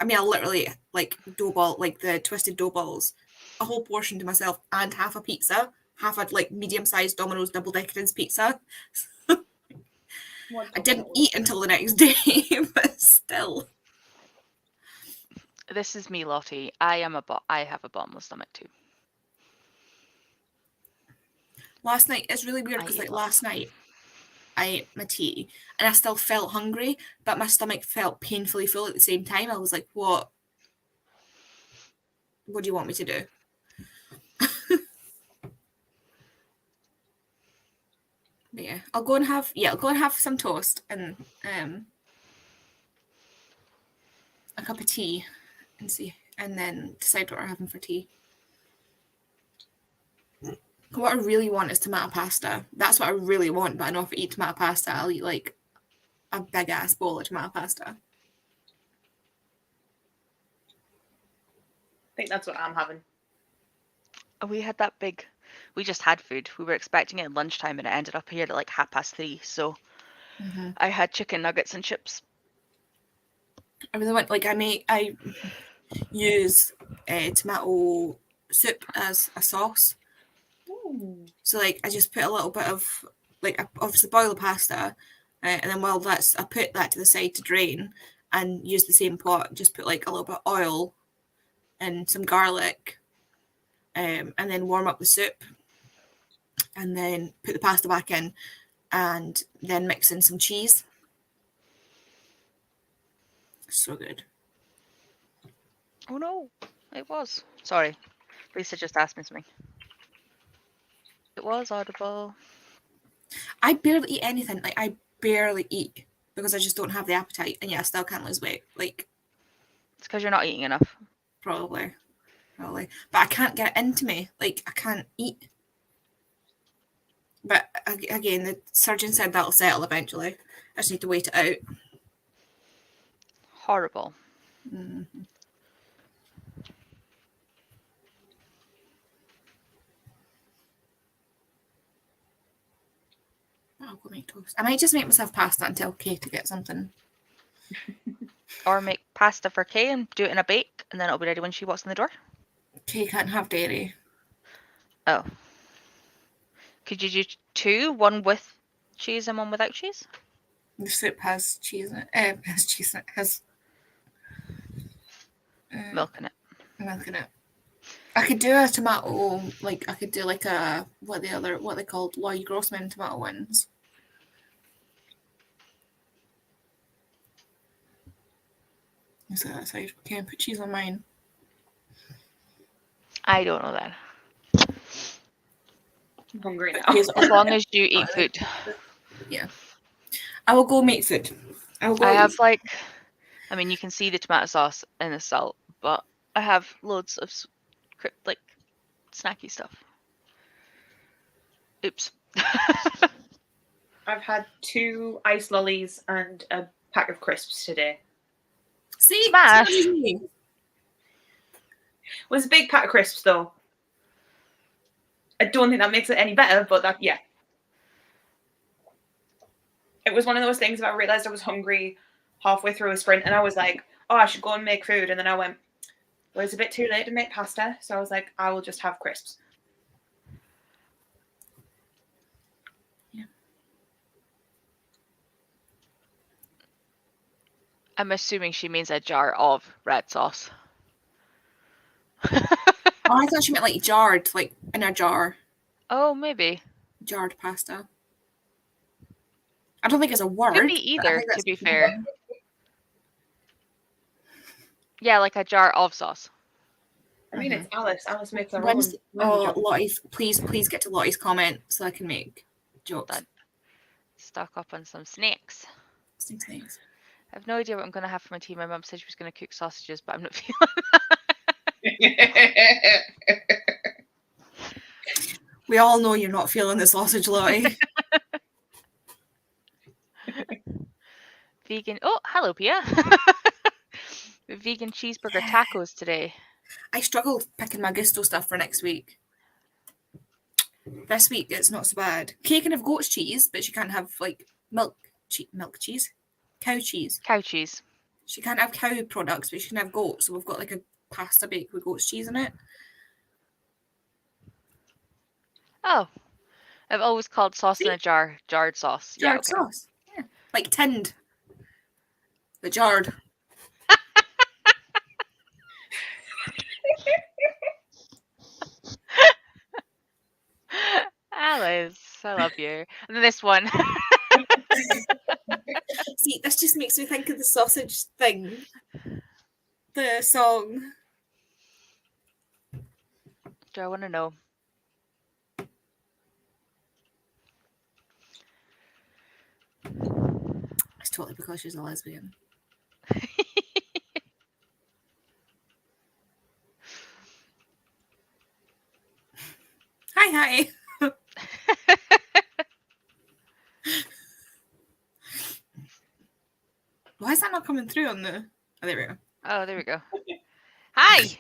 I mean, I literally, the twisted dough balls, a whole portion to myself and half a pizza, half a, medium-sized Domino's double decadence pizza. I didn't eat until the next day, but still. This is me, Lottie. I have a bottomless stomach too. Last night, it's really weird because last night I ate my tea and I still felt hungry, but my stomach felt painfully full at the same time. I was like, what do you want me to do? But yeah, I'll go and have some toast and a cup of tea and then decide what we're having for tea. What I really want is tomato pasta. That's what I really want, but I know if I eat tomato pasta, I'll eat a big ass bowl of tomato pasta. I think that's what I'm having. We had that big we just had food. We were expecting it at lunchtime, and it ended up here at like 3:30. So I had chicken nuggets and chips. I really want, like, I use tomato soup as a sauce. Ooh. So, like, I just put a little bit of, like, I obviously boil the pasta, and then while I put that to the side to drain, and use the same pot. Just put like a little bit of oil and some garlic, and then warm up the soup, and then put the pasta back in, and then mix in some cheese. So good. Oh no, it was. Sorry, Lisa just asked me something. It was audible. I barely eat anything. Like, I barely eat because I just don't have the appetite, and yet I still can't lose weight. Like, It's because you're not eating enough. probably. But I can't get it into me. Like, I can't eat. But again, the surgeon said that'll settle eventually. I just need to wait it out. Horrible. Mm-hmm. I'll go make toast. I might just make myself pasta and tell Kay to get something. Or make pasta for Kay and do it in a bake, and then it'll be ready when she walks in the door. Kay can't have dairy. Oh. Could you do two? One with cheese and one without cheese? The soup has cheese in it. Has cheese in it. Has Milk in it. milk in it. I could do a tomato, like I could do like a what they called Lloyd Grossman tomato ones. Is that outside? Okay, put cheese on mine. I don't know that. I'm hungry now. Cheese As on long it. as you eat food. I will go make food. I will go. I eat. have like, I mean, you can see the tomato sauce and the salt, but I have loads of like snacky stuff. Oops. I've had 2 ice lollies and a pack of crisps today. See, Smash. see? It was a big pack of crisps though. I don't think that makes it any better, but that, yeah. It was one of those things where I realised I was hungry halfway through a sprint and I was like, oh, I should go and make food. And then I went, well, it's a bit too late to make pasta. So I was like, I will just have crisps. I'm assuming she means a jar of red sauce. Oh, I thought she meant like jarred, like in a jar. Oh, maybe. Jarred pasta. I don't think it's a word. Could be but I either, think to that's be what she fair. meant. Yeah, like a jar of sauce. I mean, it's Alice. Alice makes her own. Wednesday. Oh, jar. Lottie's, please get to Lottie's comment so I can make jokes. Done. Stock up on some snacks. Thanks. I have no idea what I'm going to have for my tea. My mum said she was going to cook sausages, but I'm not feeling We all know you're not feeling the sausage, Lottie. vegan. Oh, hello, Pia. Vegan cheeseburger tacos today. I struggled picking my gusto stuff for next week. This week it's not so bad. Kay can have goat's cheese, but she can't have like milk cheese, cow cheese. Cow cheese. She can't have cow products, but she can have goat. So we've got like a pasta bake with goat's cheese in it. Oh, I've always called sauce in a jar jarred sauce. Jarred yeah, okay. sauce. Yeah. Like tinned. But jarred. Alice, I love you. And then this one. See, this just makes me think of the sausage thing. The song. Do I want to know? It's totally because she's a lesbian. Hi. Why is that not coming through on the... Oh, there we go. Oh, there we go. Hi.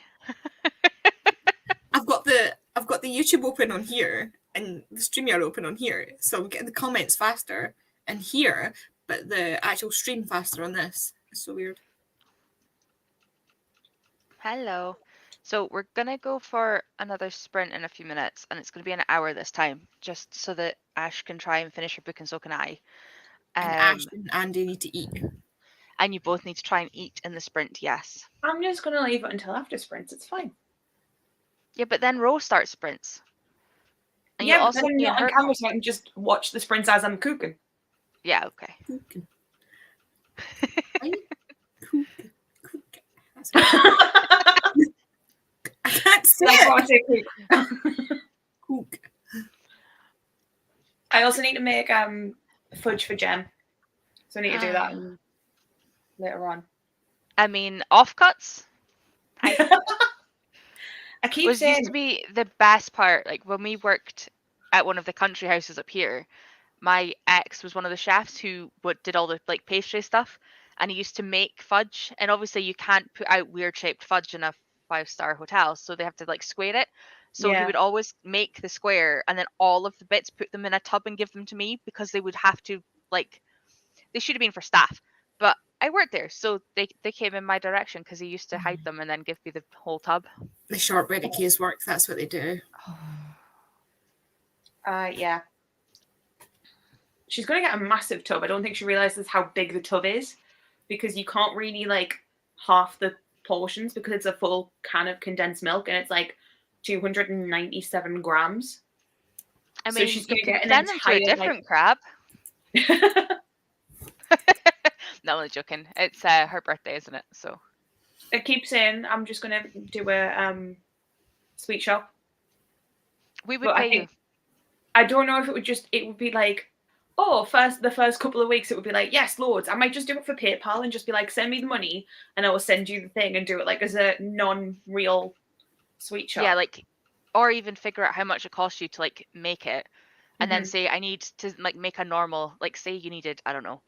I've got got the YouTube open on here and the StreamYard open on here, so I'm getting the comments faster and here, but the actual stream faster on this. It's so weird. Hello. So we're gonna go for another sprint in a few minutes, and it's gonna be an hour this time, just so that Ash can try and finish her book, and so can I. And Ash and Andy need to eat. And you both need to try and eat in the sprint, yes. I'm just gonna leave it until after sprints. It's fine. Yeah, but then Rose starts sprints. And Yeah, you'll but also then I'm be not on hurt. camera, so I can just watch the sprints as I'm cooking. Yeah, okay. That's I can't say That's it. what I say, cook. Cook. I also need to make fudge for Jem, so I need to do that later on. I mean, offcuts I keep was saying used to be the best part. Like when we worked at one of the country houses up here, my ex was one of the chefs who did all the like pastry stuff, and he used to make fudge. And obviously, you can't put out weird shaped fudge in a 5-star hotel, so they have to like square it. So he Yeah. would always make the square, and then all of the bits, put them in a tub and give them to me, because they would have to like, they should have been for staff, but I worked there, so they came in my direction because he used to hide them and then give me the whole tub. The shortbread case work. That's what they do. Yeah. She's going to get a massive tub. I don't think she realizes how big the tub is, because you can't really like half the portions because it's a full can of condensed milk and it's like 297 grams. I So mean, she's you gonna could get an send them to a entire, different crab. No, I'm only joking. It's her birthday, isn't it? So I keep saying I'm just going to do a sweet shop. we would But pay you. I don't know if it would be like, oh, the first couple of weeks it would be like, yes, loads. I might just do it for PayPal and just be like, send me the money and I will send you the thing, and do it like as a non-real sweet shop. Yeah, like, or even figure out how much it costs you to like make it, and then say I need to like make a normal, like say you needed, I don't know,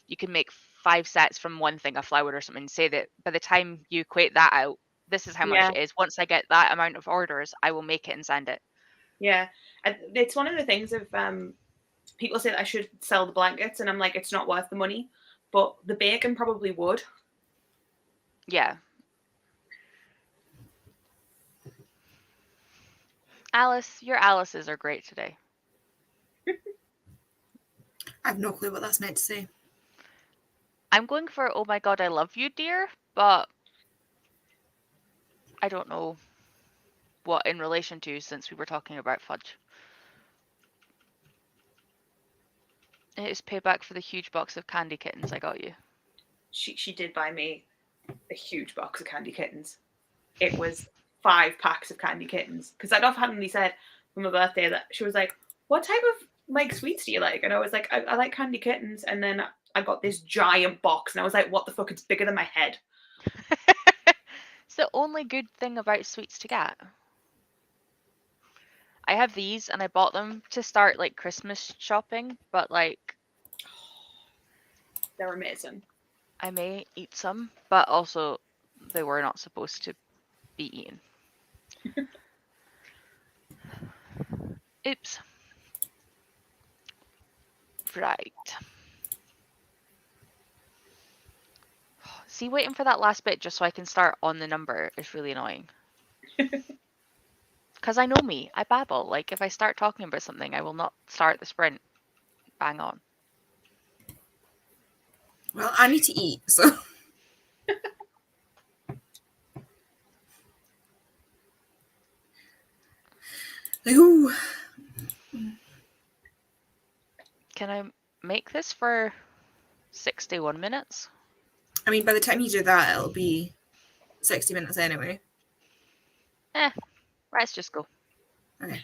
you can make 5 sets from one thing of flour or something. Say that by the time you equate that out, this is how much it is. Once I get that amount of orders, I will make it and send it. Yeah, it's one of the things of people say that I should sell the blankets, and I'm like, it's not worth the money, but the bacon probably would. Yeah. Alice, your Alices are great today. I have no clue what that's meant to say. I'm going for oh my god, I love you, dear, but I don't know what in relation to, since we were talking about fudge. It is payback for the huge box of candy kittens I got you. She did buy me a huge box of candy kittens. It was 5 packs of candy kittens, because I'd offhandedly said for my birthday that she was like, what type of like sweets do you like? And I was like, I like candy kittens. And then I got this giant box and I was like, what the fuck, it's bigger than my head. It's the only good thing about sweets to get. I have these and I bought them to start like Christmas shopping, but like they're amazing. I may eat some, but also they were not supposed to be eaten. Oops. Right. See, waiting for that last bit just so I can start on the number is really annoying. Because I know me, I babble. Like, if I start talking about something, I will not start the sprint bang on. Well, I need to eat, so. Ooh. Can I make this for 61 minutes? I mean, by the time you do that, it'll be 60 minutes anyway. Let's just go. Okay.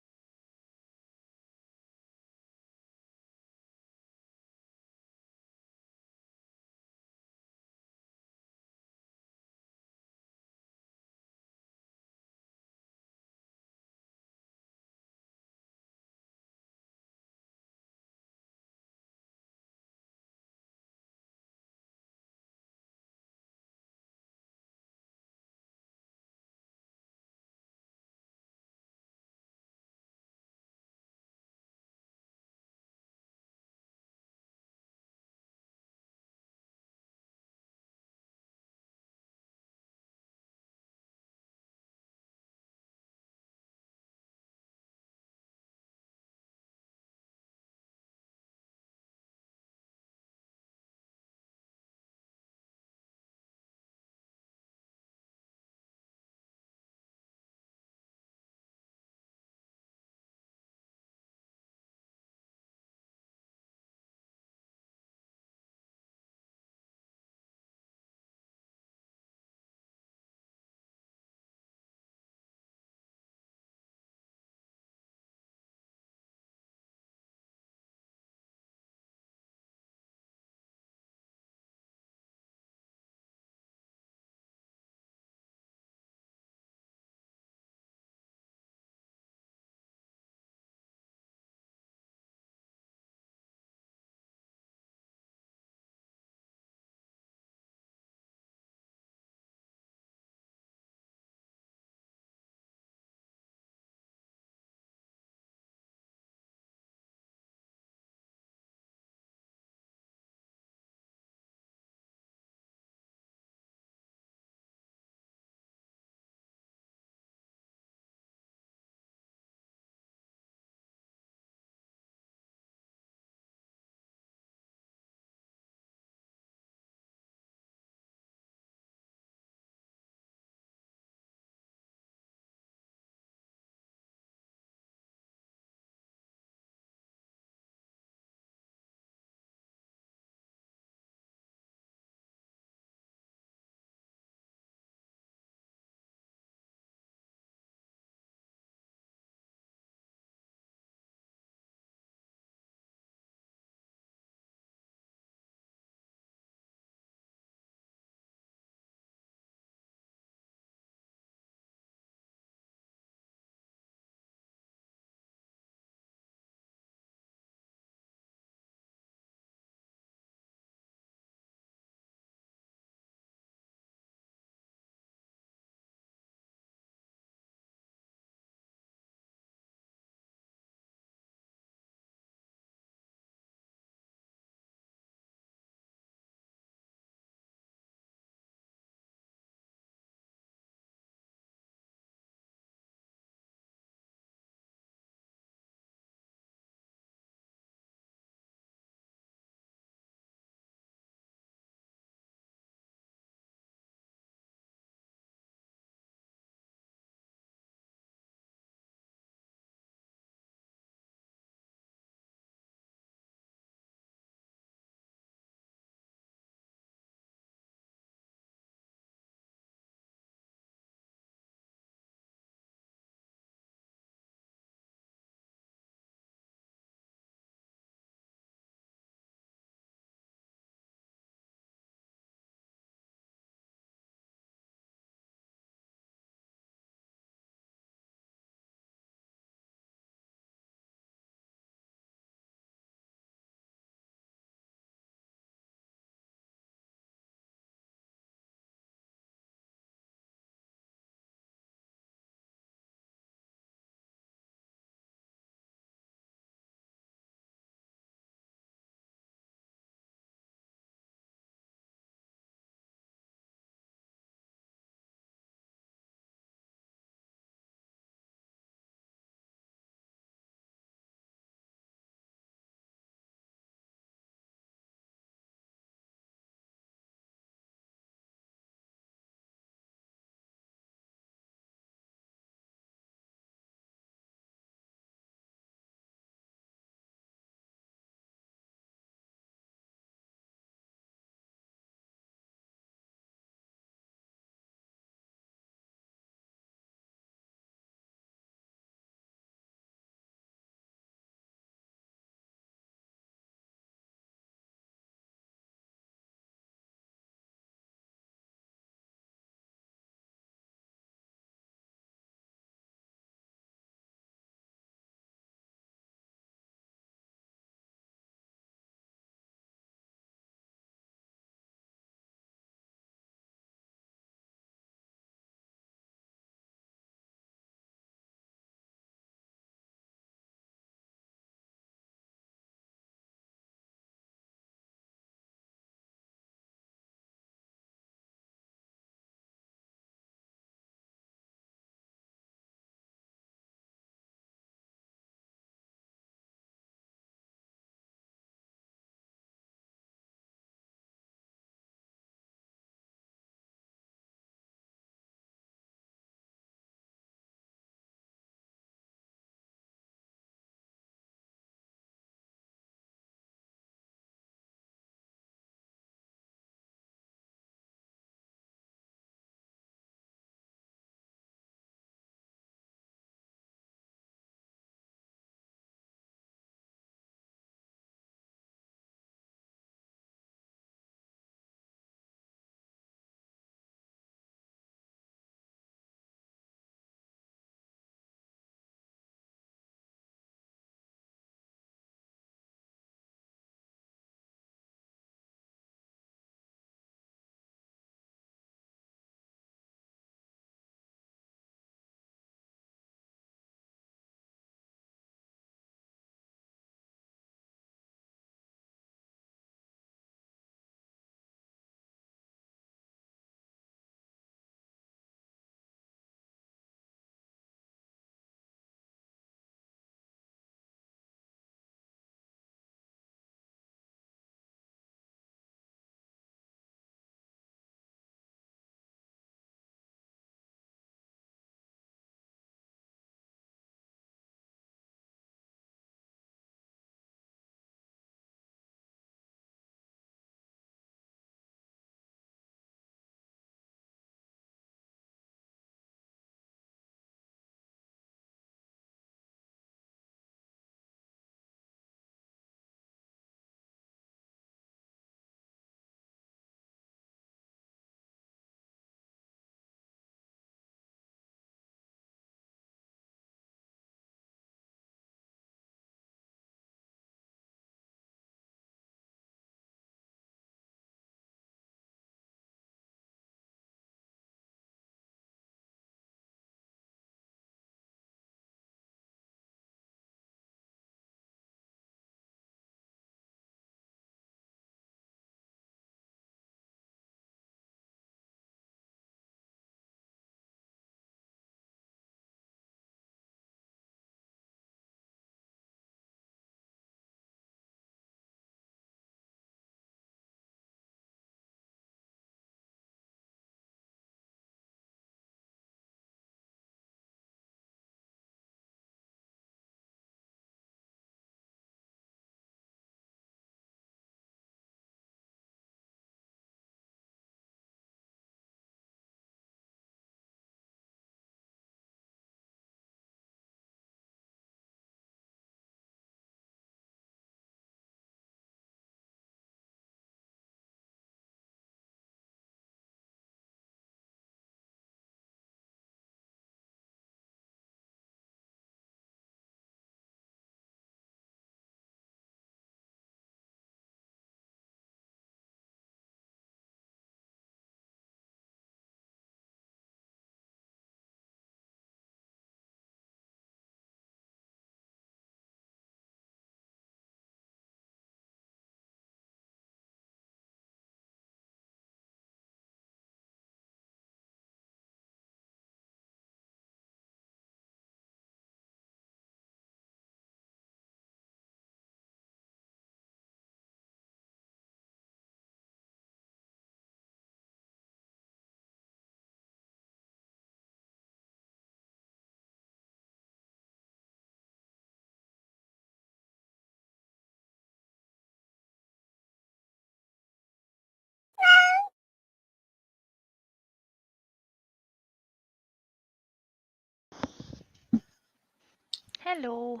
Hello.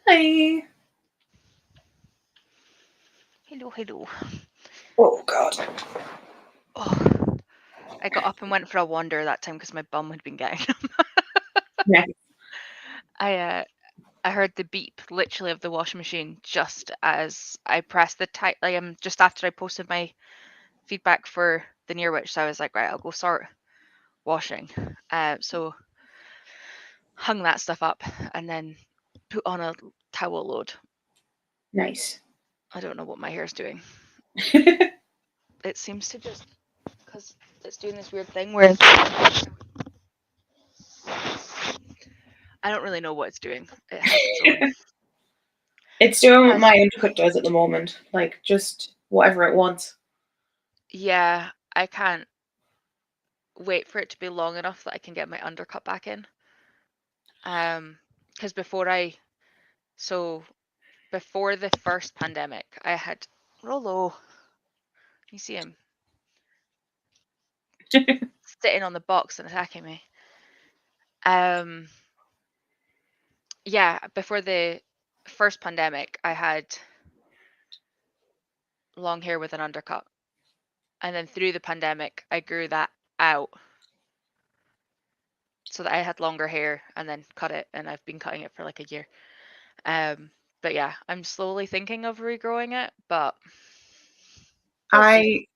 Hi. Hello. Oh God. Oh, I got up and went for a wander that time because my bum had been getting them. Yeah. I heard the beep literally of the washing machine just as I pressed the just after I posted my feedback for the Near Witch, so I was like, right, I'll go start washing. So hung that stuff up and then put on a towel load. Nice. I don't know what my hair's doing. It seems to just, because it's doing this weird thing where I don't really know what it's doing. It has its own. It's doing what my undercut does at the moment. Like just whatever it wants. Yeah, I can't wait for it to be long enough that I can get my undercut back in. Because before the first pandemic, I had Rollo. You see him sitting on the box and attacking me. Yeah, before the first pandemic, I had long hair with an undercut. And then through the pandemic, I grew that out so that I had longer hair and then cut it. And I've been cutting it for like a year. But yeah, I'm slowly thinking of regrowing it, but we'll see.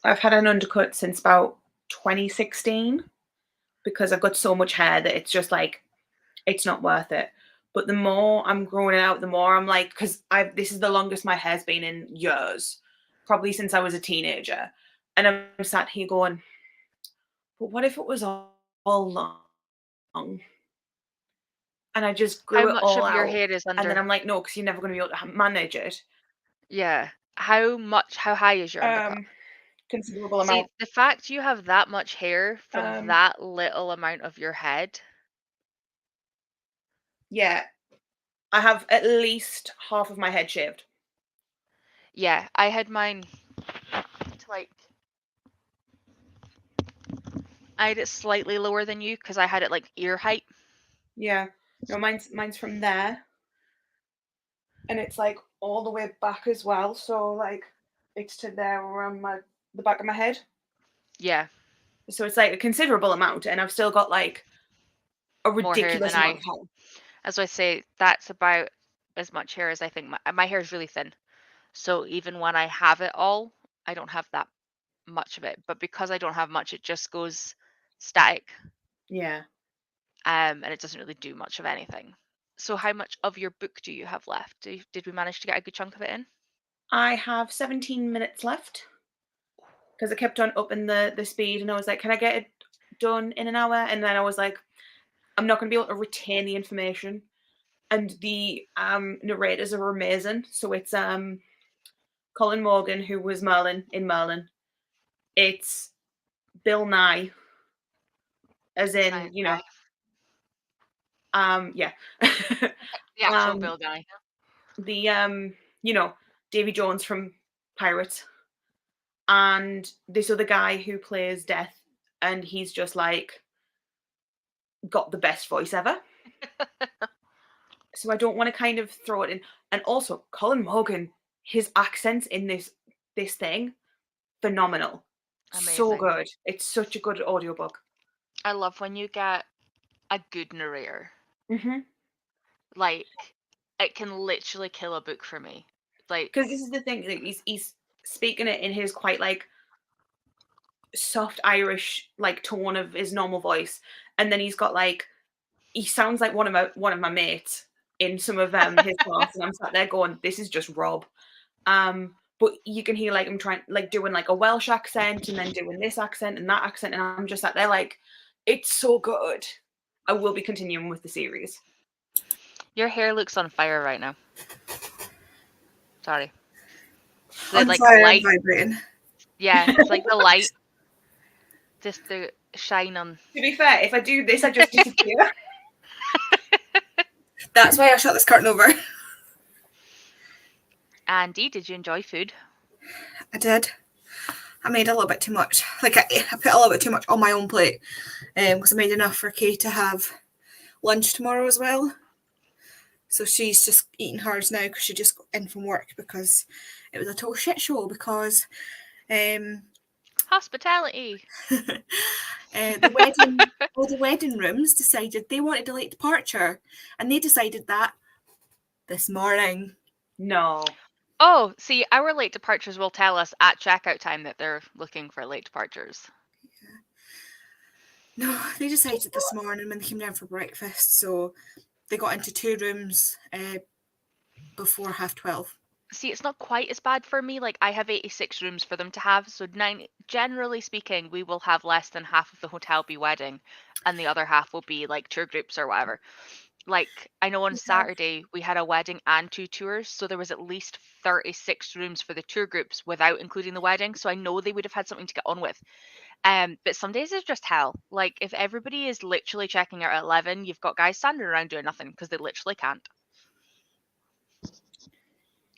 I've had an undercut since about 2016 because I've got so much hair that it's just like it's not worth it. But the more I'm growing it out, the more I'm like, because this is the longest my hair's been in years, probably since I was a teenager. And I'm sat here going, but what if it was all long? And I just grew How it much all of your out. hair is And then under? I'm like, no, because you're never going to be able to manage it. Yeah. How high is your undercut? Considerable See, amount. the fact you have that much hair from Um, that little amount of your head. Yeah. I have at least half of my head shaved. Yeah, I had mine to like. I had it slightly lower than you because I had it like ear height. Yeah. No, mine's from there. And it's like all the way back as well. So like it's to there around the back of my head. Yeah, So it's like a considerable amount, and I've still got like a more hair ridiculous than amount I. of hair. As I say, that's about as much hair as I think my hair is really thin. So even when I have it all, I don't have that much of it. But because I don't have much, it just goes static. Yeah. And it doesn't really do much of anything. So how much of your book do you have left? Did we manage to get a good chunk of it in? I have 17 minutes left because I kept on upping the speed, and I was like, can I get it done in an hour? And then I was like, I'm not going to be able to retain the information. And the narrators are amazing. So it's Colin Morgan, who was Merlin in Merlin. It's Bill Nye, as in, Science you know, yeah. the actual um, Bill Nye. the you know, Davy Jones from Pirates, and this other guy who plays Death, and he's just like got the best voice ever. So I don't want to kind of throw it in. And also Colin Morgan, his accents in this thing, phenomenal. So Amazing. good. It's such a good audiobook. I love when you get a good narrator. Mm-hmm. Like, it can literally kill a book for me. Like, Because this is the thing, like, he's speaking it in his quite like soft Irish like tone of his normal voice, and then he's got like he sounds like one of my mates in some of his class, and I'm sat there going, this is just Rob. But you can hear like him trying like doing like a Welsh accent and then doing this accent and that accent, and I'm just sat there like, it's so good. I will be continuing with the series. your hair looks on fire right now. Sorry. On Like fire light. and vibrating. Yeah, it's like the light. Just the shine on. To be fair, if I do this, I just disappear. That's why I shut this curtain over. Andy, did you enjoy food? I did. I made a little bit too much. Like I put a little bit too much on my own plate, because I made enough for Kay to have lunch tomorrow as well. So she's just eating hers now because she just got in from work because it was a total shit show because Hospitality. all the wedding rooms decided they wanted a late departure, and they decided that this morning. No. Oh, see, our late departures will tell us at checkout time that they're looking for late departures. No, they decided this morning when they came down for breakfast, so they got into 2 rooms before 12:30. See, it's not quite as bad for me. Like, I have 86 rooms for them to have, so generally speaking, we will have less than half of the hotel be wedding, and the other half will be like tour groups or whatever. Like, I know on Saturday we had a wedding and 2 tours, so there was at least 36 rooms for the tour groups without including the wedding. So I know they would have had something to get on with. But some days is just hell. Like, if everybody is literally checking out at 11, you've got guys standing around doing nothing because they literally can't.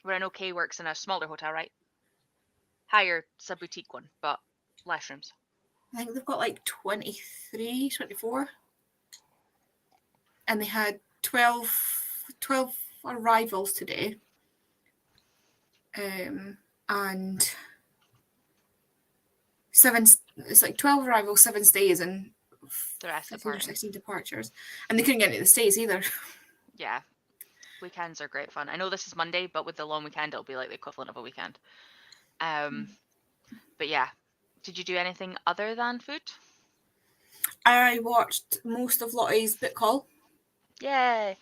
Where I know Kay works in a smaller hotel, right? Higher, sub-boutique one, but less rooms. I think they've got like 23, 24. And they had 12 arrivals today. And 7, it's like 12 arrivals, 7 stays, and The rest 15 or departing. 16 departures. And they couldn't get any of the stays either. Yeah. Weekends are great fun. I know this is Monday, but with the long weekend, it'll be like the equivalent of a weekend. But yeah. Did you do anything other than food? I watched most of Lottie's book haul. Yay!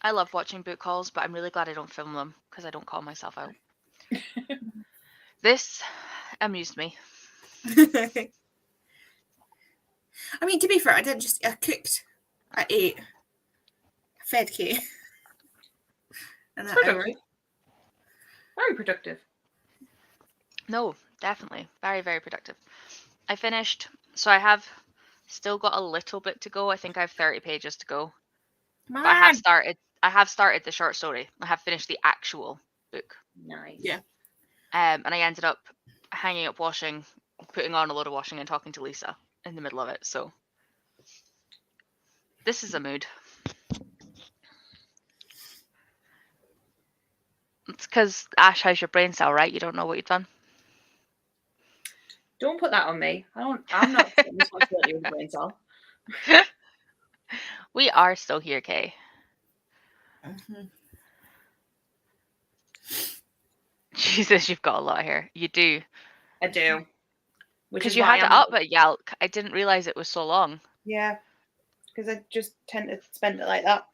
I love watching book hauls, but I'm really glad I don't film them because I don't call myself out. This amused me. I mean, to be fair, I cooked, I ate, I fed Kate. And that hour. Productive. Very productive. No, definitely. Very, very productive. I finished, so I have still got a little bit to go. I think I have 30 pages to go. Come But I have on. started the short story. I have finished the actual book. Nice. Yeah. And I ended up hanging up washing, putting on a load of washing and talking to Lisa in the middle of it. So this is a mood. It's because Ash has your brain cell, right? You don't know what you've done. Don't put that on me. I'm not taking responsibility with the brain cell. We are still here, Kay. Mhm. Jesus, you've got a lot of hair. You do. I do. Which Because is you why had it I'm- up at Yelk. I didn't realize it was so long. Yeah. Because I just tend to spend it like that.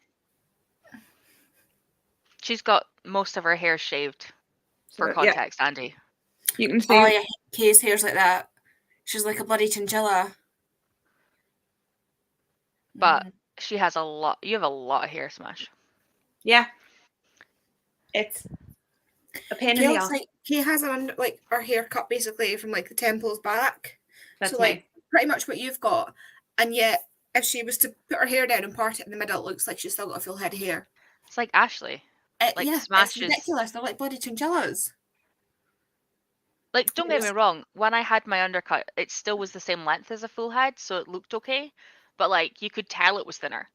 She's got most of her hair shaved for So, context, Andy. You can see. Oh yeah, Kay's hair's like that. She's like a bloody chinchilla. But she has a lot. You have a lot of hair, Smash. Yeah. It's a pain in Kay the looks ass. like Kay has her hair cut basically from like the temples back. That's so me. like pretty much what you've got. And yet if she was to put her hair down and part it in the middle, it looks like she's still got a full head of hair. It's like Ashley. Like, Yeah, Smash it's is- ridiculous. They're like bloody chinchillas. Like, don't get me wrong. When I had my undercut, it still was the same length as a full head, so it looked okay. But like, you could tell it was thinner.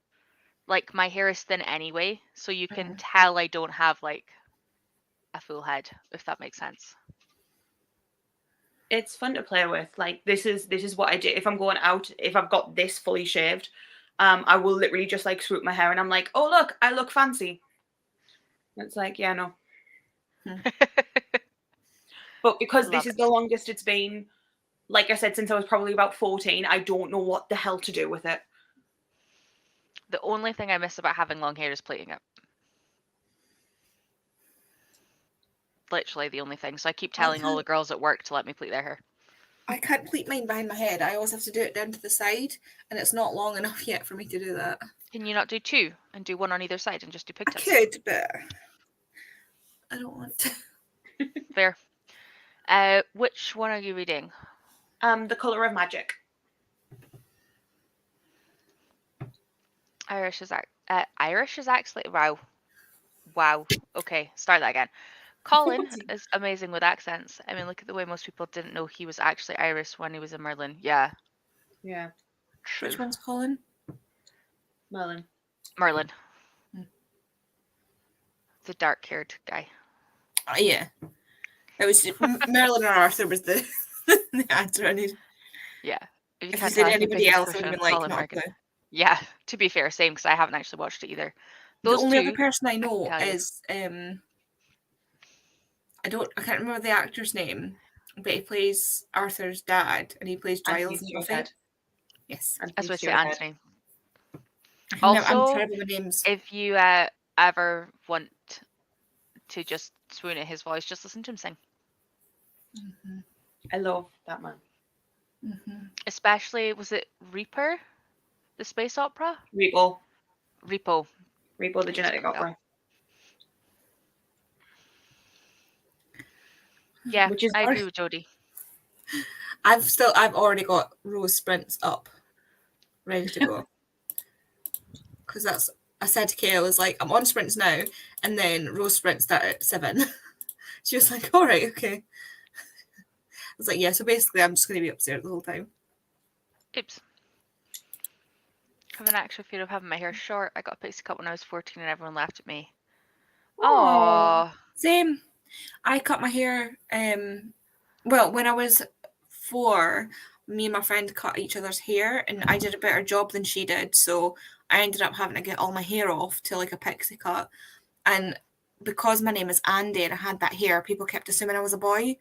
Like, my hair is thin anyway, so you can tell I don't have like a full head, if that makes sense. It's fun to play with. Like this is what I do. If I'm going out, if I've got this fully shaved, I will literally just like swoop my hair and I'm like, oh look, I look fancy. It's like, yeah, no. But because Love this is the longest it's been, like I said, since I was probably about 14, I don't know what the hell to do with it. The only thing I miss about having long hair is plaiting it. Literally the only thing. So I keep telling all the girls at work to let me plait their hair. I can't pleat mine behind my head. I always have to do it down to the side, and it's not long enough yet for me to do that. Can you not do two and do one on either side and just do I pigtails? could, but I don't want to. Fair. Which one are you reading? The Colour of Magic. Irish is actually wow. Okay, start that again. Colin is amazing with accents. I mean, look at the way most people didn't know he was actually Irish when he was in Merlin. Yeah, Yeah. true. Which one's Colin? Merlin. Merlin. Hmm. The dark-haired guy. Yeah. It was Merlin or Arthur was the the answer I need. Yeah. If you If you can't said tell, I have a anybody big else, I crush would have on been like, Colin not a Morgan. clue. Yeah, to be fair, same, because I haven't actually watched it either. The Those only two, other person I know tell you. is I can't remember the actor's name, but he plays Arthur's dad and he plays Giles Anthony in Buffy. Stewart. Yes. I was Anthony going to say Stewart Head. Anthony. I'm Also, terrible with names. if you ever want to just swoon at his voice, just listen to him sing. Mhm, I love that man. mhm. Especially, was it Reaper? The space opera? Repo, Repo. the genetic Something like opera. Yeah, Which is I agree with Jodie. I've already got Rose Sprints up, ready to go. Because I said to Kay, I was like, I'm on sprints now, and then Rose Sprints start at 7. She was like, all right, okay. I was like, yeah, so basically I'm just going to be upstairs the whole time. Oops. I have an actual fear of having my hair short. I got a pixie cut when I was 14 and everyone laughed at me. Oh, Same. I cut my hair, well, when I was 4, me and my friend cut each other's hair, and I did a better job than she did, so I ended up having to get all my hair off to like a pixie cut. And because my name is Andy and I had that hair, people kept assuming I was a boy.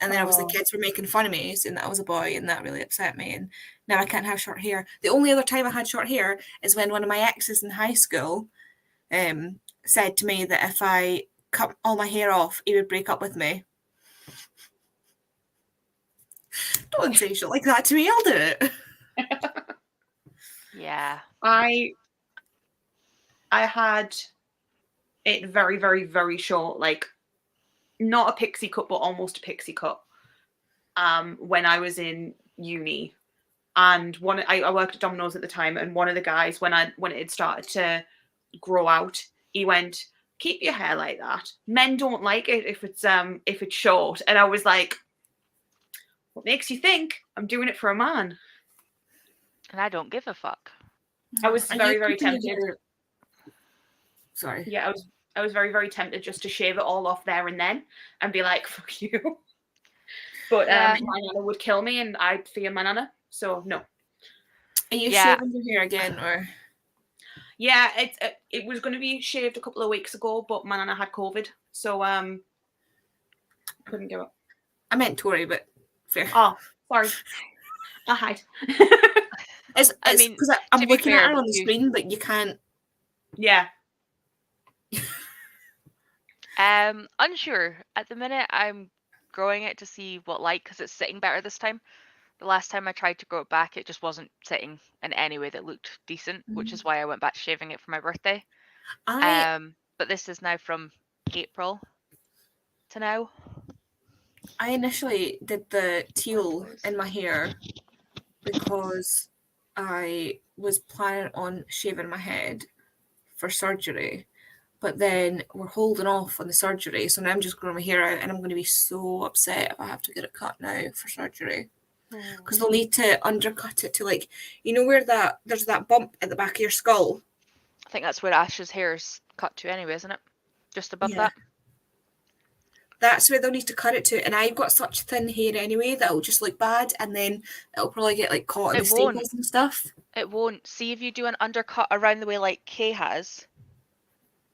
And then obviously kids were making fun of me saying that I was a boy, and that really upset me. And now I can't have short hair. The only other time I had short hair is when one of my exes in high school said to me that if I cut all my hair off, he would break up with me. Don't say shit like that to me, I'll do it. yeah. I had it very, very, very short, like not a pixie cut, but almost a pixie cut. When I was in uni, and I worked at Domino's at the time, and one of the guys, when it had started to grow out, he went, "Keep your hair like that. Men don't like it if it's short." And I was like, "What makes you think I'm doing it for a man?" And I don't give a fuck. I was Are very, you very keeping your tempted. hair- Sorry. Yeah, I was very, very tempted just to shave it all off there and then and be like, "Fuck you." But Yeah. my nana would kill me, and I'd fear my nana, so no. Are you Yeah. shaving your hair again, or? Yeah, it was going to be shaved a couple of weeks ago, but my nana had COVID, so couldn't do it. I meant Tori, but fair. Oh, sorry. I'll hide. I mean, because I'm to be looking at fair, her on the you- screen, but you can't. Yeah. Unsure. At the minute, I'm growing it to see what like, because it's sitting better this time. The last time I tried to grow it back, it just wasn't sitting in any way that looked decent, which is why I went back to shaving it for my birthday. But this is now from April to now. I initially did the teal in my hair because I was planning on shaving my head for surgery, but then we're holding off on the surgery, so now I'm just growing my hair out, and I'm going to be so upset if I have to get it cut now for surgery, because they'll need to undercut it to, like, you know where there's that bump at the back of your skull. I think that's where Ash's hair is cut to anyway, isn't it? Just above Yeah. that. That's where they'll need to cut it to, and I've got such thin hair anyway that it'll just look bad, and then it'll probably get like caught in It the won't. staples and stuff. It won't. See if you do an undercut around the way like Kay has,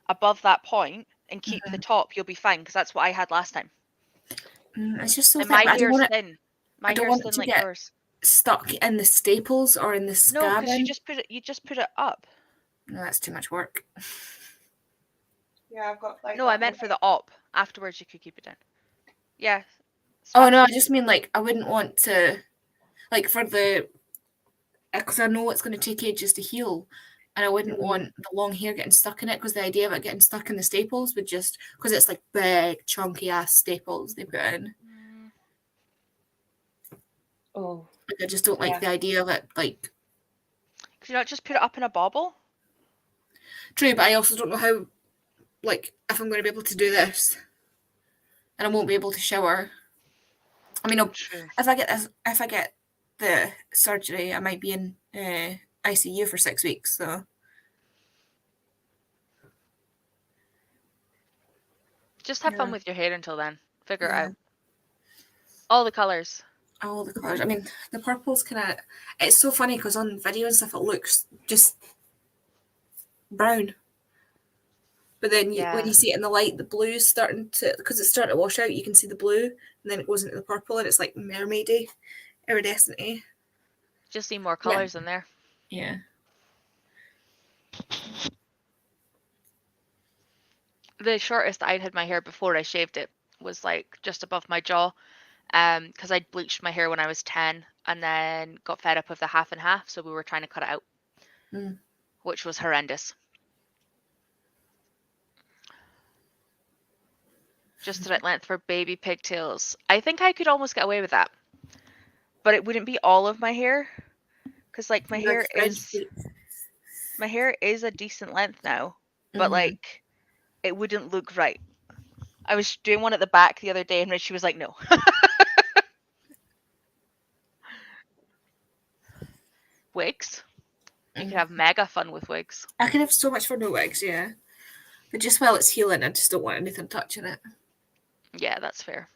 above that point, and keep the top, you'll be fine, because that's what I had last time. It's just so And thin. my but I don't hair's want it thin. My don't hair's want it thin to like get yours. stuck in the staples or in the No, scab. because you just put it up. No, that's too much work. Yeah, I've got like. No, I meant for the op. Afterwards, you could keep it down. Yeah. Oh no, I just mean like I wouldn't want to, like for the, because I know it's going to take ages to heal, and I wouldn't want the long hair getting stuck in it, because the idea of it getting stuck in the staples would just, because it's like big chunky ass staples they put in. Oh. Like I just don't like Yeah. the idea of it. Like, Could you not just put it up in a bobble? true, but I also don't know how, like, if I'm going to be able to do this, and I won't be able to shower. I mean, True. if I get the surgery, I might be in ICU for 6 weeks. So Just have fun Yeah. with your hair until then. Figure it Yeah. out. All the colours. All the colours. I mean, the purple's kind of... It's so funny because on video and stuff it looks just brown. But then when you see it in the light, the blue's starting to... Because it's starting to wash out, you can see the blue. And then it goes into the purple and it's like mermaidy, iridescent-y. Just need more colours in there. Yeah. The shortest I'd had my hair before I shaved it was like just above my jaw. Because I'd bleached my hair when I was 10 and then got fed up with the half and half, so we were trying to cut it out, which was horrendous. Just the right length for baby pigtails. I think I could almost get away with that, but it wouldn't be all of my hair, because like my hair is a decent length now, but like it wouldn't look right. I was doing one at the back the other day, and Richie was like, "No." Wigs. You could have mega fun with wigs. I could have so much fun with wigs, yeah. But just while it's healing, I just don't want anything touching it. Yeah, that's fair.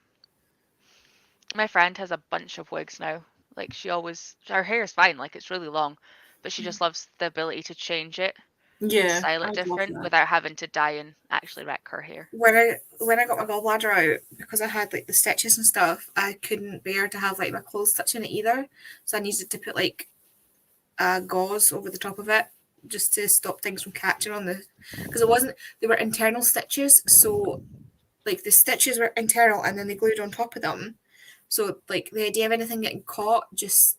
My friend has a bunch of wigs now. Like her hair is fine, like it's really long, but she just loves the ability to change it, style it different without having to dye and actually wreck her hair. When I got my gallbladder out, because I had like the stitches and stuff, I couldn't bear to have like my clothes touching it either. So I needed to put like gauze over the top of it just to stop things from catching on because they were internal stitches, so like the stitches were internal and then they glued on top of them, so like the idea of anything getting caught just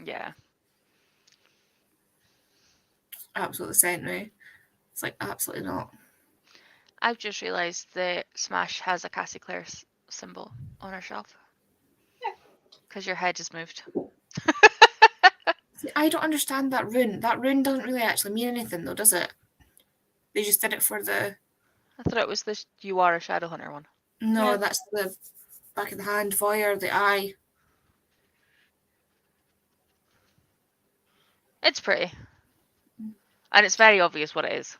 yeah, absolutely sent me. It's like absolutely not. I've just realised that Smash has a Cassie Clare symbol on her shelf. Yeah, because your head has moved. See, I don't understand that rune. That rune doesn't really actually mean anything, though, does it? They just did it for the... I thought it was the You Are a Shadowhunter one. No, Yeah. that's the back of the hand, voyeur, the eye. It's pretty. And it's very obvious what it is.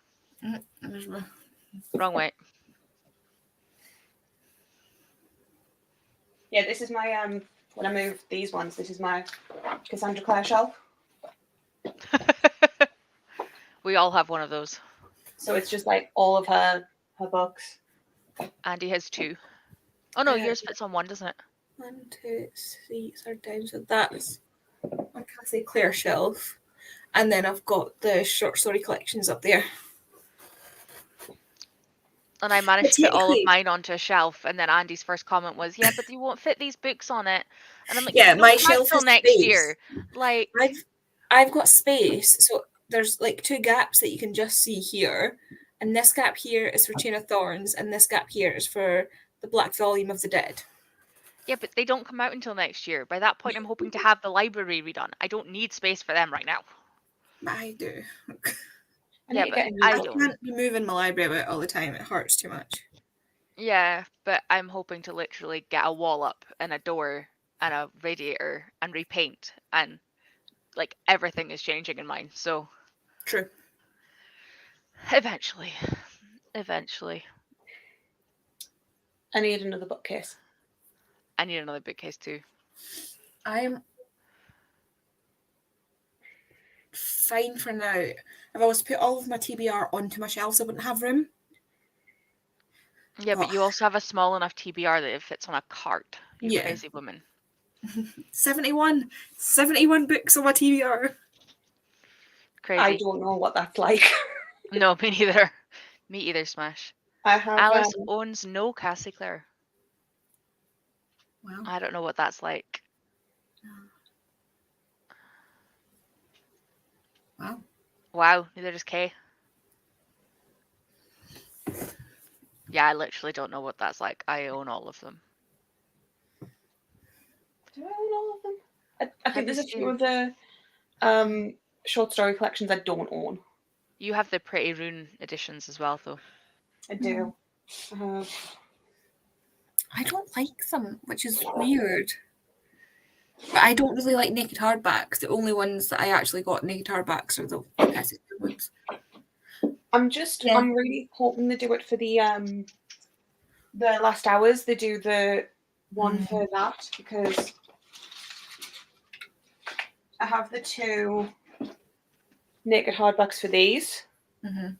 There's my... Wrong way. Yeah, this is my when I moved these ones, this is my Cassandra Clare shelf. We all have one of those. So it's just like all of her books. Andy has 2. Oh no, Yeah. yours fits on one, doesn't it? 1, 2, 3, third down. So that's my Cassie Clare shelf. And then I've got the short story collections up there. And I managed to fit all of Technically- mine onto a shelf, and then Andy's first comment was, "Yeah, but you won't fit these books on it." And I'm like, Yeah, "You my don't have shelf till is next space. year." Like, I've got space, so there's like 2 gaps that you can just see here, and this gap here is for Chain of Thorns, and this gap here is for the Black Volume of the Dead. yeah, but they don't come out until next year. By that point, I'm hoping to have the library redone. I don't need space for them right now. I do. I Yeah, need to but get a new I I book. don't. can't be moving my library about all the time. It hurts too much. Yeah, but I'm hoping to literally get a wall up and a door and a radiator and repaint, and like everything is changing in mine. So True. eventually. I need another bookcase. I need another bookcase too. I'm fine for now. If I was to put all of my TBR onto my shelves, I wouldn't have room. Yeah, but you also have a small enough TBR that it fits on a cart. You Yeah. crazy woman. 71 books on my TBR. Crazy. I don't know what that's like. No, me neither. Me either, Smash. I have Alice owns no Cassie Clare. Wow. I don't know what that's like. Wow. Wow, neither does Kay. Yeah, I literally don't know what that's like. I own all of them. Do I own all of them? I think there's a just few do. of the short story collections I don't own. You have the Pretty Rune editions as well, though. I do. I don't like them, which is weird. But I don't really like naked hardbacks. The only ones that I actually got naked hardbacks are the Cassie Clare ones. I'm Yeah. really hoping they do it for the last hours. They do the one for that, because I have the 2 naked hardbacks for these, Mhm.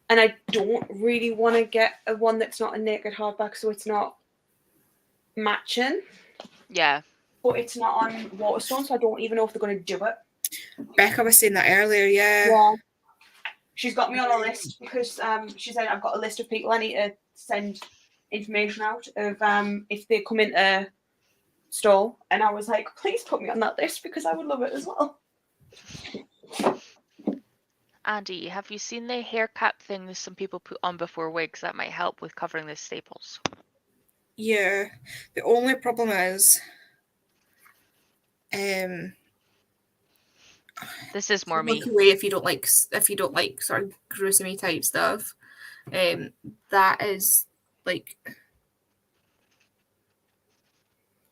and I don't really want to get a one that's not a naked hardback, so it's not matching, Yeah. but it's not on Waterstone, so I don't even know if they're going to do it. Becca was saying that earlier, yeah. Yeah. She's got me on a list because she said I've got a list of people I need to send information out of if they come into store, and I was like, please put me on that list because I would love it as well. Andy, have you seen the hair cap thing that some people put on before wigs that might help with covering the staples? Yeah. The only problem is, This is more me. look away if you don't like sort of gruesome type stuff. That is like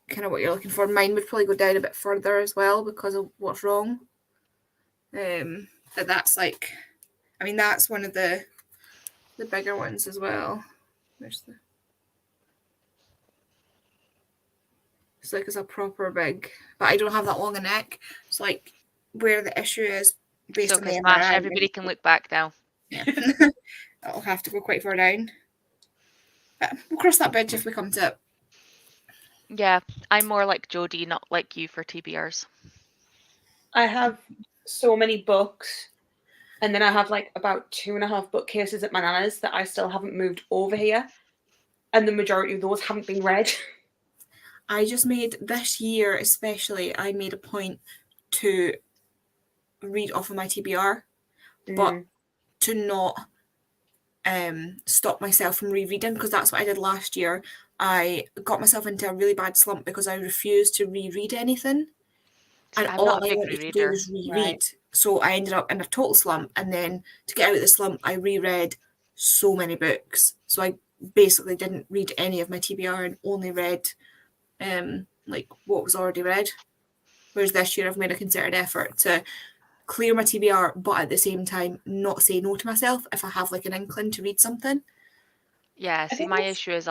kind of what you're looking for. Mine would probably go down a bit further as well because of what's wrong. But that's like, I mean, that's one of the bigger ones as well. There's the. It's like it's a proper big, but I don't have that long a neck. It's like where the issue is based So on the can smash. MRI. Everybody can look back now. Yeah. That'll have to go quite far down. But we'll cross that bridge if we come to it. Yeah, I'm more like Jodie, not like you for TBRs. I have so many books, and then I have like about 2.5 bookcases at my nana's that I still haven't moved over here, and the majority of those haven't been read. I just made this year, especially, I made a point to read off of my TBR, but to not stop myself from rereading, because that's what I did last year. I got myself into a really bad slump because I refused to reread anything. See, And I'm all not a I big wanted to do rereader. was reread. Right. So I ended up in a total slump. And then to get out of the slump, I reread so many books. So I basically didn't read any of my TBR and only read like what was already read. Whereas this year I've made a concerted effort to clear my TBR, but at the same time not say no to myself if I have like an inkling to read something. Yeah, see, think my that's- issue is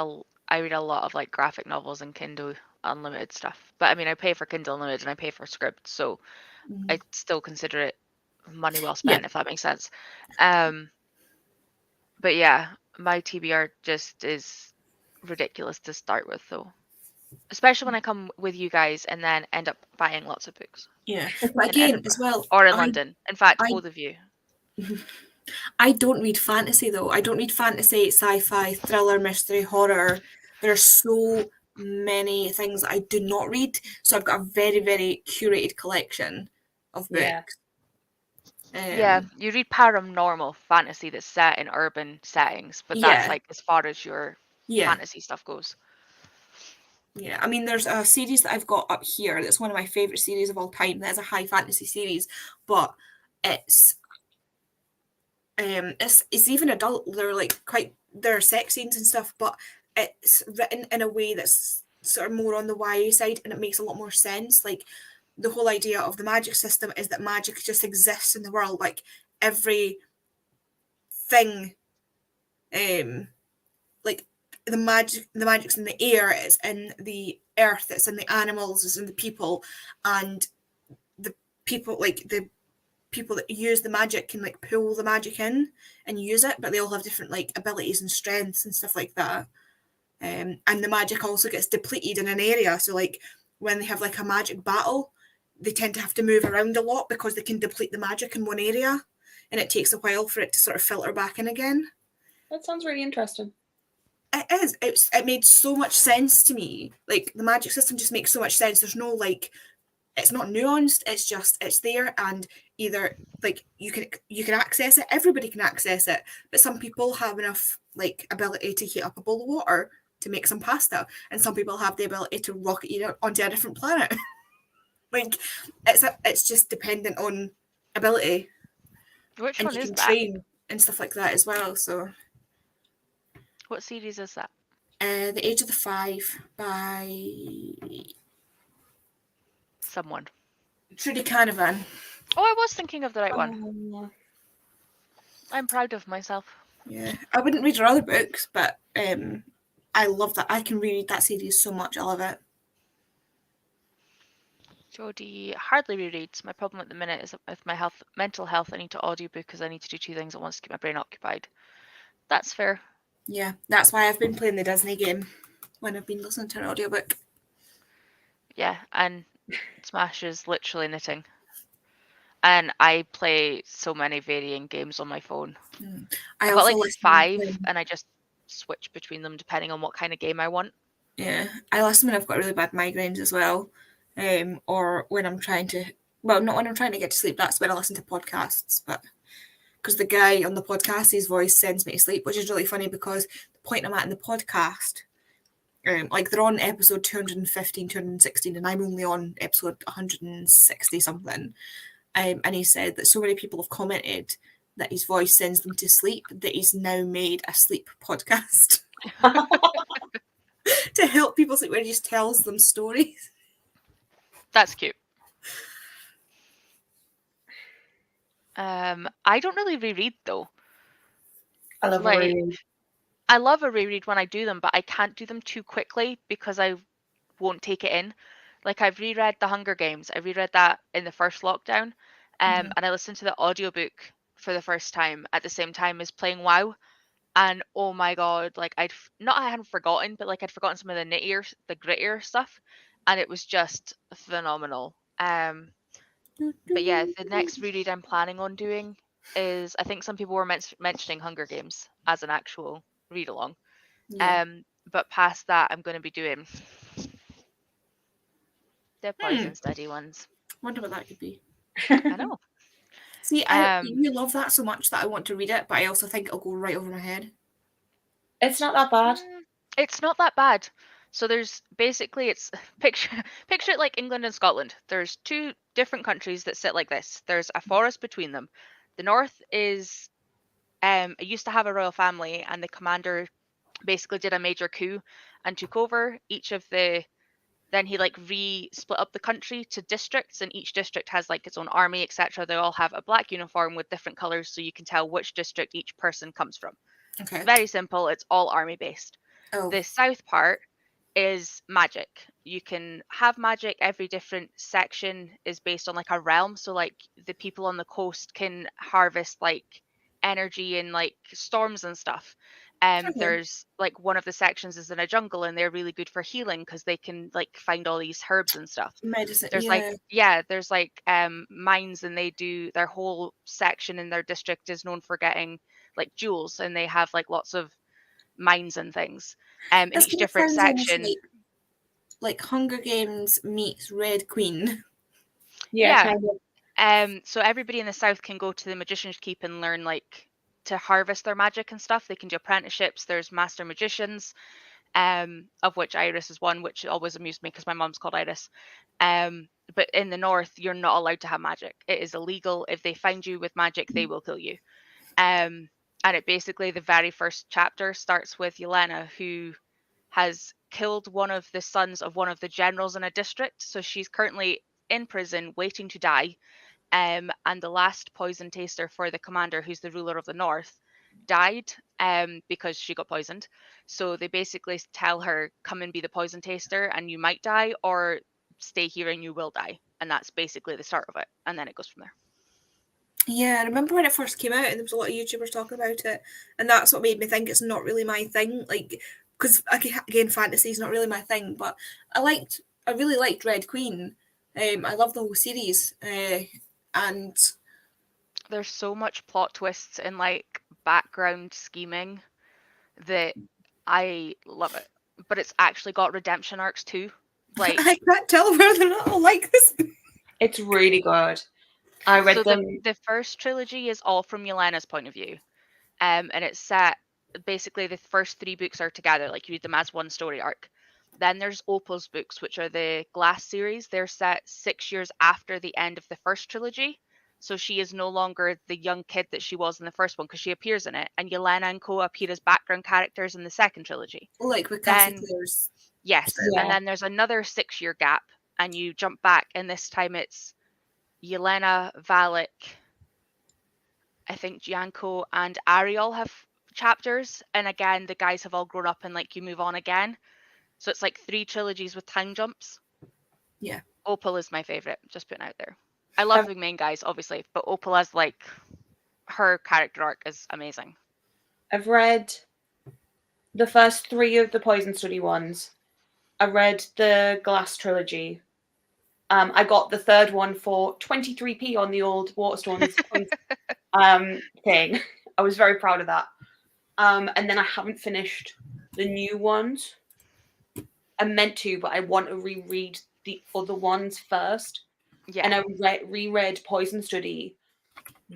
I read a lot of like graphic novels and Kindle Unlimited stuff. But I mean, I pay for Kindle Unlimited and I pay for Scribd, so I still consider it money well spent, if that makes sense. But yeah, my TBR just is ridiculous to start with, though. Especially when I come with you guys and then end up buying lots of books. Yeah. But In again, Edinburgh. as well, Or in London. In fact, I- both of you. I don't read fantasy though. I don't read fantasy, sci-fi, thriller, mystery, horror. There are so many things I do not read. So I've got a very, very curated collection of books. Yeah. Yeah, you read paranormal fantasy that's set in urban settings, but that's Yeah. like as far as your Yeah. fantasy stuff goes. Yeah, I mean, there's a series that I've got up here that's one of my favourite series of all time. That is a high fantasy series, but it's even adult. They're like there are sex scenes and stuff, but it's written in a way that's sort of more on the YA side, and it makes a lot more sense. Like the whole idea of the magic system is that magic just exists in the world. Like every thing, like the magic's in the air, it's in the earth, it's in the animals, it's in the people, and the people that use the magic can like pull the magic in and use it, but they all have different like abilities and strengths and stuff like that. And the magic also gets depleted in an area, so like when they have like a magic battle, they tend to have to move around a lot because they can deplete the magic in one area, and it takes a while for it to sort of filter back in again. That sounds really interesting. It is. It made so much sense to me. Like the magic system just makes so much sense. There's no like, it's not nuanced. It's just it's there, and either like you can access it. Everybody can access it, but some people have enough like ability to heat up a bowl of water to make some pasta, and some people have the ability to rocket you onto a different planet. Like it's just dependent on ability, Which and one you is can that? train and stuff like that as well. So. What series is that? The Age of the Five by Someone. Trudy Canavan. Oh, I was thinking of the right one. I'm proud of myself. Yeah, I wouldn't read her other books, but I love that. I can reread that series so much. I love it. Jodie hardly rereads. My problem at the minute is with my mental health. I need to audiobook because I need to do 2 things at once to keep my brain occupied. That's fair. Yeah, that's why I've been playing the Disney game when I've been listening to an audiobook. Yeah, and Smash is literally knitting. And I play so many varying games on my phone. I I've got like listen 5, when- and I just switch between them depending on what kind of game I want. Yeah, I listen when I've got really bad migraines as well, or when I'm trying to. Well, not when I'm trying to get to sleep. That's when I listen to podcasts. But because the guy on the podcast, his voice sends me to sleep, which is really funny because the point I'm at in the podcast, like they're on episode 215, 216, and I'm only on episode 160 something. And he said that so many people have commented that his voice sends them to sleep that he's now made a sleep podcast to help people sleep, where he just tells them stories. That's cute. I don't really reread though. I love Like, reading. I love a reread when I do them, but I can't do them too quickly because I won't take it in. Like I've reread The Hunger Games. I reread that in the first lockdown, and I listened to the audiobook for the first time at the same time as playing WoW. And oh my god, like I hadn't forgotten, but like I'd forgotten some of the grittier stuff, and it was just phenomenal. But yeah, the next reread I'm planning on doing is, I think some people were mentioning Hunger Games as an actual read along. Yeah. But past that, I'm going to be doing the Poison Study ones. Wonder what that could be. I know. See, I really love that so much that I want to read it, but I also think it'll go right over my head. It's not that bad. It's not that bad. So there's basically, it's picture it like England and Scotland. There's 2 different countries that sit like this. There's a forest between them. The north is it used to have a royal family, and the commander basically did a major coup and took over each of the. Then he like split up the country to districts, and each district has like its own army, etc. They all have a black uniform with different colors, so you can tell which district each person comes from. Okay. Very simple. It's all army based. Oh. The south part is magic. You can have magic. Every different section is based on like a realm. So like the people on the coast can harvest like energy and like storms and stuff. There's like one of the sections is in a jungle, and they're really good for healing because they can like find all these herbs and stuff. Medicine. There's there's like mines, and they do, their whole section in their district is known for getting like jewels, and they have like lots of mines and things. In This each different sounds almost section. like Hunger Games meets Red Queen. Yeah. Kind of. So everybody in the south can go to the Magician's Keep and learn like to harvest their magic and stuff. They can do apprenticeships. There's master magicians, of which Iris is one, which always amused me because my mom's called Iris. But in the north, you're not allowed to have magic. It is illegal. If they find you with magic, they will kill you. And it basically, the very first chapter starts with Yelena, who has killed one of the sons of one of the generals in a district. So she's currently in prison waiting to die. And the last poison taster for the commander, who's the ruler of the north, died because she got poisoned. So they basically tell her, come and be the poison taster and you might die, or stay here and you will die. And that's basically the start of it. And then it goes from there. Yeah, I remember when it first came out and there was a lot of YouTubers talking about it, and that's what made me think it's not really my thing. Like, because again, fantasy is not really my thing, but I really liked Red Queen. I love the whole series, and there's so much plot twists and like background scheming that I love it. But it's actually got redemption arcs too. Like I can't tell whether or not I like this. It's really good. I read so them. The first trilogy is all from Yelena's point of view. And it's set, basically the first 3 books are together, like you read them as one story arc. Then there's Opal's books, which are the Glass series. They're set 6 years after the end of the first trilogy. So she is no longer the young kid that she was in the first one, because she appears in it. And Yelena and Co appear as background characters in the second trilogy. Like with Cassie Clare's. Yes. Yeah. And then there's another 6-year gap, and you jump back, and this time it's Yelena, Valak, I think Gianco and Ariel have chapters, and again the guys have all grown up and like you move on again. So it's like 3 trilogies with time jumps. Yeah. Opal is my favorite, just putting out there. I love the main guys, obviously, but Opal as like her character arc is amazing. I've read the first 3 of the Poison Study ones. I read the Glass trilogy. I got the 3rd one for 23p on the old Waterstones thing. I was very proud of that. And then I haven't finished the new ones. I meant to, but I want to reread the other ones first. Yeah. And I reread Poison Study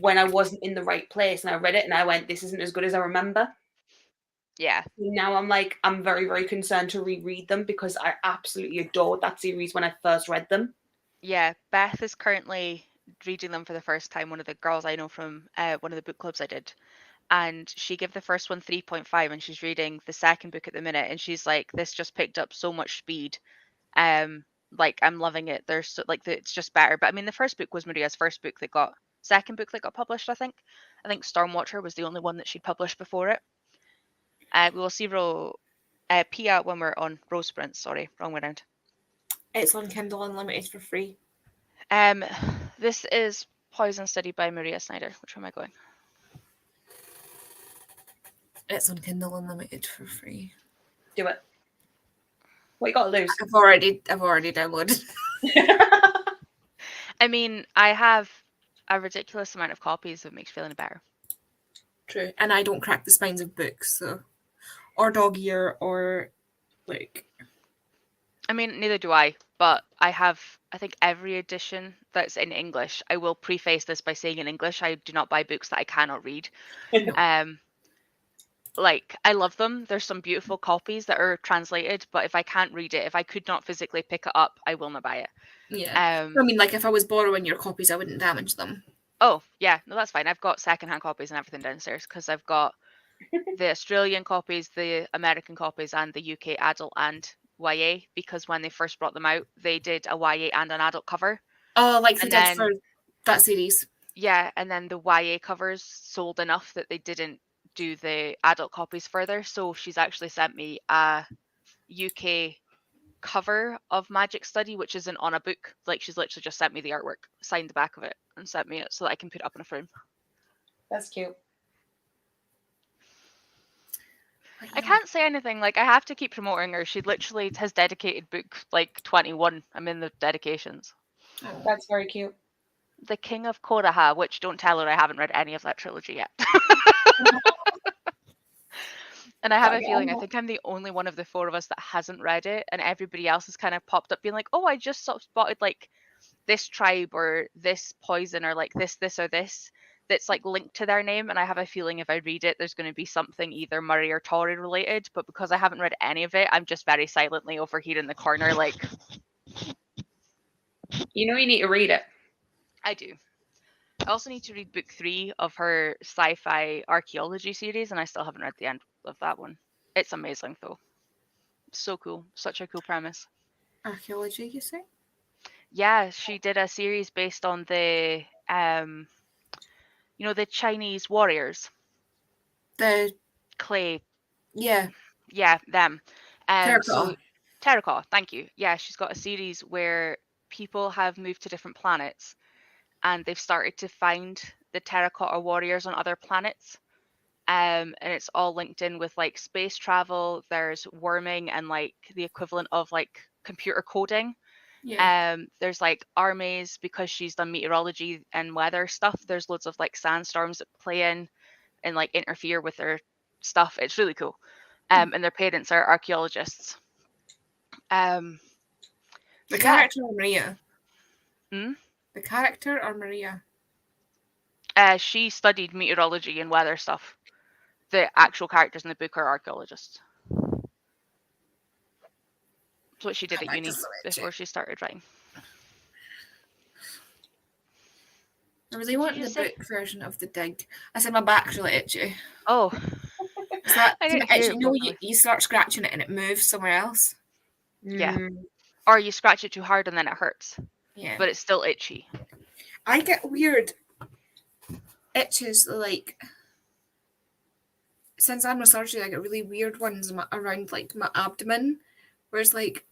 when I wasn't in the right place, and I read it and I went, this isn't as good as I remember. Yeah. Now I'm very, very concerned to reread them because I absolutely adored that series when I first read them. Yeah. Beth is currently reading them for the first time. One of the girls I know from one of the book clubs I did. And she gave the first one 3.5 and she's reading the second book at the minute. And she's like, this just picked up so much speed. Like I'm loving it. There's so, like it's just better. But I mean, the first book was Maria's first book that got second book that got published. I think Stormwatcher was the only one that she'd published before it. We will see Pia when we're on Rose Sprint. Sorry, wrong way around. It's on Kindle Unlimited for free. This is Poison Study by Maria Snyder. Which one am I going? It's on Kindle Unlimited for free. Do it. What you got to lose? I've already downloaded. I mean, I have a ridiculous amount of copies of Makes You Feel Any Better. True. And I don't crack the spines of books, so or dog ear or like. I mean, neither do I, but I have, I think, every edition that's in English. I will preface this by saying in English, I do not buy books that I cannot read. Like, I love them. There's some beautiful copies that are translated, but if I can't read it, if I could not physically pick it up, I will not buy it. Yeah. I mean, like, if I was borrowing your copies, I wouldn't damage them. Oh, yeah. No, that's fine. I've got secondhand copies and everything downstairs because I've got the Australian copies, the American copies, and the UK adult and YA, because when they first brought them out, they did a YA and an adult cover. Oh, like they did for that series. Yeah, and then the YA covers sold enough that they didn't do the adult copies further. So she's actually sent me a UK cover of Magic Study, which isn't on a book. Like, she's literally just sent me the artwork, signed the back of it, and sent me it so that I can put it up in a frame. That's cute. I can't say anything. Like, I have to keep promoting her. She literally has dedicated book like 21. I'm in the dedications. Oh, that's very cute. The King of Koraha, which don't tell her I haven't read any of that trilogy yet. And I have a feeling, I think I'm the only one of the 4 of us that hasn't read it, and everybody else has kind of popped up being like, oh, I just sort of spotted like this tribe or this poison or like this or this that's like linked to their name, and I have a feeling if I read it, there's going to be something either Murray or Tori related, but because I haven't read any of it, I'm just very silently over here in the corner like... You know you need to read it. I do. I also need to read book 3 of her sci-fi archaeology series, and I still haven't read the end of that one. It's amazing, though. So cool. Such a cool premise. Archaeology, you say? Yeah, she did a series based on the, the Chinese warriors. The clay. Yeah. Yeah, them. Terracotta. Terracotta, thank you. Yeah, she's got a series where people have moved to different planets, and they've started to find the terracotta warriors on other planets. And it's all linked in with like space travel. There's worming and like the equivalent of like computer coding. Yeah. There's like armies, because she's done meteorology and weather stuff. There's loads of like sandstorms that play in and like interfere with their stuff. It's really cool. And their parents are archaeologists. The character or Maria? Hmm? The character or Maria? She studied meteorology and weather stuff. The actual characters in the book are archaeologists. That's what she did at uni before she started writing. I really want the book version of The Dig. I said my back's really itchy. Oh. Is that itchy? You know, you start scratching it and it moves somewhere else? Yeah. Or you scratch it too hard and then it hurts. Yeah. But it's still itchy. I get weird itches like since I had my surgery, I get really weird ones around like my abdomen, whereas like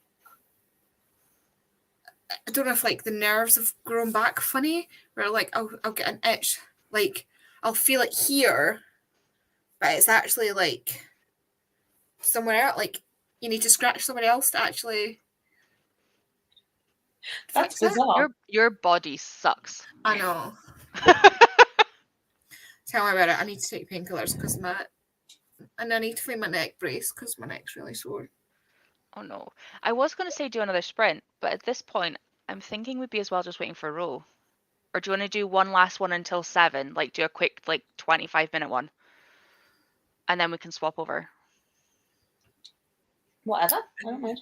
I don't know if like the nerves have grown back funny, where like I'll get an itch, like I'll feel it here, but it's actually like somewhere else. Like you need to scratch somewhere else to actually That's fix it. bizarre. Your body sucks. I know. Tell me about it. I need to take painkillers because and I need to find my neck brace because my neck's really sore. Oh no. I was going to say do another sprint, but at this point, I'm thinking we'd be as well just waiting for a roll. Or do you want to do one last one until 7? Like do a quick 25-minute one. And then we can swap over. Whatever. I don't mind.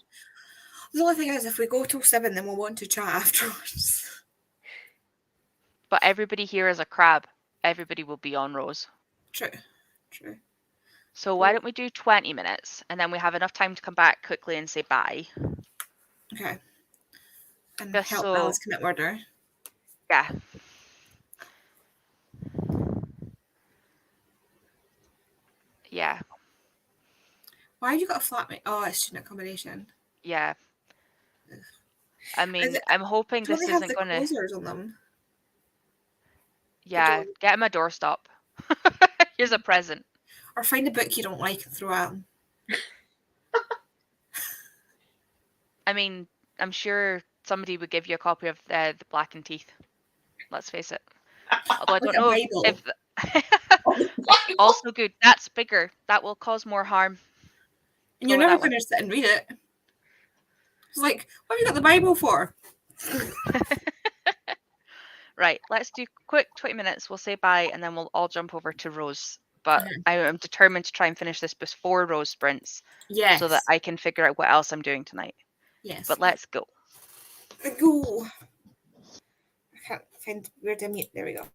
The only thing is, if we go till 7, then we'll want to chat afterwards. But everybody here is a crab. Everybody will be on Rose. True. So why don't we do 20 minutes and then we have enough time to come back quickly and say bye. Okay. And Just help so- Alice commit murder. Yeah. Yeah. Why have you got a flatmate? Oh, it's student accommodation. Yeah. I mean, it- I'm hoping Don't this they have isn't the gonna. closers on them? Yeah, don't- get him a doorstop. Here's a present. Or find a book you don't like and throw at them. I mean, I'm sure somebody would give you a copy of the Black and Teeth. Let's face it. Although I Like don't a know Bible. if also good. That's bigger. That will cause more harm. And you're Go with never that one. going to sit and read it. It's like, what have you got the Bible for? Right, let's do quick 20 minutes. We'll say bye and then we'll all jump over to Rose. But Okay. I am determined to try and finish this before Rose sprints Yes. so that I can figure out what else I'm doing tonight. Yes. But let's go. Go. I can't find where to mute. There we go.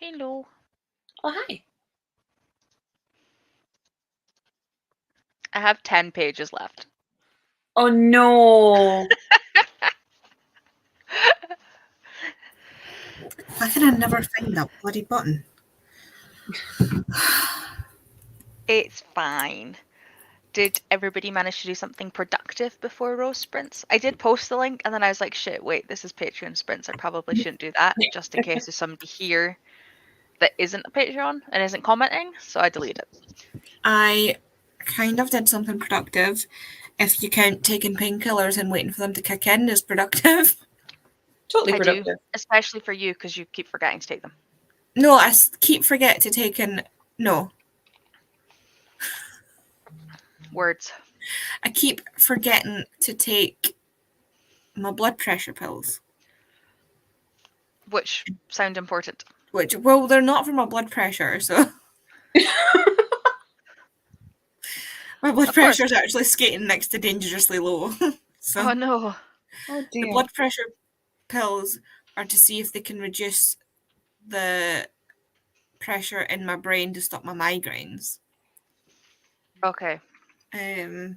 Hello. Oh, hi. I have 10 pages left. Oh, no. Why can I never find that bloody button? It's fine. Did everybody manage to do something productive before Rose Sprints? I did post the link and then I was like, shit, wait, this is Patreon Sprints. I probably shouldn't do that just in case there's somebody here that isn't a Patreon and isn't commenting. So I deleted it. I kind of did something productive. If you count taking painkillers and waiting for them to kick in is productive. Totally I do, productive. especially for you because you keep forgetting to take them. No, I keep forget to take in. No, Words. I keep forgetting to take my blood pressure pills. Which sound important. Which, well, they're not for my blood pressure, so my blood Of course. pressure is actually skating next to dangerously low. So Oh no. Oh, the dear. blood pressure pills are to see if they can reduce the pressure in my brain to stop my migraines. Okay. And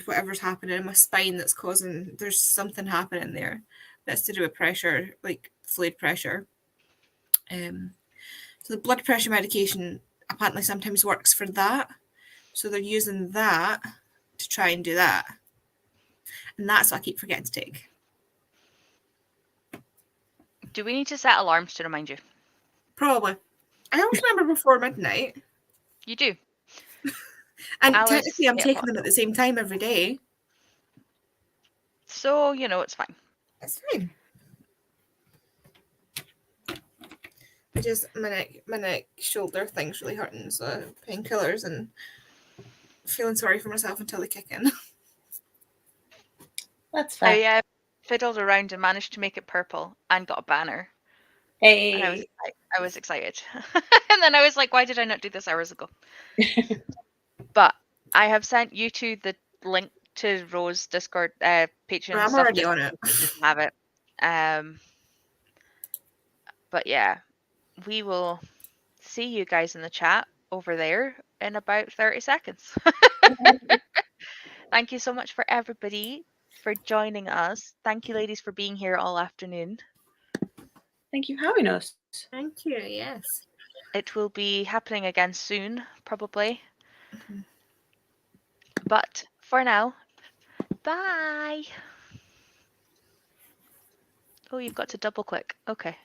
whatever's happening in my spine that's causing, there's something happening there that's to do with pressure, like fluid pressure. So the blood pressure medication apparently sometimes works for that. So they're using that to try and do that. And that's what I keep forgetting to take. Do we need to set alarms to remind you? Probably. I always remember before midnight. You do. And Alice, technically I'm yeah, taking what? them at the same time every day. So, you know, it's fine. It's fine. I just my neck shoulder thing's really hurting, so painkillers and feeling sorry for myself until they kick in. That's fair. I fiddled around and managed to make it purple and got a banner. And Hey. I was excited. And then I was like, why did I not do this hours ago? But I have sent you two the link to Rose Discord, Patreon I'm stuff. already just on it. to have it. But yeah, we will see you guys in the chat over there in about 30 seconds. Thank you so much for everybody for joining us. Thank you, ladies, for being here all afternoon. Thank you for having us. Thank you, yes. It will be happening again soon, probably. But for now, bye. Oh, you've got to double click. Okay.